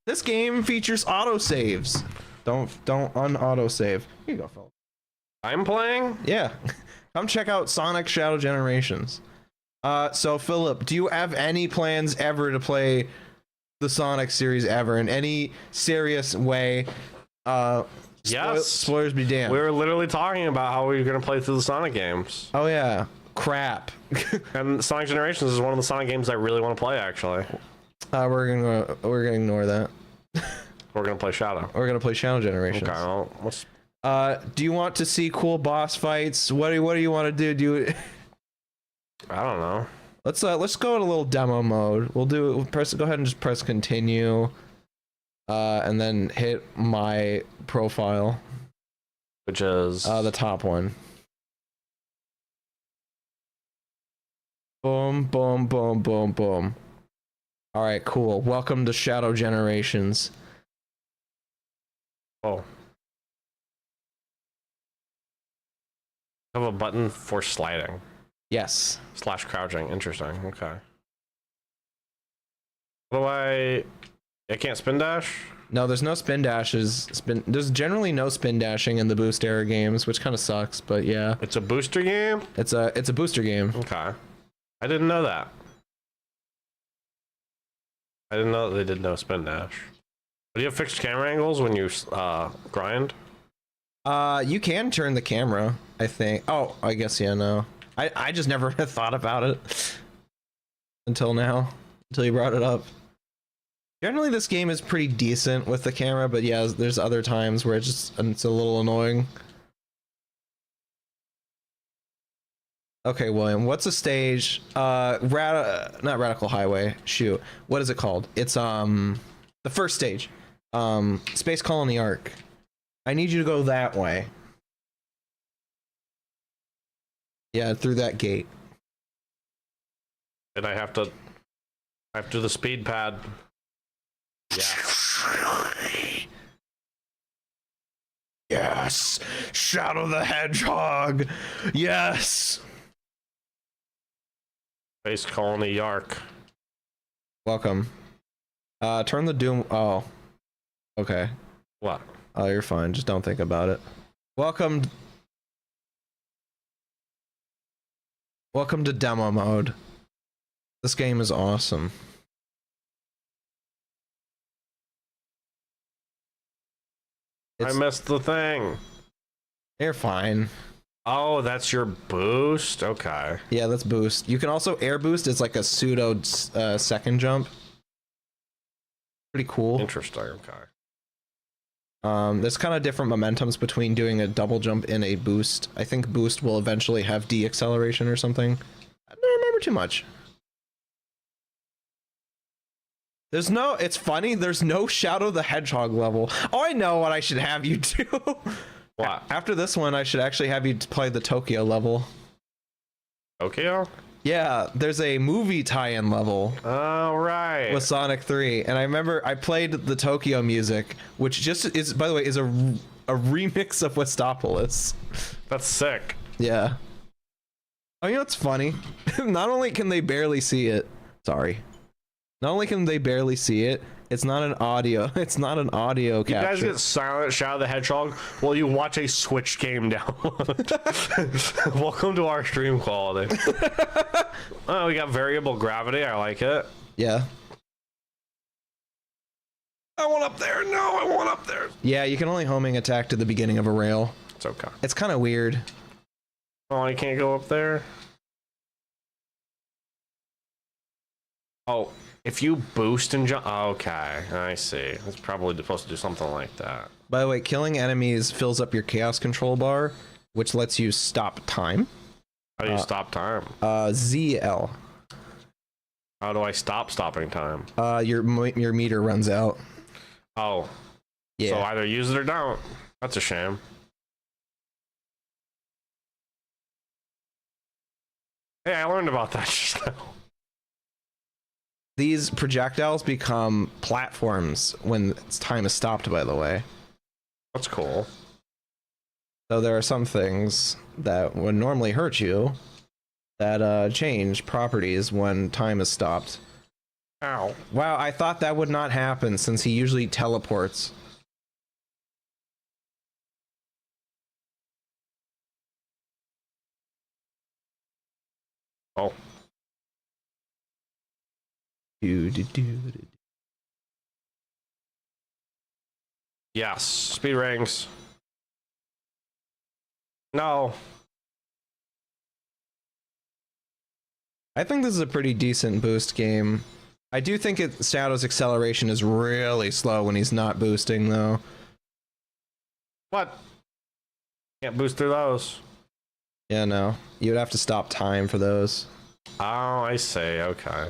This game features autosaves. Don't un-autosave. Here you go, Phil. I'm playing? Yeah. Come check out Sonic Shadow Generations. So Philip, do you have any plans ever to play the Sonic series ever in any serious way? Yes. Spoilers be damned. We were literally talking about how we were going to play through the Sonic games. Oh yeah. Crap. And Sonic Generations is one of the Sonic games I really want to play, actually. We're gonna ignore that. We're gonna play Shadow. We're gonna play Shadow Generations. Okay, well, let's... do you want to see cool boss fights? What do you want to do? I don't know. Let's go in a little demo mode. Go ahead and just press continue. And then hit my profile. Which is the top one. Boom, boom, boom, boom, boom. All right, cool. Welcome to Shadow Generations. Oh. Have a button for sliding. Yes. / crouching. Interesting. Okay. What do I... I can't spin dash? No, there's no spin dashes. There's generally no spin dashing in the boost era games, which kind of sucks, but yeah. It's a booster game? It's a booster game. Okay. I didn't know that. I didn't know that they did no spin dash. Do you have fixed camera angles when you grind? You can turn the camera, I think. Oh, I guess, yeah, no. I just never had thought about it until now, until you brought it up. Generally, this game is pretty decent with the camera, but yeah, there's other times where it's a little annoying. Okay, William, what's a stage? Not Radical Highway. Shoot, what is it called? It's the first stage. Space Colony Arc. I need you to go that way. Yeah, through that gate. And I have to do the speed pad. Yeah. Yes! Shadow the Hedgehog! Yes! Space Colony Yark. Welcome. Turn the Doom... Oh. Okay. What? Oh, you're fine. Just don't think about it. Welcome to demo mode. This game is awesome. I missed the thing. You're fine. Oh, that's your boost? Okay. Yeah, that's boost. You can also air boost. It's like a pseudo second jump. Pretty cool. Interesting. Okay. There's kind of different momentums between doing a double jump and a boost. I think boost will eventually have de-acceleration or something. I don't remember too much. It's funny, there's no Shadow the Hedgehog level. Oh, I know what I should have you do. What? After this one, I should actually have you play the Tokyo level. Tokyo? Yeah, there's a movie tie-in level. Oh, right. With Sonic 3. And I remember I played the Tokyo music, which just is, by the way, is a remix of Westopolis. That's sick. Yeah. Oh, you know what's funny? Not only can they barely see it, sorry. Not only can they barely see it, it's not an audio capture. You guys get silent Shadow the Hedgehog while you watch a Switch game download. Welcome to our stream quality. Oh, we got variable gravity. I like it. Yeah. I want up there. No, I want up there. Yeah, you can only homing attack to the beginning of a rail. It's okay. It's kind of weird. Oh, I can't go up there? Oh, if you boost and jump... Okay, I see. It's probably supposed to do something like that. By the way, killing enemies fills up your chaos control bar, which lets you stop time. How do you stop time? ZL. How do I stop stopping time? Your meter runs out. Oh. Yeah. So either use it or don't. That's a shame. Hey, I learned about that just now. These projectiles become platforms when time is stopped, by the way. That's cool. So there are some things that would normally hurt you that change properties when time is stopped. Ow. Wow, I thought that would not happen since he usually teleports. Oh. Yes. Speed rings. No. I think this is a pretty decent boost game. I do think Shadow's acceleration is really slow when he's not boosting, though. What? Can't boost through those. Yeah, no. You'd have to stop time for those. Oh, I see. Okay.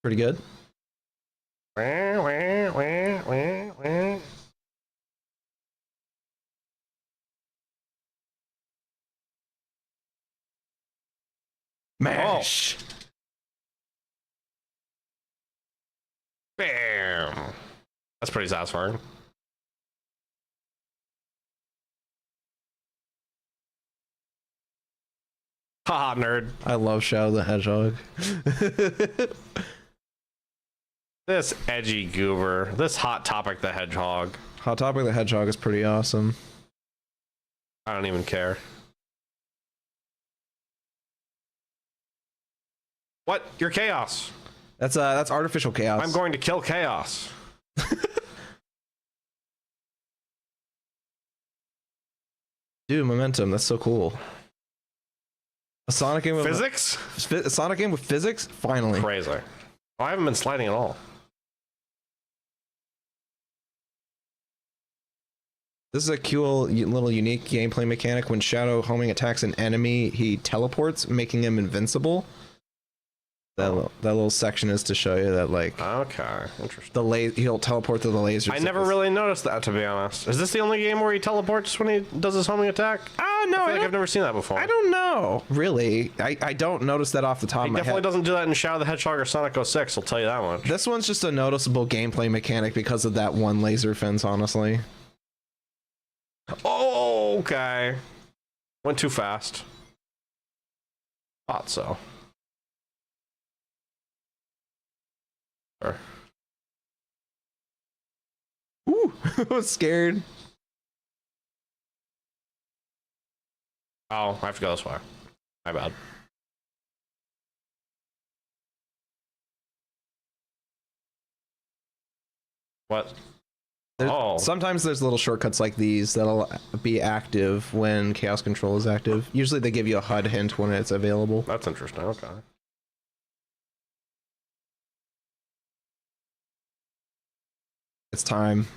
Pretty good. Mash. Oh. Bam. That's pretty satisfying. Haha, nerd. I love Shadow the Hedgehog. This edgy goober. This Hot Topic the Hedgehog. Hot Topic the Hedgehog is pretty awesome. I don't even care. What? You're chaos. That's artificial chaos. I'm going to kill chaos. Dude, momentum. That's so cool. A Sonic game with Physics? A Sonic game with physics? Finally. Crazy. Oh, I haven't been sliding at all. This is a cool little unique gameplay mechanic. When Shadow homing attacks an enemy, he teleports, making him invincible. That little section is to show you that, like, okay, interesting. He'll teleport to the laser. I never really noticed that, to be honest. Is this the only game where he teleports when he does his homing attack? Oh no, I feel like I've never seen that before. I don't know. Really, I don't notice that off the top of my head. He definitely doesn't do that in Shadow the Hedgehog or Sonic 06. I'll tell you that much. This one's just a noticeable gameplay mechanic because of that one laser fence. Honestly. Oh, okay. Went too fast. Thought so. Ooh, I was scared. Oh, I have to go this way. My bad. What? Sometimes there's little shortcuts like these that'll be active when Chaos Control is active. Usually they give you a HUD hint when it's available. That's interesting. Okay. It's time.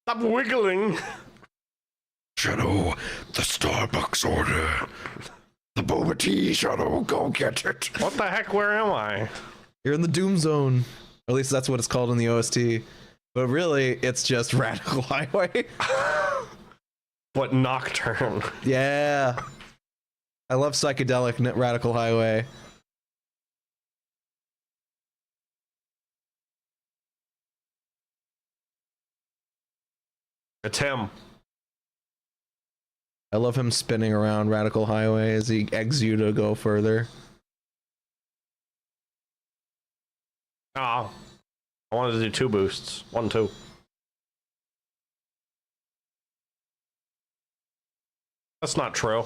Stop wiggling. Shadow, the Starbucks order. The boba tea, Shadow, go get it. What the heck? Where am I? You're in the Doom Zone. Or at least that's what it's called in the OST. But really, it's just Radical Highway. What, Nocturne? Yeah. I love psychedelic Radical Highway. It's him. I love him spinning around Radical Highway as he eggs you to go further. Oh. I wanted to do 2 boosts. 1, 2. That's not true.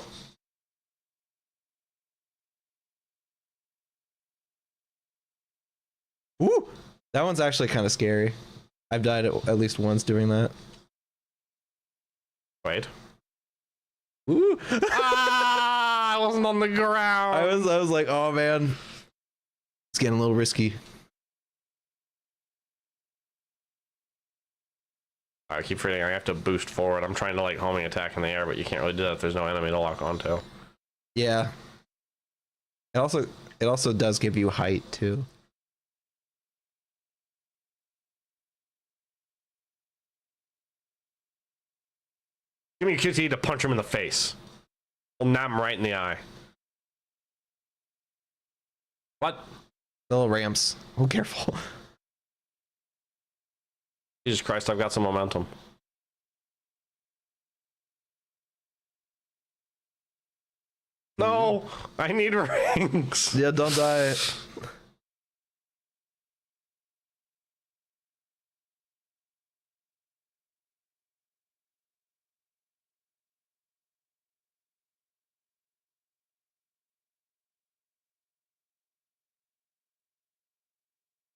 Ooh! That one's actually kind of scary. I've died at least once doing that. Wait. Ooh! I wasn't on the ground. I was like, oh man. It's getting a little risky. I keep forgetting I have to boost forward. I'm trying to like homing attack in the air, but you can't really do that if there's no enemy to lock onto. Yeah. It also does give you height too. Give me a QT to punch him in the face. I'll nab him right in the eye. What? Little ramps. Oh, careful. Jesus Christ, I've got some momentum. No, I need rings. Yeah, don't die.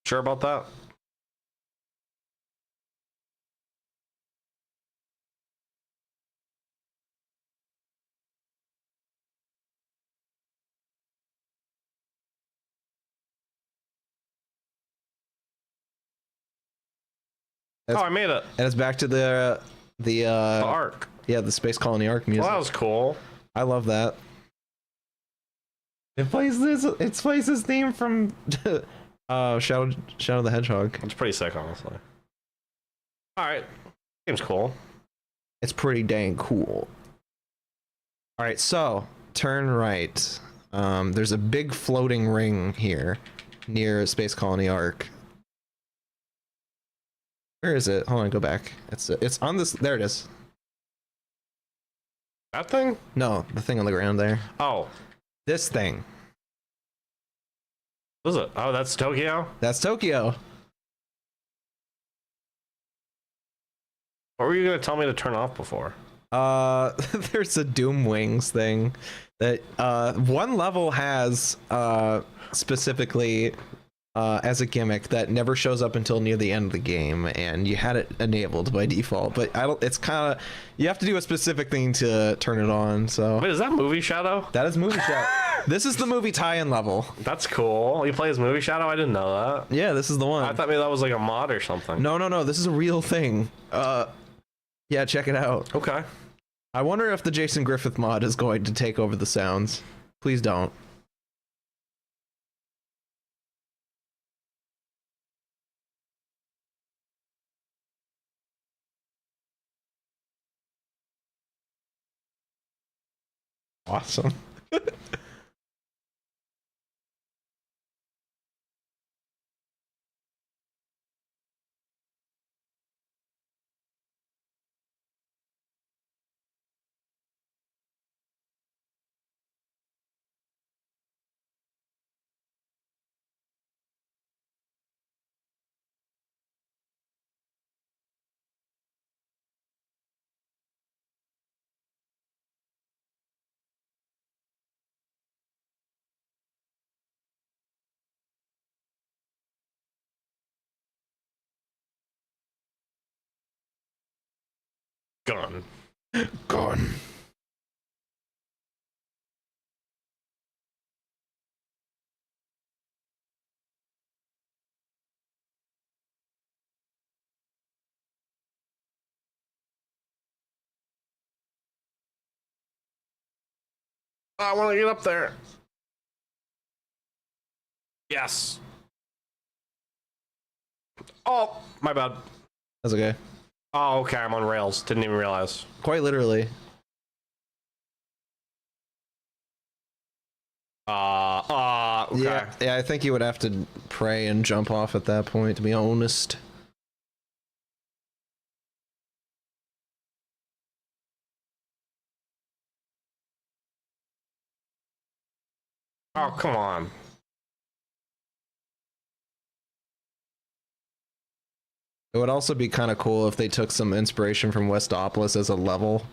Sure about that? Oh, I made it. And it's back to the arc. Yeah, the Space Colony arc music. Well, that was cool. I love that. It plays his theme from Shadow the Hedgehog. It's pretty sick, honestly. All right, game's cool. It's pretty dang cool. All right, so turn right. There's a big floating ring here near Space Colony arc. Where is it? Hold on, go back. It's on this. There it is. That thing? No, the thing on the ground there. Oh. This thing. What is it? Oh, that's Tokyo? That's Tokyo. What were you gonna tell me to turn off before? There's a Doom Wings thing that one level has specifically as a gimmick that never shows up until near the end of the game, and you had it enabled by default, but it's kind of, you have to do a specific thing to turn it on. So wait, is that Movie Shadow? That is Movie Shadow. This is the movie tie-in level. That's cool. You play as Movie Shadow? I didn't know that. Yeah, this is the one. I thought maybe that was like a mod or something. No, this is a real thing. Yeah, check it out. Okay. I wonder if the Jason Griffith mod is going to take over the sounds. Please don't. Awesome. Gone. Gone. I want to get up there. Yes. Oh, my bad. That's okay. Oh, okay, I'm on rails. Didn't even realize. Quite literally. Okay. Yeah, I think you would have to pray and jump off at that point, to be honest. Oh, come on. It would also be kind of cool if they took some inspiration from Westopolis as a level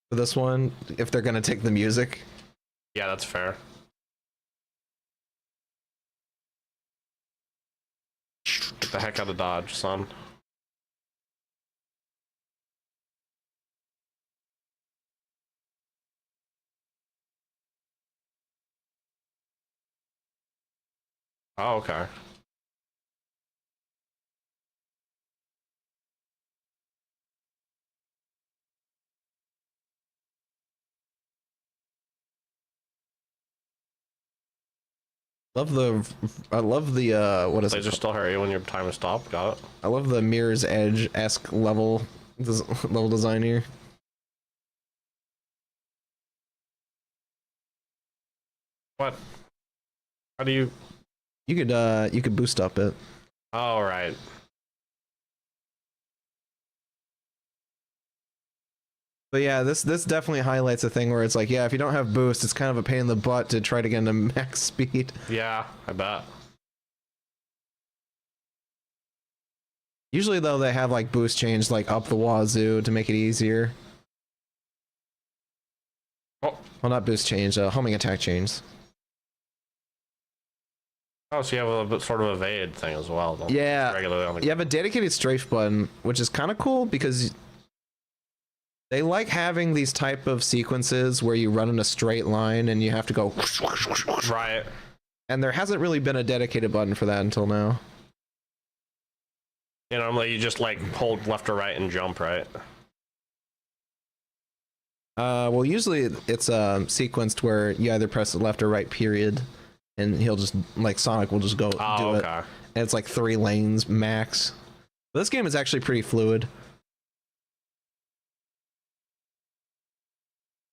for this one, if they're going to take the music. Yeah, that's fair. Get the heck out of Dodge, son. Oh, okay. I love the what is They it? just still hurt you when your time is stopped. Got it. I love the Mirror's Edge-esque level design here. What? How do you? You could boost up it. Oh, right. But yeah, this definitely highlights a thing where it's like, yeah, if you don't have boost, it's kind of a pain in the butt to try to get into max speed. Yeah, I bet. Usually though, they have like boost change like up the wazoo to make it easier. Oh. Well, not boost change, homing attack change. Oh, so you have a bit sort of evade thing as well. Yeah, regularly on the you have a dedicated strafe button, which is kind of cool because they like having these type of sequences where you run in a straight line and you have to go right. And there hasn't really been a dedicated button for that until now. You know, you just like hold left or right and jump, right? Well, usually it's sequenced where you either press left or right, period, and he'll just, like, Sonic will just go do it. And it's like 3 lanes max. But this game is actually pretty fluid.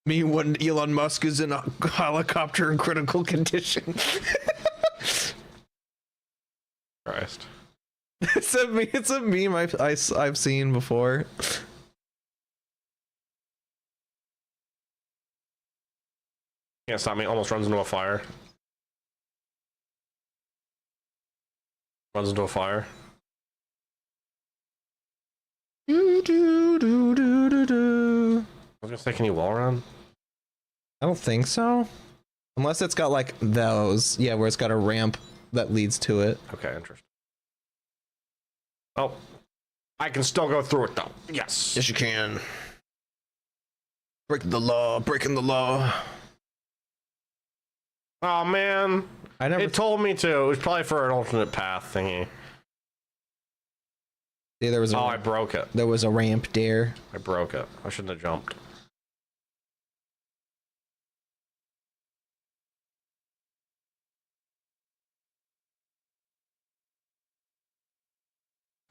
Me when Elon Musk is in a helicopter in critical condition. Christ. It's a meme I've seen before. Can't stop me. Almost runs into a fire. Runs into a fire. Do, do, do, do, do, do. I was gonna say, can you wall run? I don't think so. Unless it's got like those. Yeah, where it's got a ramp that leads to it. Okay, interesting. Oh, I can still go through it though. Yes. Yes, you can. Breaking the law, breaking the law. Oh man, it told me to. It was probably for an alternate path thingy. Yeah, there was. I broke it. There was a ramp there. I broke it. I shouldn't have jumped.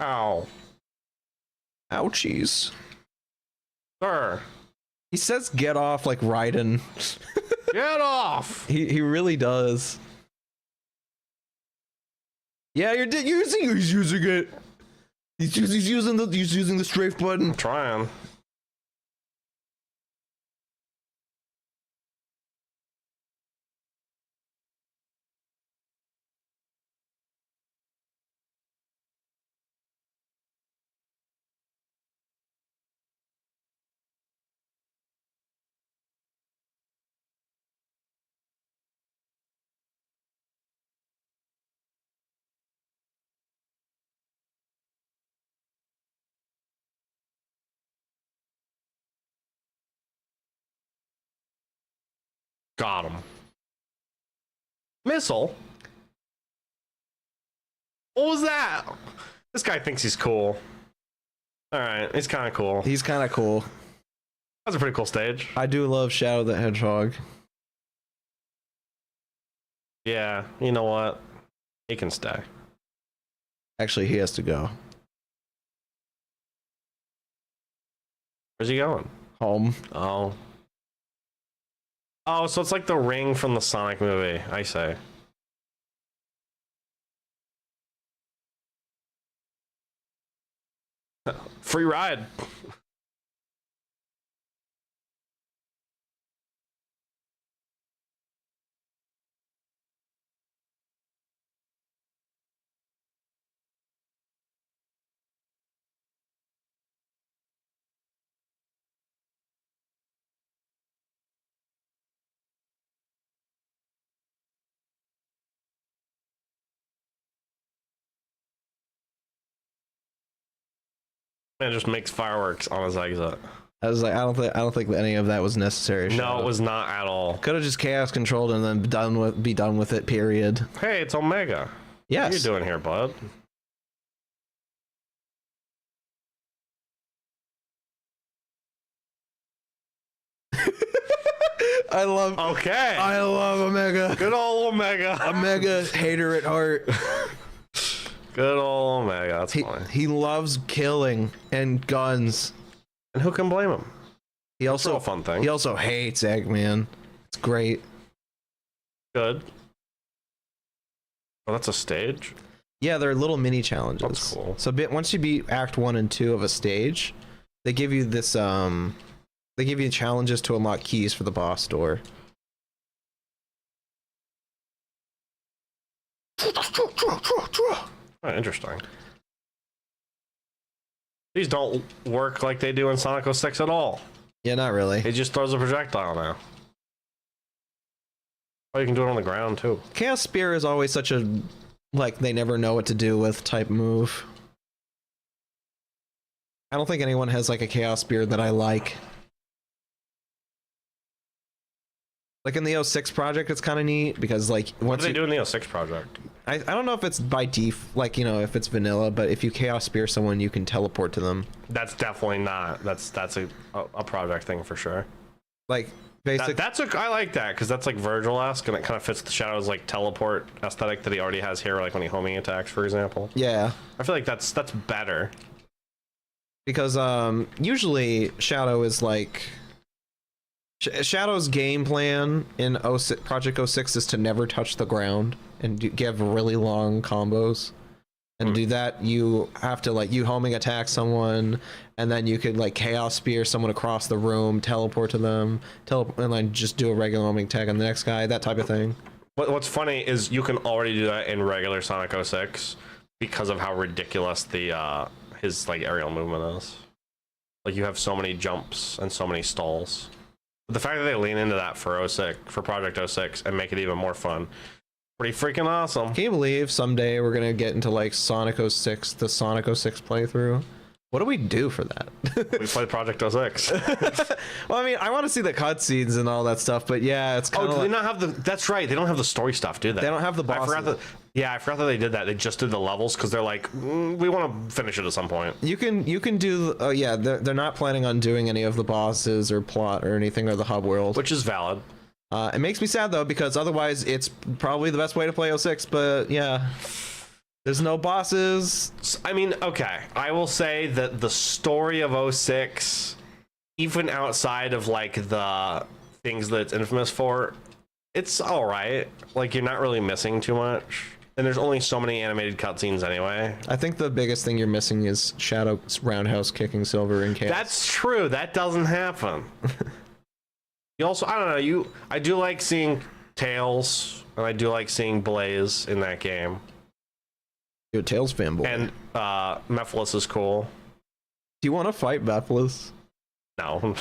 Ow. Ouchies. Sir. He says get off like Raiden. Get off! He really does. Yeah, he's using it. He's using the strafe button. I'm trying. Got him. Missile? What was that? This guy thinks he's cool. Alright, he's kind of cool. He's kind of cool. That's a pretty cool stage. I do love Shadow the Hedgehog. Yeah, you know what? He can stay. Actually, he has to go. Where's he going? Home. Oh. Oh, so it's like the ring from the Sonic movie, I say. Free ride. Man just makes fireworks on his exit. I was like, I don't think any of that was necessary. No, it was not at all. Could have just chaos controlled and then be done with it. Period. Hey, it's Omega. Yes. What are you doing here, bud? I love Omega. Good old Omega. Omega hater at heart. Good old Omega. That's funny. He loves killing and guns. And who can blame him? He also a fun thing. He also hates Eggman. It's great. Good. Oh, that's a stage? Yeah, they're little mini challenges. That's cool. So once you beat Act 1 and 2 of a stage, they give you this they give you challenges to unlock keys for the boss door. Oh, interesting. These don't work like they do in Sonic 06 at all. Yeah, not really. It just throws a projectile now. Oh, you can do it on the ground too. Chaos Spear is always such a, like, they never know what to do with type move. I don't think anyone has like a Chaos Spear that I like. Like in the 06 project, it's kind of neat because like what do they do in the 06 project? I don't know if it's by like, you know, if it's vanilla, but if you Chaos Spear someone, you can teleport to them. That's definitely not. That's a project thing for sure. Like basic. I like that because that's like Virgil-esque and it kind of fits the Shadow's like teleport aesthetic that he already has here, like when he homing attacks, for example. Yeah. I feel like that's better. Because usually Shadow is like. Shadow's game plan in Project 06 is to never touch the ground and give really long combos. And to do that, you have to like you homing attack someone, and then you could like chaos spear someone across the room, teleport to them, and then just do a regular homing attack on the next guy, that type of thing. What's funny is you can already do that in regular Sonic 06 because of how ridiculous the his like aerial movement is. Like you have so many jumps and so many stalls. But the fact that they lean into that for Project 06 and make it even more fun, pretty freaking awesome. Can you believe someday we're gonna get into like Sonic 06, the Sonic 06 playthrough? What do we do for that? We play Project 06. Well, I mean, I want to see the cutscenes and all that stuff, but yeah, it's kind of. Oh, do they not have the? That's right. They don't have the story stuff, do they? They don't have the bosses. I forgot that they did that. They just did the levels because they're like, we want to finish it at some point. You can do. Oh yeah, they're not planning on doing any of the bosses or plot or anything or the hub world, which is valid. It makes me sad though because otherwise it's probably the best way to play 06. But yeah, there's no bosses. I mean, okay, I will say that the story of 06, even outside of like the things that it's infamous for, it's all right. Like you're not really missing too much, and there's only so many animated cutscenes anyway. I think the biggest thing you're missing is Shadow's roundhouse kicking Silver in chaos. That's true. That doesn't happen. You also, I don't know. I do like seeing Tails, and I do like seeing Blaze in that game. You're a Tails fanboy. And Mephiles is cool. Do you want to fight Mephiles? No,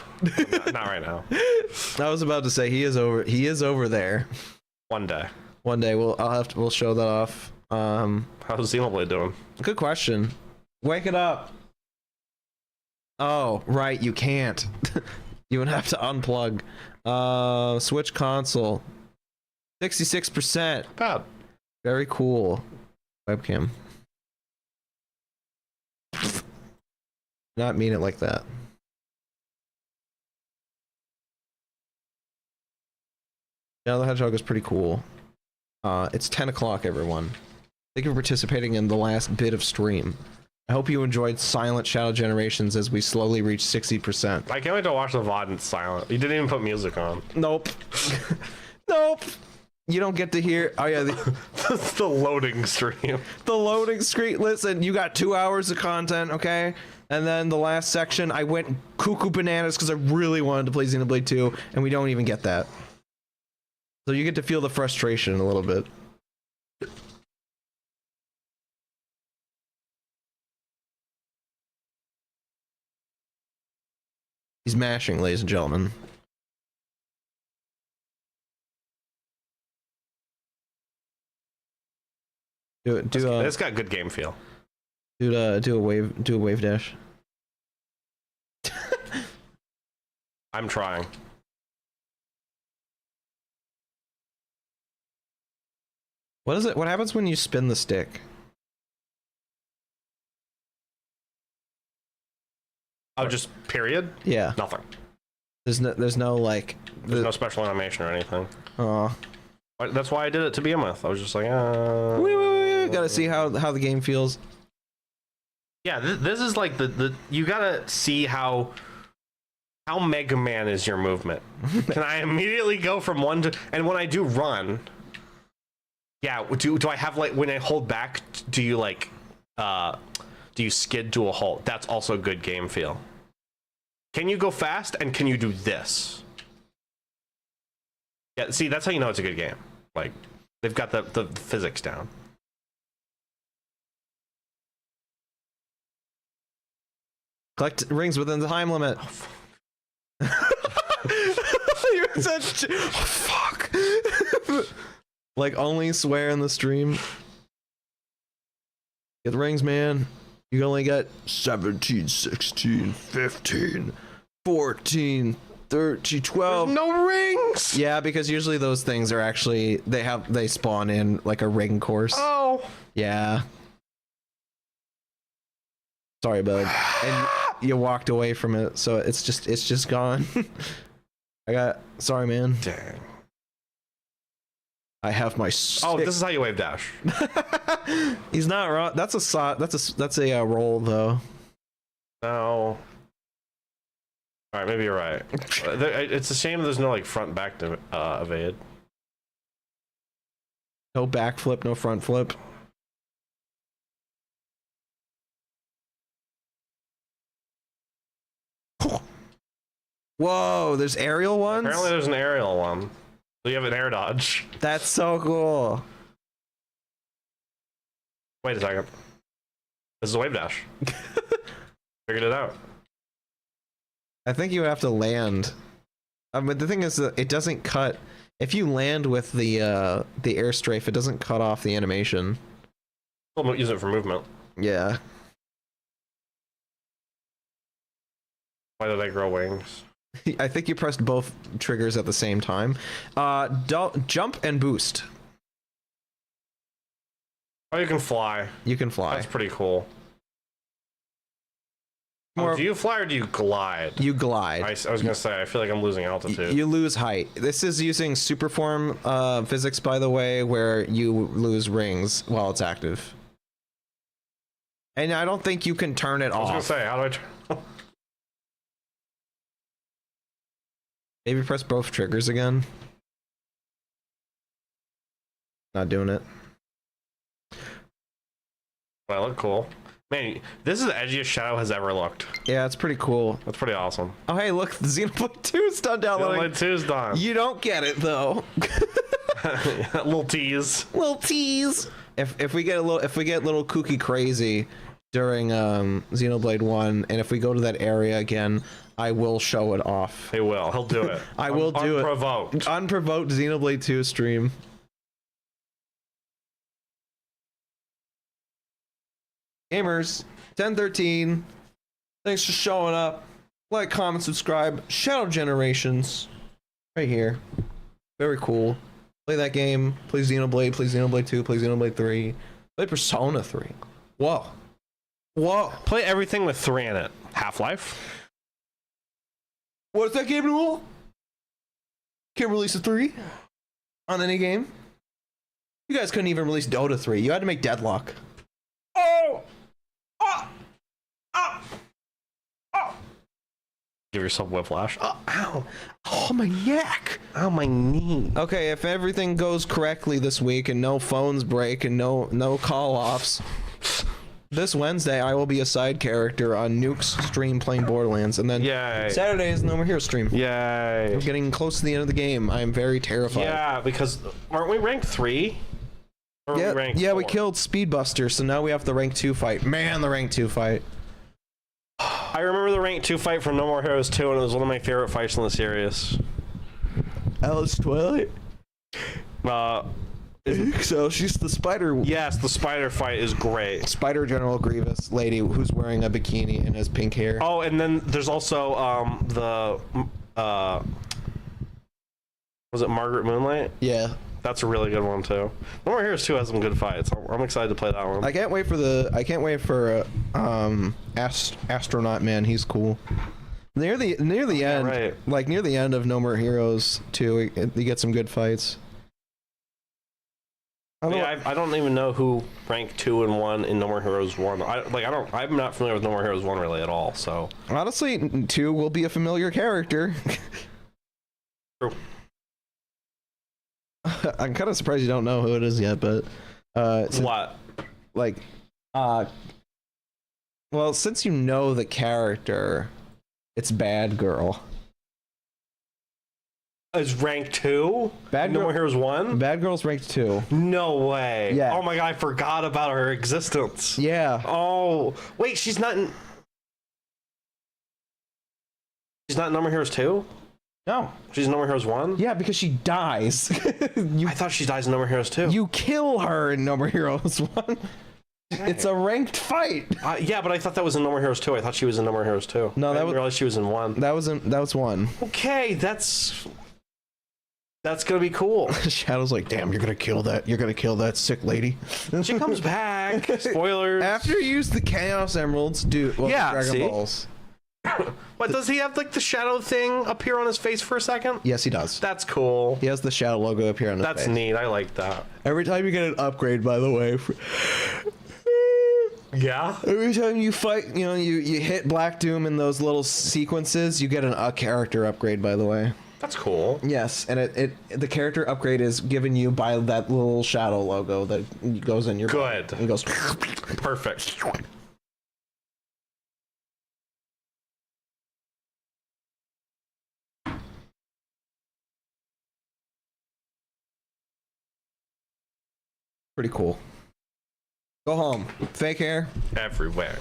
not right now. I was about to say he is over. He is over there. One day. One day we'll show that off. How's Xenoblade doing? Good question. Wake it up. Oh, right. You can't. You would have to unplug. Switch console. 66%. Bad. Very cool. Webcam. Not mean it like that. Yeah, the Hedgehog is pretty cool. It's 10 o'clock, everyone. Thank you for participating in the last bit of stream. I hope you enjoyed Silent Shadow Generations as we slowly reach 60%. I can't wait to watch the VOD in silent. You didn't even put music on. Nope. Nope. You don't get to hear. Oh yeah, that's the loading stream. The loading screen. Listen, you got 2 hours of content, okay? And then the last section, I went cuckoo bananas because I really wanted to play Xenoblade 2, and we don't even get that. So you get to feel the frustration a little bit. He's mashing, ladies and gentlemen. It's got good game feel. Do a wave dash. I'm trying. What is it? What happens when you spin the stick? Oh, just period? Yeah. Nothing. There's no like. There's no special animation or anything. Oh. That's why I did it to begin with. I was just like, gotta see how the game feels. Yeah, this is like the you gotta see how Mega Man is your movement. Can I immediately go from one to, and when I do run, yeah, do I have like when I hold back, do you like do you skid to a halt? That's also good game feel. Can you go fast and can you do this? Yeah, see, that's how you know it's a good game. Like they've got the physics down. Collect rings within the time limit. You said, oh, fuck. Like only swear in the stream. Get the rings, man. You only get 17, 16, 15, 14, 13, 12. There's no rings. Yeah, because usually those things are actually they spawn in like a ring course. Oh. Yeah. Sorry, bud. And you walked away from it, so it's just gone. Sorry, man. Dang. I have my. Oh, this is how you wave dash. He's not wrong. That's a roll though. No. All right, maybe you're right. It's a shame there's no like front back to evade. No back flip, no front flip. Whoa, there's aerial ones? Apparently there's an aerial one. So you have an air dodge. That's so cool. Wait a second. This is a wave dash. Figured it out. I think you have to land. But the thing is that it doesn't cut. If you land with the air strafe, it doesn't cut off the animation. We'll use it for movement. Yeah. Why did I grow wings? I think you pressed both triggers at the same time. Jump and boost. Oh, you can fly. You can fly. That's pretty cool. Do you fly or do you glide? You glide. I was gonna say, I feel like I'm losing altitude. You lose height. This is using superform physics, by the way, where you lose rings while it's active. And I don't think you can turn it off. I was gonna say, how do I turn? Maybe press both triggers again. Not doing it. I look cool. Man, this is the edgiest Shadow has ever looked. Yeah, it's pretty cool. That's pretty awesome. Oh, hey, look, Xenoblade 2 is done downloading. Xenoblade 2 is done. You don't get it, though. Little tease. Little tease. If we get little kooky crazy during Xenoblade 1, and if we go to that area again, I will show it off. He will. He'll do it. I will do it. Unprovoked. Unprovoked Xenoblade 2 stream. Gamers, 1013. Thanks for showing up. Like, comment, subscribe. Shadow Generations. Right here. Very cool. Play that game. Play Xenoblade. Play Xenoblade 2. Play Xenoblade 3. Play Persona 3. Whoa. Whoa. Play everything with 3 in it. Half-Life. What's that game rule? Can't release a 3 on any game. You guys couldn't even release Dota 3. You had to make Deadlock. Oh! Oh! Oh! Oh! Give yourself whiplash. Oh, ow. Oh, my neck. Oh, my knee. Okay, if everything goes correctly this week and no phones break and no call-offs, this Wednesday I will be a side character on Nuke's stream playing Borderlands, and then Saturday is No More Heroes stream. Yay. We're getting close to the end of the game. I'm very terrified. Yeah, because aren't we ranked 3? Or Yeah, we ranked yeah, 4? we killed Speedbuster, so now we have the rank 2 fight. Man, the rank 2 fight. I remember the rank 2 fight from No More Heroes 2, and it was one of my favorite fights in the series. Alice Twilight? So she's the spider. Yes, the spider fight is great. Spider General Grievous lady who's wearing a bikini and has pink hair. Oh, and then there's also was it Margaret Moonlight? Yeah. That's a really good one too. No More Heroes 2 has some good fights. I'm excited to play that one. I can't wait for Astronaut Man. He's cool. Near the end, right. like near the end of No More Heroes 2, you get some good fights. I don't even know who ranked 2 and 1 in No More Heroes 1. I'm not familiar with No More Heroes 1 really at all. So honestly, 2 will be a familiar character. True. I'm kind of surprised you don't know who it is yet, but what? Like, well, since you know the character, it's Bad Girl. Is rank 2? Bad No More Heroes 1? Bad Girl's ranked 2. No way. Yeah. Oh my god, I forgot about her existence. Yeah. Oh, wait, she's not in No More Heroes 2? No. She's in No More Heroes 1? Yeah, because she dies. I thought she dies in No More Heroes 2. You kill her in No More Heroes 1. It's a ranked fight. Yeah, but I thought that was in No More Heroes 2. I thought she was in No More Heroes 2. No, I didn't realize she was in 1. That was 1. Okay, that's gonna be cool. Shadow's like, damn, you're gonna kill that sick lady. She comes back. Spoilers. After you use the Chaos Emeralds, dude. Well, Yeah, Dragon see? Balls. What, does he have like the shadow thing appear on his face for a second? Yes, he does. That's cool. He has the Shadow logo up here on his face. That's neat. I like that. Every time you get an upgrade, by the way. Yeah. Every time you fight, you hit Black Doom in those little sequences, you get a character upgrade, by the way. That's cool. Yes, and the character upgrade is given you by that little Shadow logo that goes in your Good. and goes Perfect. Pretty cool. Go home. Fake hair. Everywhere.